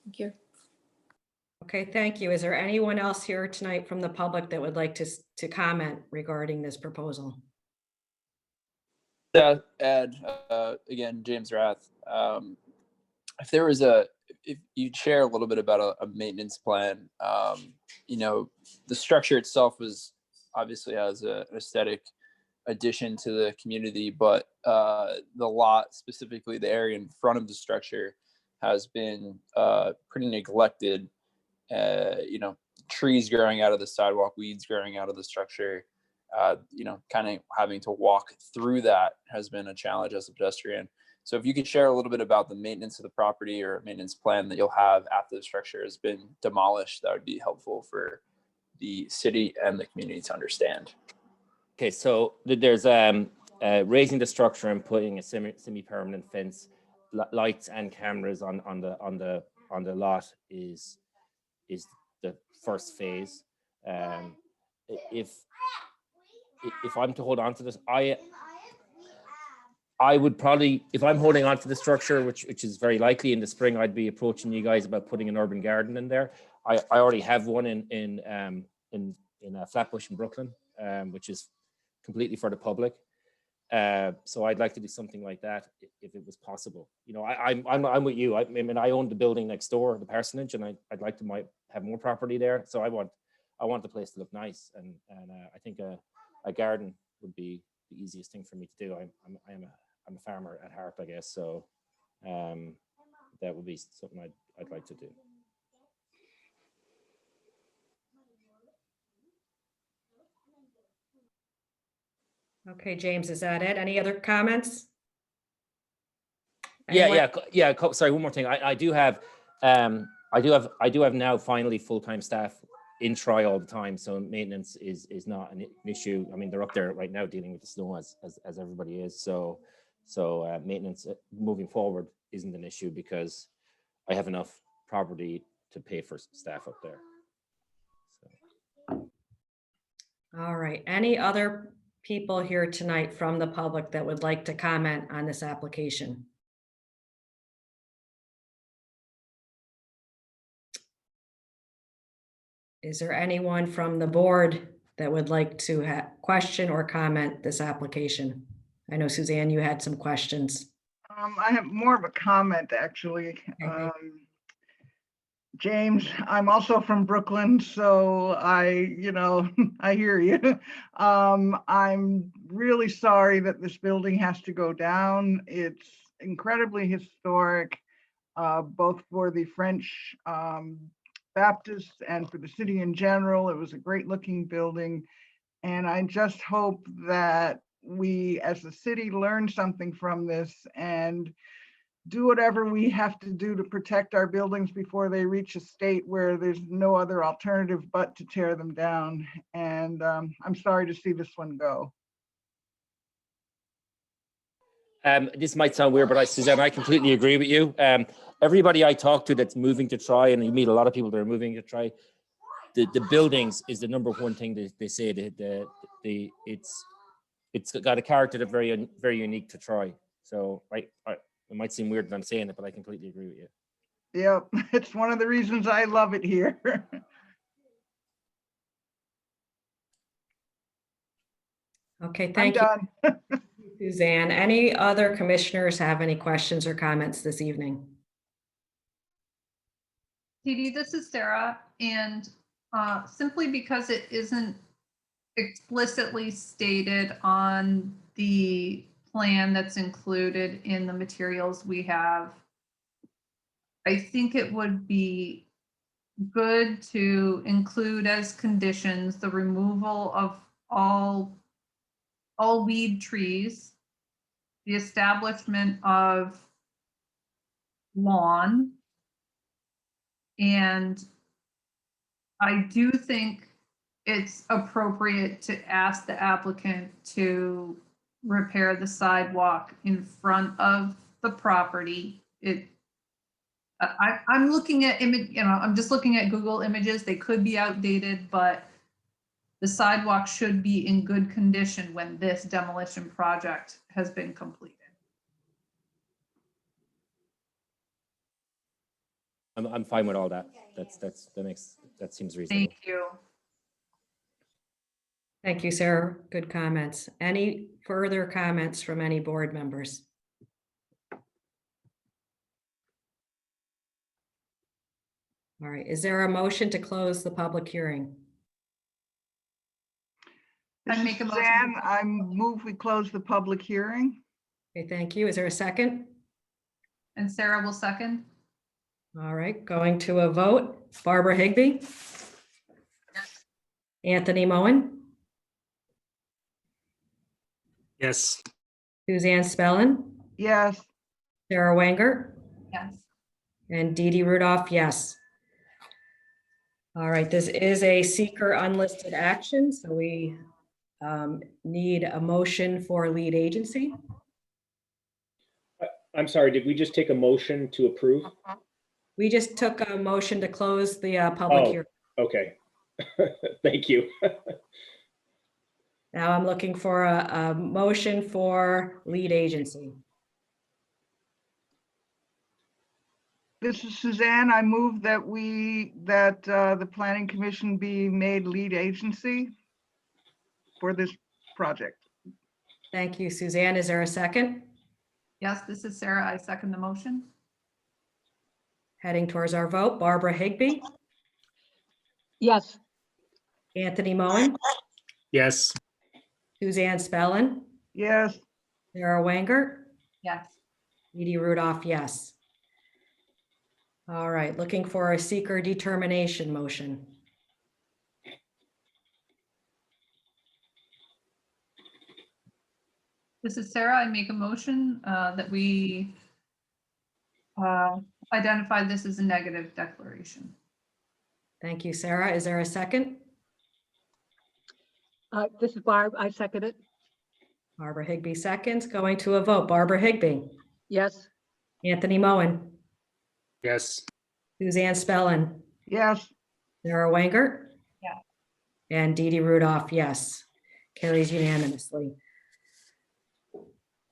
Thank you. Okay, thank you. Is there anyone else here tonight from the public that would like to comment regarding this proposal? Yeah, Ed, again, James Rath. If you'd share a little bit about a maintenance plan, you know, the structure itself was obviously has an aesthetic addition to the community, but the lot, specifically the area in front of the structure, has been pretty neglected. You know, trees growing out of the sidewalk, weeds growing out of the structure. You know, kind of having to walk through that has been a challenge as a pedestrian. So if you could share a little bit about the maintenance of the property or maintenance plan that you'll have after the structure has been demolished, that would be helpful for the city and the community to understand. Okay, so there's raising the structure and putting a semi-permanent fence, lights and cameras on the lot is the first phase. If I'm to hold on to this, I would probably, if I'm holding on to the structure, which is very likely in the spring, I'd be approaching you guys about putting an urban garden in there. I already have one in Flatbush in Brooklyn, which is completely for the public. So I'd like to do something like that if it was possible. You know, I'm with you. I mean, I own the building next door, the parsonage, and I'd like to have more property there. So I want the place to look nice, and I think a garden would be the easiest thing for me to do. I'm a farmer at heart, I guess. So that would be something I'd like to do. Okay, James, is that it? Any other comments? Yeah. Sorry, one more thing. I do have now finally full-time staff in Troy all the time, so maintenance is not an issue. I mean, they're up there right now dealing with the snow as everybody is. So maintenance moving forward isn't an issue because I have enough property to pay for staff up there. So. All right. Any other people here tonight from the public that would like to comment on this application? Is there anyone from the board that would like to question or comment this application? I know Suzanne, you had some questions. I have more of a comment, actually. James, I'm also from Brooklyn, so I hear you. I'm really sorry that this building has to go down. It's incredibly historic, both for the French Baptists and for the city in general. It was a great looking building. And I just hope that we as the city learn something from this and do whatever we have to do to protect our buildings before they reach a state where there's no other alternative but to tear them down. And I'm sorry to see this one go. This might sound weird, but Suzanne, I completely agree with you. Everybody I talk to that's moving to Troy, and you meet a lot of people that are moving to Troy, the buildings is the number one thing they say. It's got a character that's very unique to Troy. So it might seem weird that I'm saying it, but I completely agree with you. Yep, it's one of the reasons I love it here. Okay, thank you, Suzanne. Any other commissioners have any questions or comments this evening? PD, this is Sarah, and simply because it isn't explicitly stated on the plan that's included in the materials we have, I think it would be good to include as conditions the removal of all weed trees, the establishment of lawn, and I do think it's appropriate to ask the applicant to repair the sidewalk in front of the property. I'm looking at I'm just looking at Google images. They could be outdated, but the sidewalk should be in good condition when this demolition project has been completed. I'm fine with all that. That seems reasonable. Thank you. Thank you, Sarah. Good comments. Any further comments from any board members? All right, is there a motion to close the public hearing? I make a motion. Suzanne, I move we close the public hearing. Okay, thank you. Is there a second? And Sarah will second. All right, going to a vote. Barbara Higbee? Anthony Moen? Yes. Suzanne Spellin? Yes. Sarah Wanger? Yes. And Dee Dee Rudolph, yes. All right, this is a seeker unlisted action, so we need a motion for lead agency. I'm sorry, did we just take a motion to approve? We just took a motion to close the public Oh, hearing. okay. Thank you. Now I'm looking for a motion for lead agency. This is Suzanne. I move that the Planning Commission be made lead agency for this project. Thank you, Suzanne. Is there a second? Yes, this is Sarah. I second the motion. Heading towards our vote. Barbara Higbee? Yes. Anthony Moen? Yes. Suzanne Spellin? Yes. Sarah Wanger? Yes. Dee Dee Rudolph, yes. All right, looking for a seeker determination motion. This is Sarah. I make a motion that we identify this as a negative declaration. Thank you, Sarah. Is there a second? This is Barb. I second it. Barbara Higbee seconds. Going to a vote. Barbara Higbee? Yes. Anthony Moen? Yes. Suzanne Spellin? Yes. Sarah Wanger? Yeah. And Dee Dee Rudolph, yes. Carries unanimously.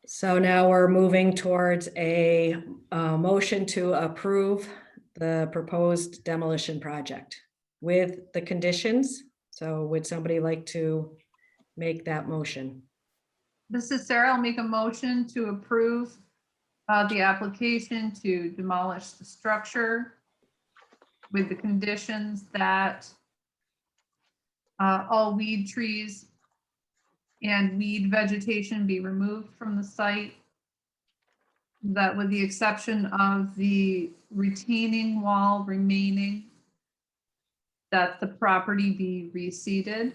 So now we're moving towards a motion to approve the proposed demolition project with the conditions. So would somebody like to make that motion? This is Sarah. I'll make a motion to approve the application to demolish the structure with the conditions that all weed trees and weed vegetation be removed from the site. That with the exception of the retaining wall remaining, that the property be reseeded,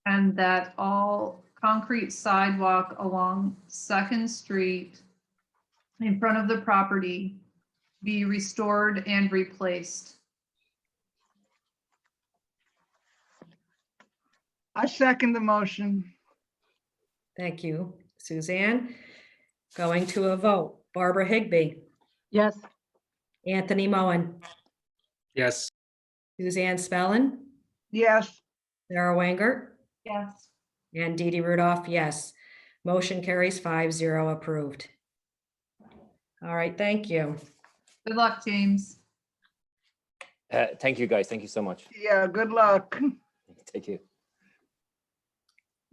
and that all concrete sidewalk along 2nd Street in front of the property be restored and replaced. I second the motion. Thank you, Suzanne. Going to a vote. Barbara Higbee? Yes. Anthony Moen? Yes. Suzanne Spellin? Yes. Sarah Wanger? Yes. And Dee Dee Rudolph, yes. Motion carries 5-0 approved. All right, thank you. Good luck, James. Thank you, guys. Thank you so much. Yeah, good luck. Thank you.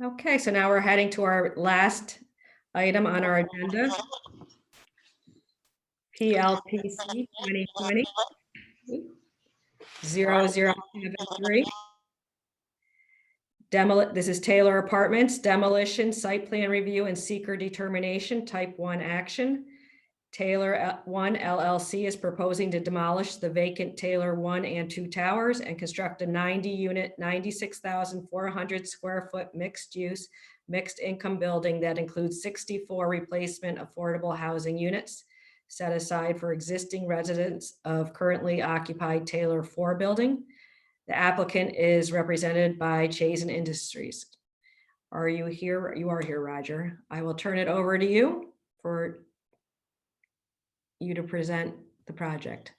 Okay, so now we're heading to our last item on our agenda. PLPC 2020. 0073. This is Taylor Apartments, demolition, site plan review, and seeker determination, type 1 action. Taylor 1 LLC is proposing to demolish the vacant Taylor 1 and 2 towers and construct a 90-unit, 96,400 square foot mixed-use, mixed-income building that includes 64 replacement affordable housing units set aside for existing residents of currently occupied Taylor 4 building. The applicant is represented by Chazen Industries. Are you here? You are here, Roger. I will turn it over to you for you to present the project.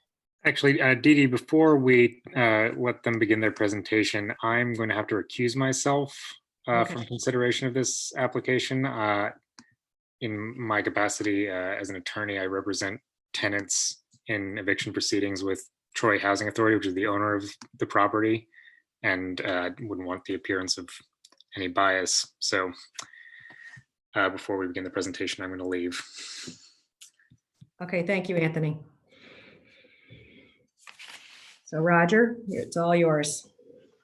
Actually, Dee Dee, before we let them begin their presentation, I'm going to have to recuse myself from consideration of this application. In my capacity as an attorney, I represent tenants in eviction proceedings with Troy Housing Authority, which is the owner of the property, and wouldn't want the appearance of any bias. So before we begin the presentation, I'm going to leave. Okay, thank you, Anthony. So Roger, it's all yours.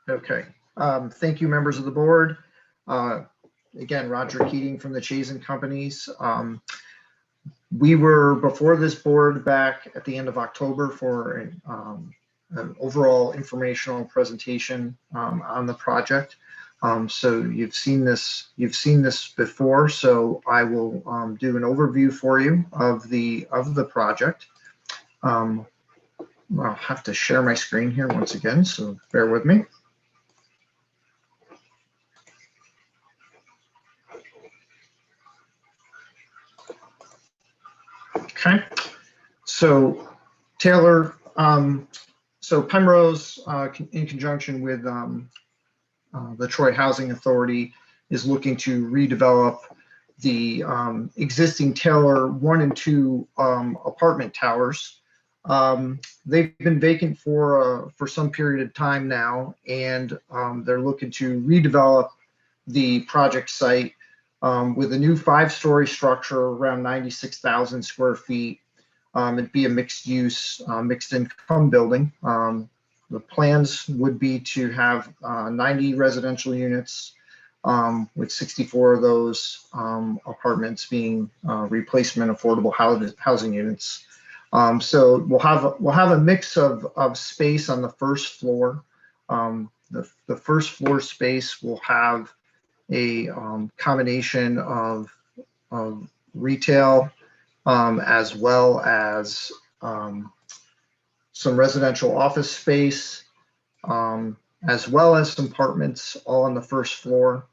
Okay. Thank you, members of the board. Again, Roger Keating from the Chazen Companies. We were before this board back at the end of October for an overall informational presentation on the project. So you've seen this before. So I will do an overview for you of the project. I'll have to share my screen here once again, so bear with me. Okay, so Taylor, so Penrose, in conjunction with the Troy Housing Authority, is looking to redevelop the existing Taylor 1 and 2 apartment towers. They've been vacant for some period of time now, and they're looking to redevelop the project site with a new 5-story structure around 96,000 square feet. It'd be a mixed-use, mixed-income building. The plans would be to have 90 residential units, with 64 of those apartments being replacement affordable housing units. So we'll have a mix of space on the first floor. The first floor space will have a combination of retail as well as some residential office space, as well as some apartments all on the first floor.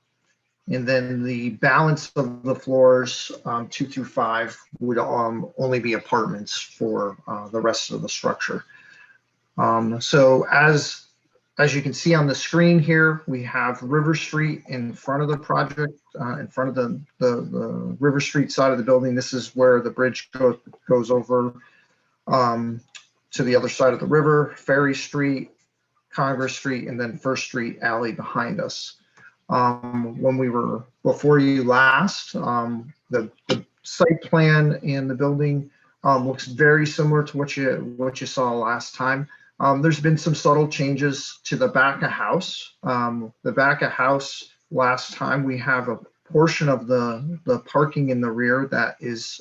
And then the balance of the floors, 2 through 5, would only be apartments for the rest of the structure. So as you can see on the screen here, we have River Street in front of the project, in front of the River Street side of the building. This is where the bridge goes over to the other side of the river, Ferry Street, Congress Street, and then First Street Alley behind us. When we were before you last, the site plan and the building looks very similar to what you saw last time. There's been some subtle changes to the back of house. The back of house last time, we have a portion of the parking in the rear that is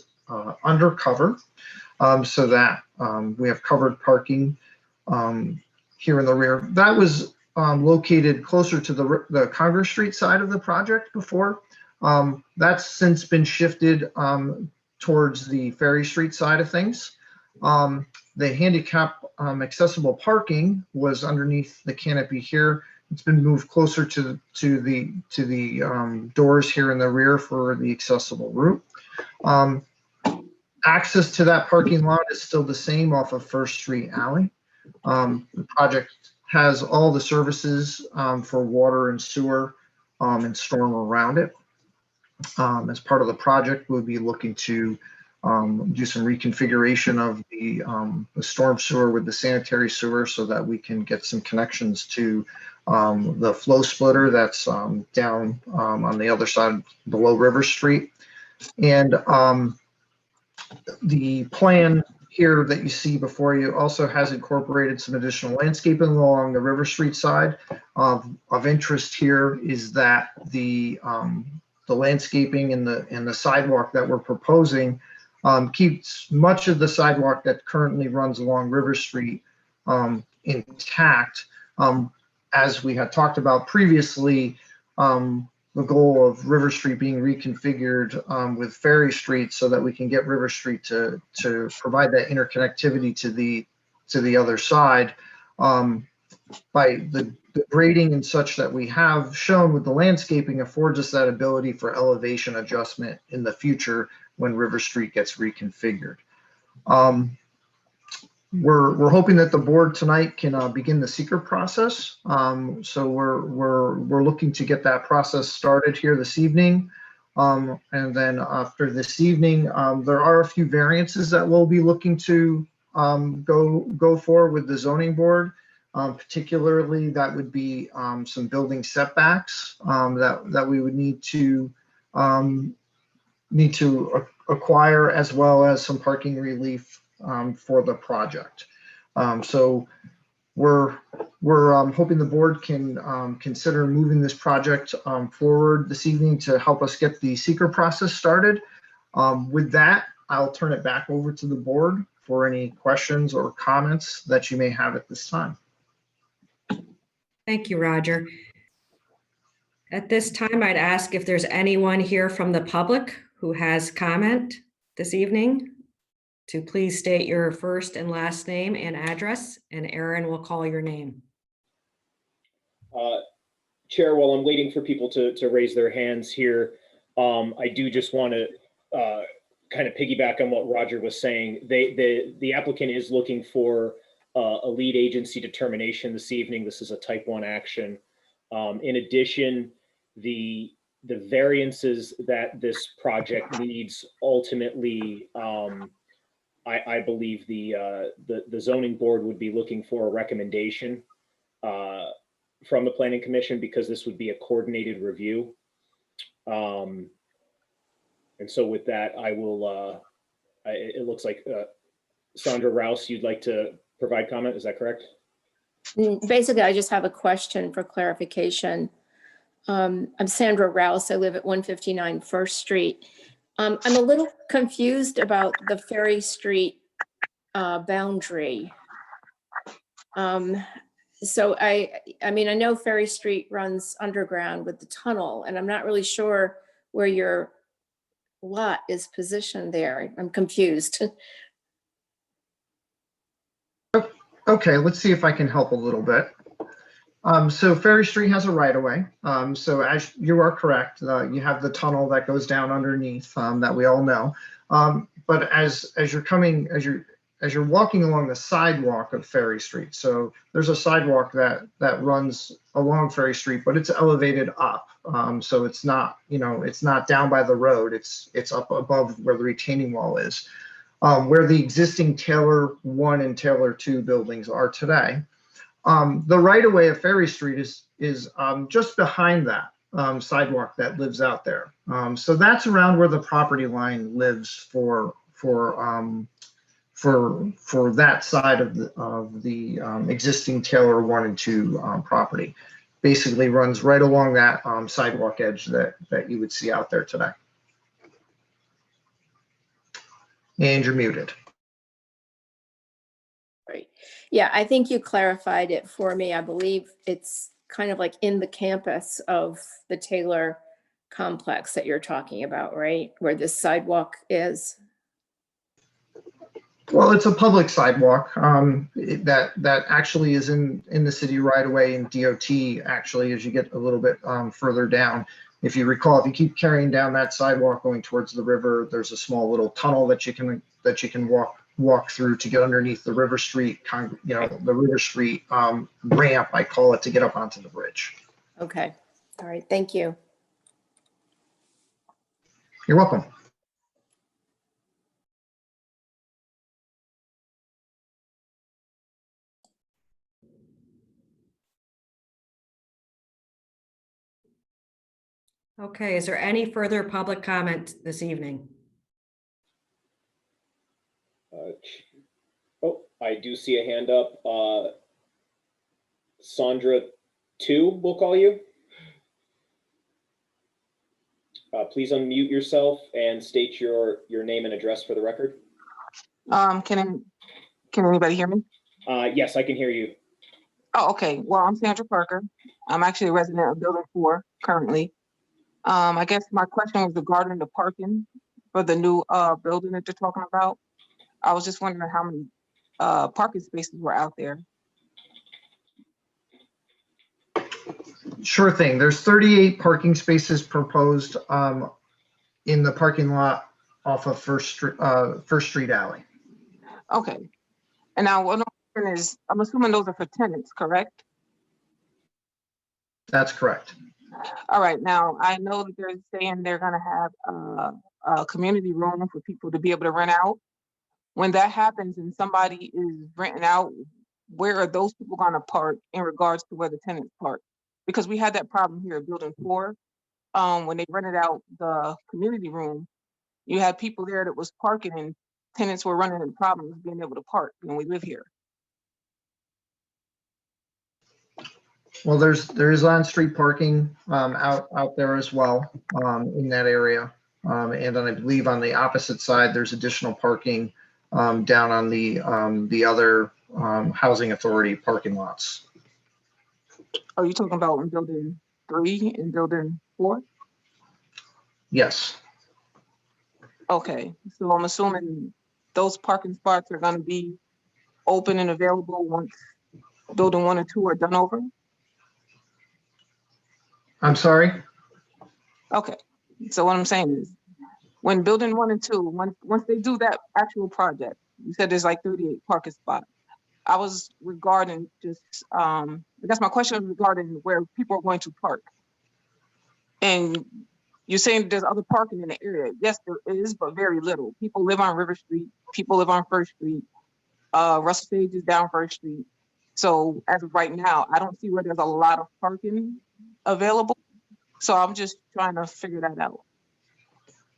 undercover, so that we have covered parking here in the rear. That was located closer to the Congress Street side of the project before. That's since been shifted towards the Ferry Street side of things. The handicap accessible parking was underneath the canopy here. It's been moved closer to the doors here in the rear for the accessible route. Access to that parking lot is still the same off of First Street Alley. The project has all the services for water and sewer and storm around it. As part of the project, we'll be looking to do some reconfiguration of the storm sewer with the sanitary sewer so that we can get some connections to the flow splitter that's down on the other side below River Street. And the plan here that you see before you also has incorporated some additional landscaping along the River Street side. Of interest here is that the landscaping and the sidewalk that we're proposing keeps much of the sidewalk that currently runs along River Street intact. As we had talked about previously, the goal of River Street being reconfigured with Ferry Street so that we can get River Street to provide that interconnectivity to the other side. By the grading and such that we have shown with the landscaping affords us that ability for elevation adjustment in the future when River Street gets reconfigured. We're hoping that the board tonight can begin the seeker process. So we're looking to get that process started here this evening. And then after this evening, there are a few variances that we'll be looking to go for with the zoning board. Particularly, that would be some building setbacks that we would need to acquire, as well as some parking relief for the project. So we're hoping the board can consider moving this project forward this evening to help us get the seeker process started. With that, I'll turn it back over to the board for any questions or comments that you may have at this time. Thank you, Roger. At this time, I'd ask if there's anyone here from the public who has comment this evening to please state your first and last name and address, and Aaron will call your name. Chair, while I'm waiting for people to raise their hands here, I do just want to kind of piggyback on what Roger was saying. The applicant is looking for a lead agency determination this evening. This is a type 1 action. In addition, the variances that this project needs ultimately, I believe the zoning board would be looking for a recommendation from the planning commission, because this would be a coordinated review. And so with that, I will, it looks like Sandra Rouse, you'd like to provide comment, is that correct? Basically, I just have a question for clarification. I'm Sandra Rouse. I live at 159 First Street. I'm a little confused about the Ferry Street boundary. So I mean, I know Ferry Street runs underground with the tunnel, and I'm not really sure where your lot is positioned there. I'm confused. Okay, let's see if I can help a little bit. So Ferry Street has a right of way. So as you are correct, you have the tunnel that goes down underneath that we all know. But as you're walking along the sidewalk of Ferry Street, so there's a sidewalk that runs along Ferry Street, but it's elevated up. So it's not, it's not down by the road. It's up above where the retaining wall is, where the existing Taylor 1 and Taylor 2 buildings are today. The right of way of Ferry Street is just behind that sidewalk that lives out there. So that's around where the property line lives for that side of the existing Taylor 1 and 2 property. Basically runs right along that sidewalk edge that you would see out there today. And you're muted. Right. Yeah, I think you clarified it for me. I believe it's kind of like in the campus of the Taylor complex that you're talking about, right? Where this sidewalk is. Well, it's a public sidewalk that actually is in the city right away in DOT, actually, as you get a little bit further down. If you recall, if you keep carrying down that sidewalk going towards the river, there's a small little tunnel that you can walk through to get underneath the River Street, the River Street ramp, I call it, to get up onto the bridge. Okay. All right. Thank you. You're welcome. Okay, is there any further public comment this evening? I do see a hand up. Sandra 2, we'll call you. Please unmute yourself and state your name and address for the record. Can anybody hear me? Yes, I can hear you. Oh, okay. Well, I'm Sandra Parker. I'm actually a resident of Building 4 currently. I guess my question was regarding the parking for the new building that you're talking about. I was just wondering how many parking spaces were out there. Sure thing. There's 38 parking spaces proposed in the parking lot off of First Street Alley. Okay. And now what I'm wondering is, I'm assuming those are for tenants, correct? That's correct. All right. Now I know that they're saying they're going to have a community room for people to be able to rent out. When that happens and somebody is renting out, where are those people going to park in regards to where the tenants park? Because we had that problem here at Building 4. When they rented out the community room, you had people there that was parking and tenants were running into problems being able to park when we live here. Well, there is on-street parking out there as well in that area. And then I believe on the opposite side, there's additional parking down on the other housing authority parking lots. Are you talking about in Building 3 and Building 4? Yes. Okay, so I'm assuming those parking spots are going to be open and available once Building 1 and 2 are done over? I'm sorry? Okay, so what I'm saying is, when Building 1 and 2, once they do that actual project, you said there's like 38 parking spots. I was regarding just, I guess my question was regarding where people are going to park. And you're saying there's other parking in the area. Yes, there is, but very little. People live on River Street. People live on First Street. Russell Stage is down First Street. So as of right now, I don't see where there's a lot of parking available. So I'm just trying to figure that out.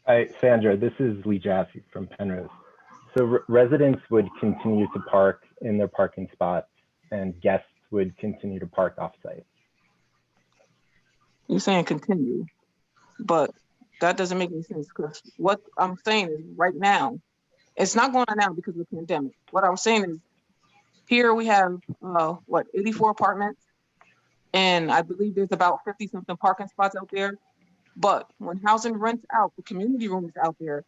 Hi, Sandra, this is Lee Jassy from Penrose. So residents would continue to park in their parking spots and guests would continue to park off-site. You're saying continue, but that doesn't make any sense because what I'm saying is right now, it's not going on now because of the pandemic. What I was saying is here we have, 84 apartments, and I believe there's about 50 something parking spots out there. But when housing rents out, the community rooms out there,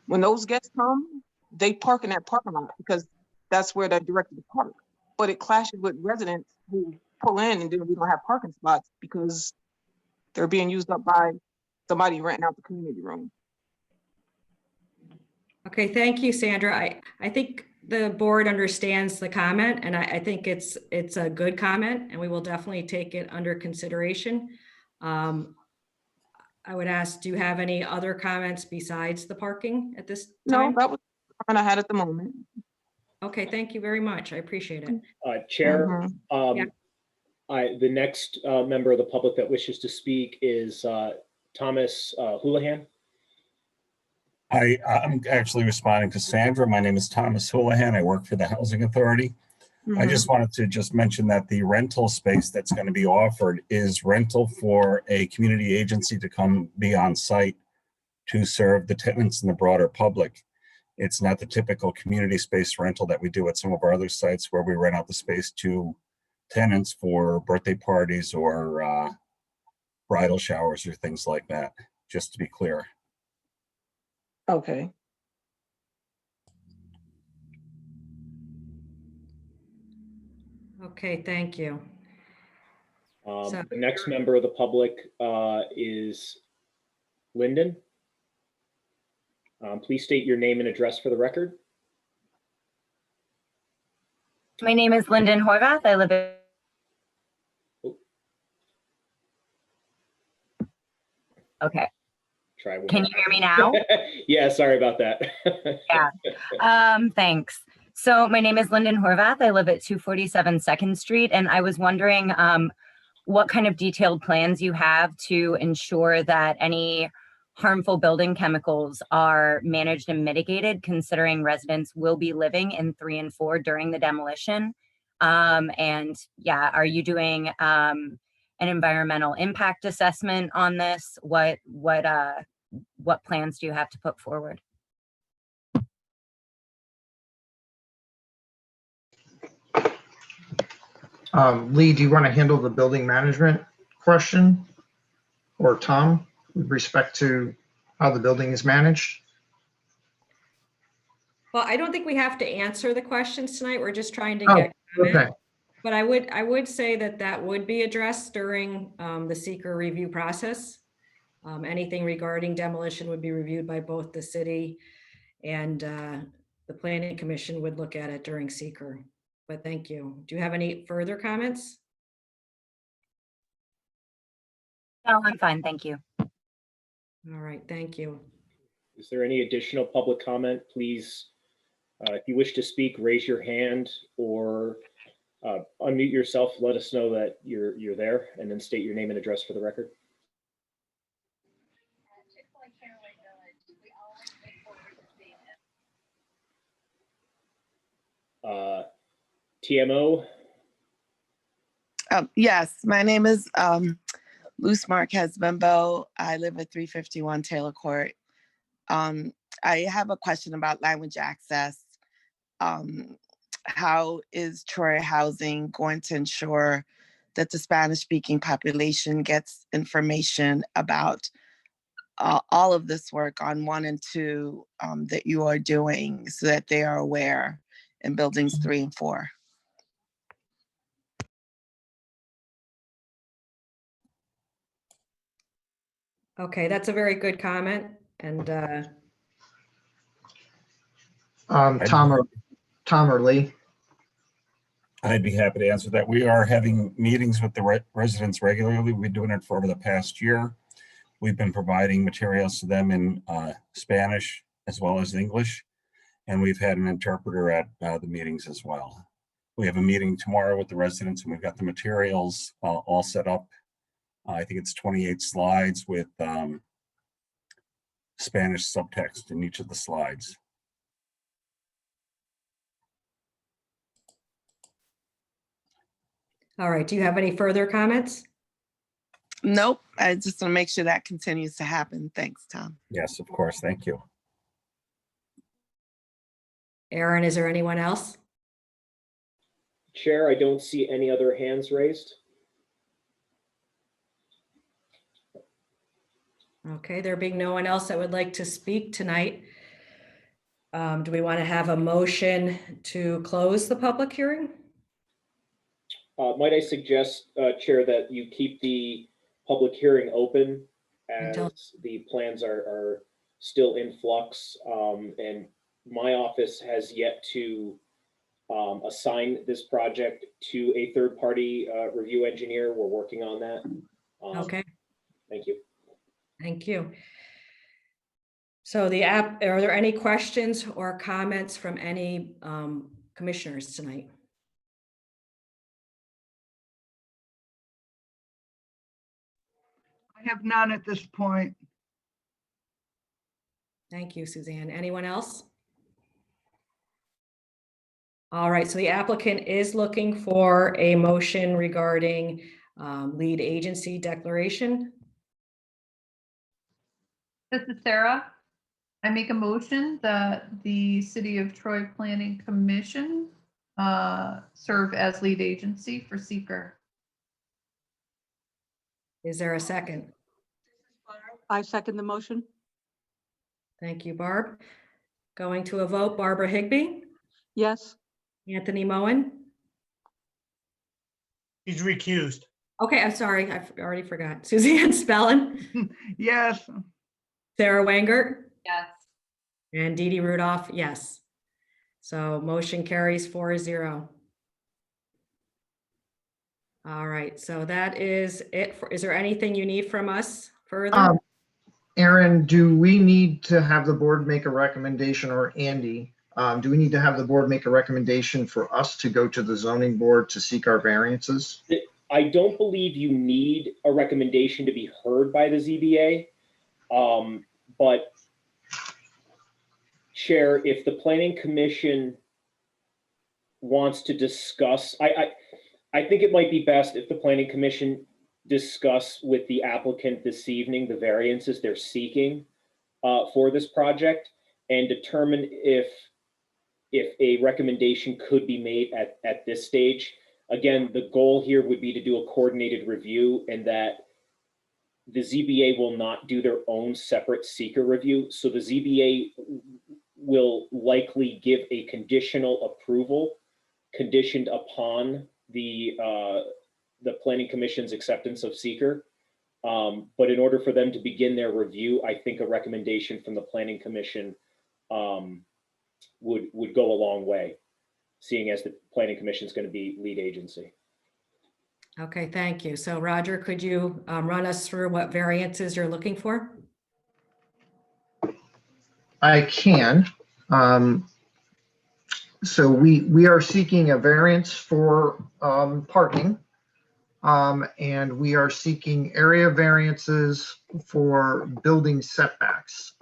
when those guests come, they park in that parking lot because that's where they're directed to park. But it clashes with residents who pull in and then we don't have parking spots because they're being used up by somebody renting out the community room. Okay, thank you, Sandra. I think the board understands the comment, and I think it's a good comment, and we will definitely take it under consideration. I would ask, do you have any other comments besides the parking at this time? No, that was the comment I had at the moment. Okay, thank you very much. I appreciate it. Chair, Yeah. the next member of the public that wishes to speak is Thomas Houlihan. Hi, I'm actually responding to Sandra. My name is Thomas Houlihan. I work for the Housing Authority. I just wanted to mention that the rental space that's going to be offered is rental for a community agency to come be on site to serve the tenants and the broader public. It's not the typical community space rental that we do at some of our other sites where we rent out the space to tenants for birthday parties or bridal showers or things like that, just to be clear. Okay. Okay, thank you. The next member of the public is Lyndon. Please state your name and address for the record. My name is Lyndon Horvath. I live in... Okay. Try one. Can you hear me now? Yeah, sorry about that. Yeah. Thanks. So my name is Lyndon Horvath. I live at 247 2nd Street, and I was wondering what kind of detailed plans you have to ensure that any harmful building chemicals are managed and mitigated, considering residents will be living in 3 and 4 during the demolition? And yeah, are you doing an environmental impact assessment on this? What plans do you have to put forward? Lee, do you want to handle the building management question? Or Tom, with respect to how the building is managed? Well, I don't think we have to answer the questions tonight. We're just trying to Oh, get comment. okay. But I would say that would be addressed during the seeker review process. Anything regarding demolition would be reviewed by both the city and the planning commission would look at it during seeker. But thank you. Do you have any further comments? No, I'm fine, thank you. All right, thank you. Is there any additional public comment? Please, if you wish to speak, raise your hand or unmute yourself. Let us know that you're there, and then state your name and address for the record. TMO. Yes, my name is Luz Marquez Bembo. I live at 351 Taylor Court. I have a question about language access. How is Troy Housing going to ensure that the Spanish-speaking population gets information about all of this work on 1 and 2 that you are doing so that they are aware in buildings 3 and 4? Okay, that's a very good comment. And Tom or Lee? I'd be happy to answer that. We are having meetings with the residents regularly. We've been doing it for over the past year. We've been providing materials to them in Spanish as well as English, and we've had an interpreter at the meetings as well. We have a meeting tomorrow with the residents, and we've got the materials all set up. I think it's 28 slides with Spanish subtext in each of the slides. all right, do you have any further comments? Nope, I just want to make sure that continues to happen. Thanks, Tom. Yes, of course. Thank you. Aaron, is there anyone else? Chair, I don't see any other hands raised. Okay, there being no one else that would like to speak tonight, do we want to have a motion to close the public hearing? Might I suggest, Chair, that you keep the public hearing open as the plans are still in flux, and my office has yet to assign this project to a third-party review engineer. We're working on that. Okay. Thank you. Thank you. So are there any questions or comments from any commissioners tonight? I have none at this point. Thank you, Suzanne. Anyone else? All right, so the applicant is looking for a motion regarding lead agency declaration. This is Sarah. I make a motion that the City of Troy Planning Commission serve as lead agency for seeker. Is there a second? I second the motion. Thank you, Barb. Going to a vote, Barbara Higbee? Yes. Anthony Moen? He's recused. Okay, I'm sorry, I already forgot. Suzanne Spellin? Yes. Sarah Wangert? Yes. And Dee Dee Rudolph, yes. So motion carries 4-0. All right, so that is it. Is there anything you need from us further? Aaron, do we need to have the board make a recommendation, or Andy, do we need to have the board make a recommendation for us to go to the zoning board to seek our variances? I don't believe you need a recommendation to be heard by the ZBA. But Chair, if the Planning Commission wants to discuss, I think it might be best if the Planning Commission discuss with the applicant this evening the variances they're seeking for this project and determine if a recommendation could be made at this stage. Again, the goal here would be to do a coordinated review, and that the ZBA will not do their own separate seeker review. So the ZBA will likely give a conditional approval conditioned upon the Planning Commission's acceptance of seeker. But in order for them to begin their review, I think a recommendation from the Planning Commission would go a long way, seeing as the Planning Commission is going to be lead agency. Okay, thank you. So Roger, could you run us through what variances you're looking for? I can. So we are seeking a variance for parking, and we are seeking area variances for building setbacks.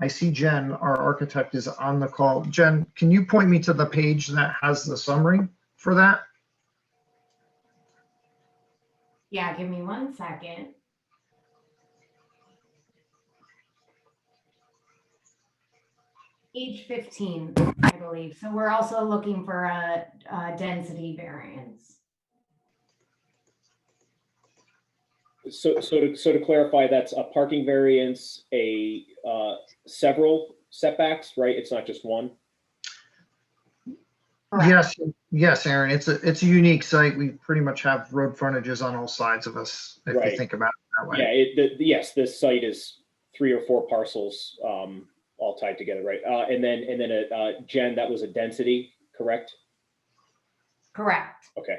I see Jen, our architect, is on the call. Jen, can you point me to the page that has the summary for that? Yeah, give me 1 second. Page 15, I believe. So we're also looking for a density variance. So to clarify, that's a parking variance, a several setbacks, right? It's not just one. Yes, Aaron. It's a unique site. We pretty much have road frontages on all sides of us, if you think about it that way. Yeah. Yes, this site is 3 or 4 parcels all tied together, right? And then Jen, that was a density, correct? Correct. Okay.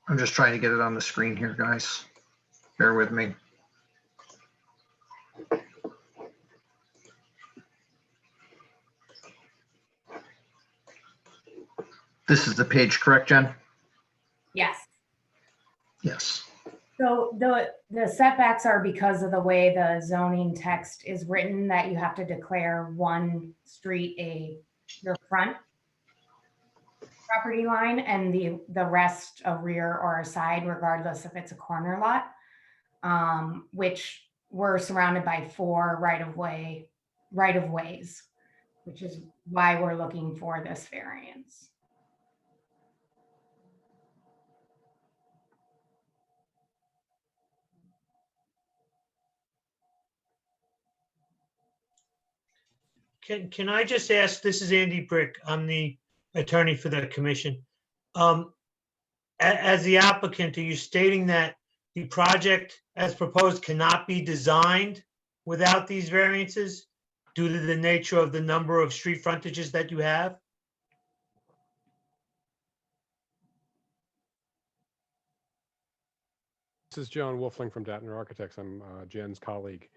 I'm just trying to get it on the screen here, guys. Bear with me. This is the page, correct, Jen? Yes. Yes. So the setbacks are because of the way the zoning text is written, that you have to declare one street your front property line and the rest a rear or a side, regardless if it's a corner lot, which we're surrounded by 4 right-of-ways, which is why we're looking for this variance. Can I just ask, this is Andy Brick, I'm the attorney for the commission. As the applicant, are you stating that the project as proposed cannot be designed without these variances due to the nature of the number of street frontages that you have? This is John Wolfling from Datner Architects. I'm Jen's colleague.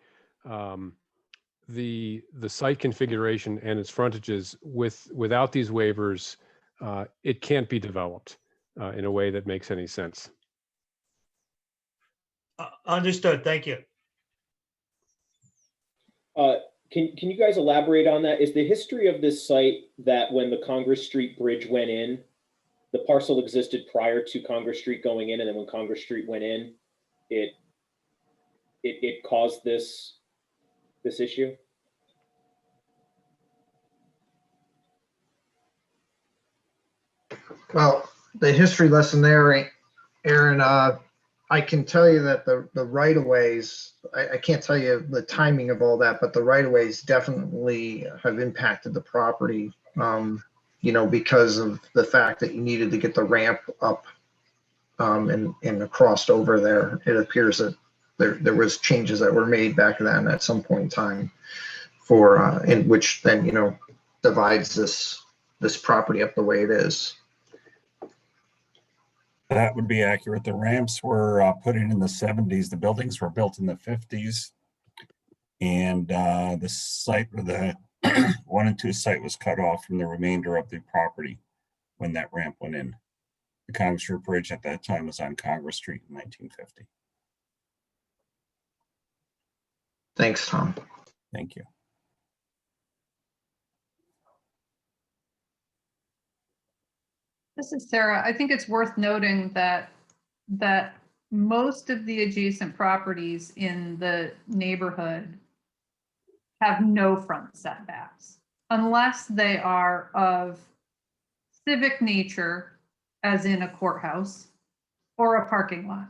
The site configuration and its frontages without these waivers, it can't be developed in a way that makes any sense. Understood. Thank you. Can you guys elaborate on that? Is the history of this site that when the Congress Street Bridge went in, the parcel existed prior to Congress Street going in, and then when Congress Street went in, it caused this issue? Well, the history lesson there, Aaron, I can tell you that the right-of-ways, I can't tell you the timing of all that, but the right-of-ways definitely have impacted the property, because of the fact that you needed to get the ramp up and crossed over there. It appears that there was changes that were made back then at some point in time in which then, divides this property up the way it is. That would be accurate. The ramps were put in the 70s. The buildings were built in the 50s. And the site, the 1 and 2 site was cut off from the remainder of the property when that ramp went in. The Congress Street Bridge at that time was on Congress Street in 1950. Thanks, Tom. Thank you. This is Sarah. I think it's worth noting that most of the adjacent properties in the neighborhood have no front setbacks unless they are of civic nature, as in a courthouse or a parking lot.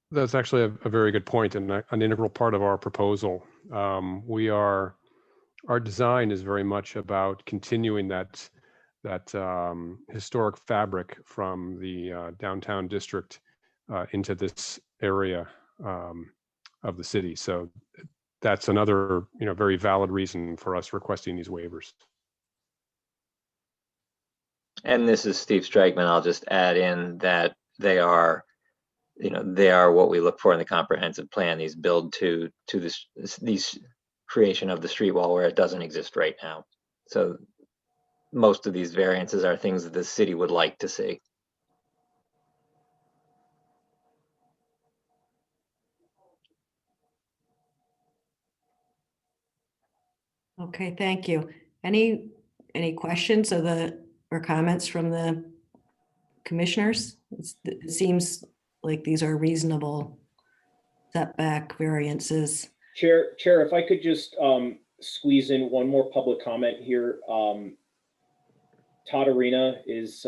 That's actually a very good point and an integral part of our proposal. Our design is very much about continuing that historic fabric from the downtown district into this area of the city. So that's another, very valid reason for us requesting these waivers. And this is Steve Strikeman. I'll just add in that they are what we look for in the comprehensive plan. These build to these creation of the street wall where it doesn't exist right now. So most of these variances are things that the city would like to see. Okay, thank you. Any questions or comments from the commissioners? It seems like these are reasonable setback variances. Chair, if I could just squeeze in one more public comment here. Todd Arena is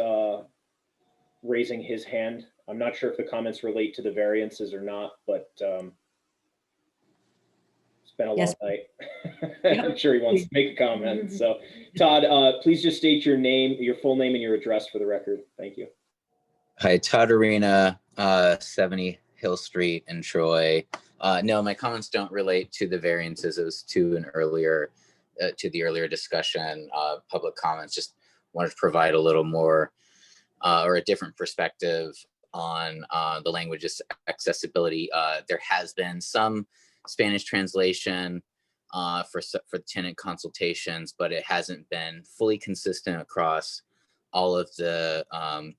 raising his hand. I'm not sure if the comments relate to the variances or not, but it's been a long night. I'm sure he wants to make a comment. So Todd, please just state your name, your full name and your address for the record. Thank you. Hi, Todd Arena, 70 Hill Street in Troy. No, my comments don't relate to the variances. It was to the earlier discussion, public comments. Just wanted to provide a little more or a different perspective on the language accessibility. There has been some Spanish translation for tenant consultations, but it hasn't been fully consistent across all of the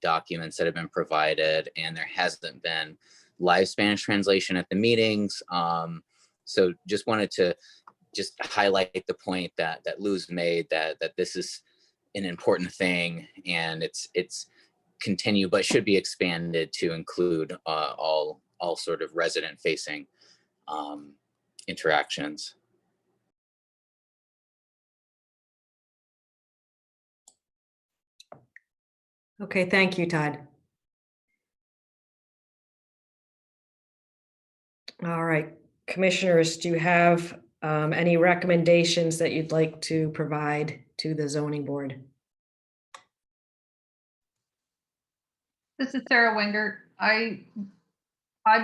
documents that have been provided, and there hasn't been live Spanish translation at the meetings. So just wanted to highlight the point that Lou's made, that this is an important thing, and it's continue, but should be expanded to include all sort of resident facing interactions. Okay, thank you, Todd. All right, commissioners, do you have any recommendations that you'd like to provide to the zoning board? This is Sarah Wingert. I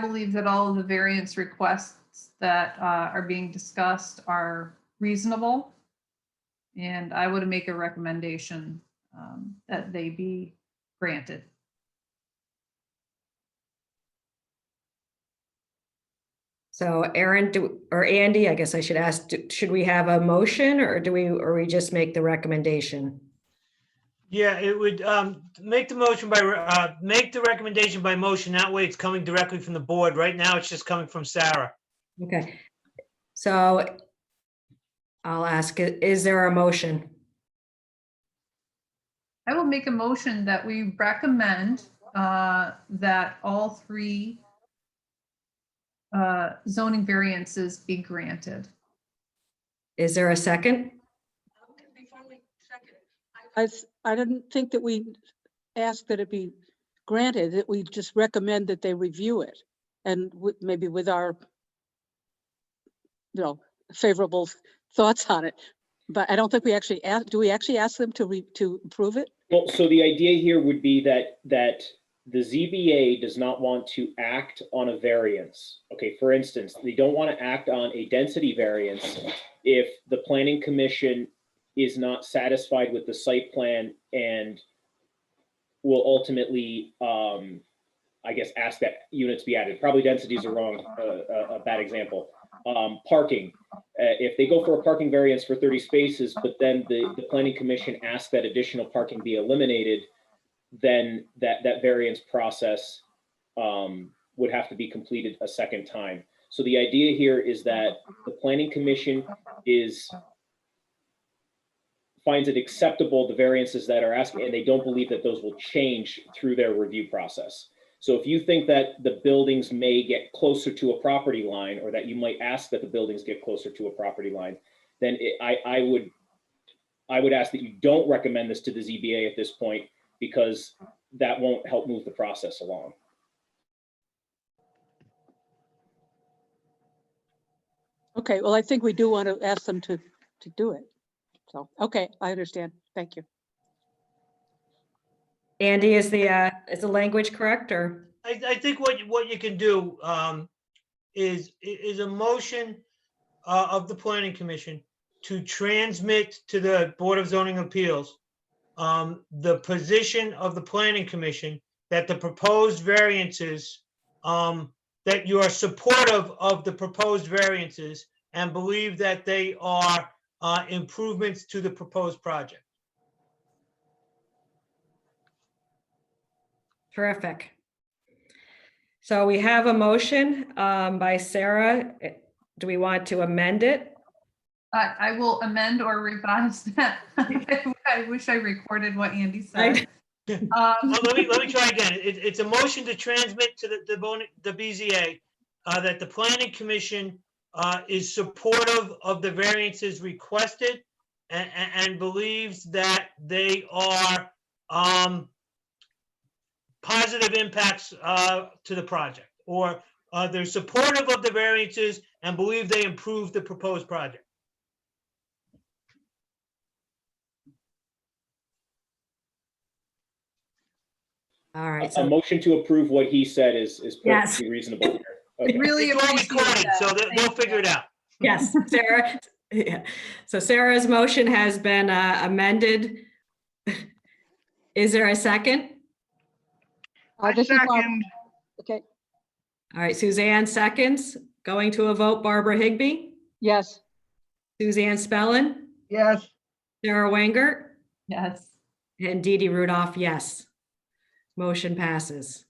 believe that all of the variance requests that are being discussed are reasonable. And I would make a recommendation that they be granted. So Aaron, or Andy, I guess I should ask, should we have a motion or we just make the recommendation? Yeah, it would make the recommendation by motion. That way it's coming directly from the board. Right now, it's just coming from Sarah. Okay. So I'll ask, is there a motion? I will make a motion that we recommend that all three zoning variances be granted. Is there a second? I didn't think that we asked that it be granted, that we just recommend that they review it, and maybe with our favorable thoughts on it. But I don't think we actually asked. Do we actually ask them to approve it? Well, so the idea here would be that the ZBA does not want to act on a variance. Okay, for instance, they don't want to act on a density variance if the planning commission is not satisfied with the site plan and will ultimately, I guess, ask that units be added. Probably densities are wrong, a bad example. Parking. If they go for a parking variance for 30 spaces, but then the planning commission asks that additional parking be eliminated, then that variance process would have to be completed a second time. So the idea here is that the planning commission finds it acceptable, the variances that are asking, and they don't believe that those will change through their review process. So if you think that the buildings may get closer to a property line, or that you might ask that the buildings get closer to a property line, then I would ask that you don't recommend this to the ZBA at this point, because that won't help move the process along. Okay, well, I think we do want to ask them to do it. So, okay, I understand. Thank you. Andy, is the language correct, or? I think what you can do is a motion of the planning commission to transmit to the Board of Zoning Appeals the position of the planning commission that the proposed variances, that you are supportive of the proposed variances and believe that they are improvements to the proposed project. Terrific. So we have a motion by Sarah. Do we want to amend it? I will amend or revise that. I wish I recorded what Andy said. Well, let me try again. It's a motion to transmit to the BZA that the planning commission is supportive of the variances requested and believes that they are positive impacts to the project, or they're supportive of the variances and believe they improve the proposed project. All right. A motion to approve what he said is perfectly reasonable here. Okay. Really It's all appreciate recorded, that. so they'll figure it out. Yes, Sarah. Yeah. So Sarah's motion has been amended. Is there a second? This is Barb. Second, Okay, All right, Suzanne seconds. Going to a vote, Barbara Higbee, yes. Suzanne Spellin, yes. Sarah Wenger, Yes. and Dee Dee Rudolph, yes. Motion passes.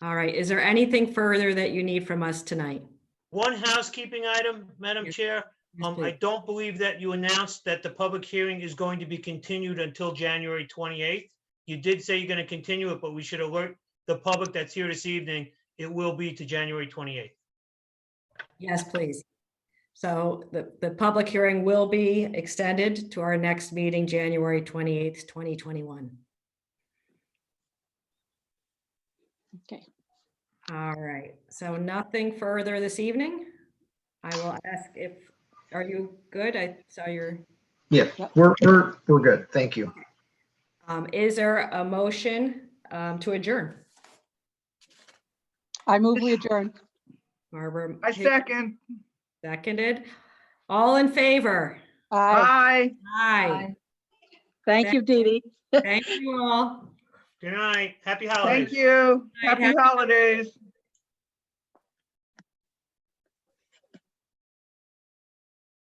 All right, is there anything further that you need from us tonight? One housekeeping item, Madam Chair. Yes, please. I don't believe that you announced that the public hearing is going to be continued until January 28th. You did say you're going to continue it, but we should alert the public that's here this evening. It will be to January 28th. Yes, please. So the public hearing will be extended to our next meeting, January 28th, 2021. Okay. All right, so nothing further this evening. I will ask are you good? I saw your. Yeah, we're good. Thank you. Is there a motion to adjourn? I move we adjourn. Barbara. I second. Seconded. All in favor? Aye. Aye. Aye. Thank you, Dee Dee. Thank you all. Good night. Happy holidays. Thank you. Night. Happy holidays.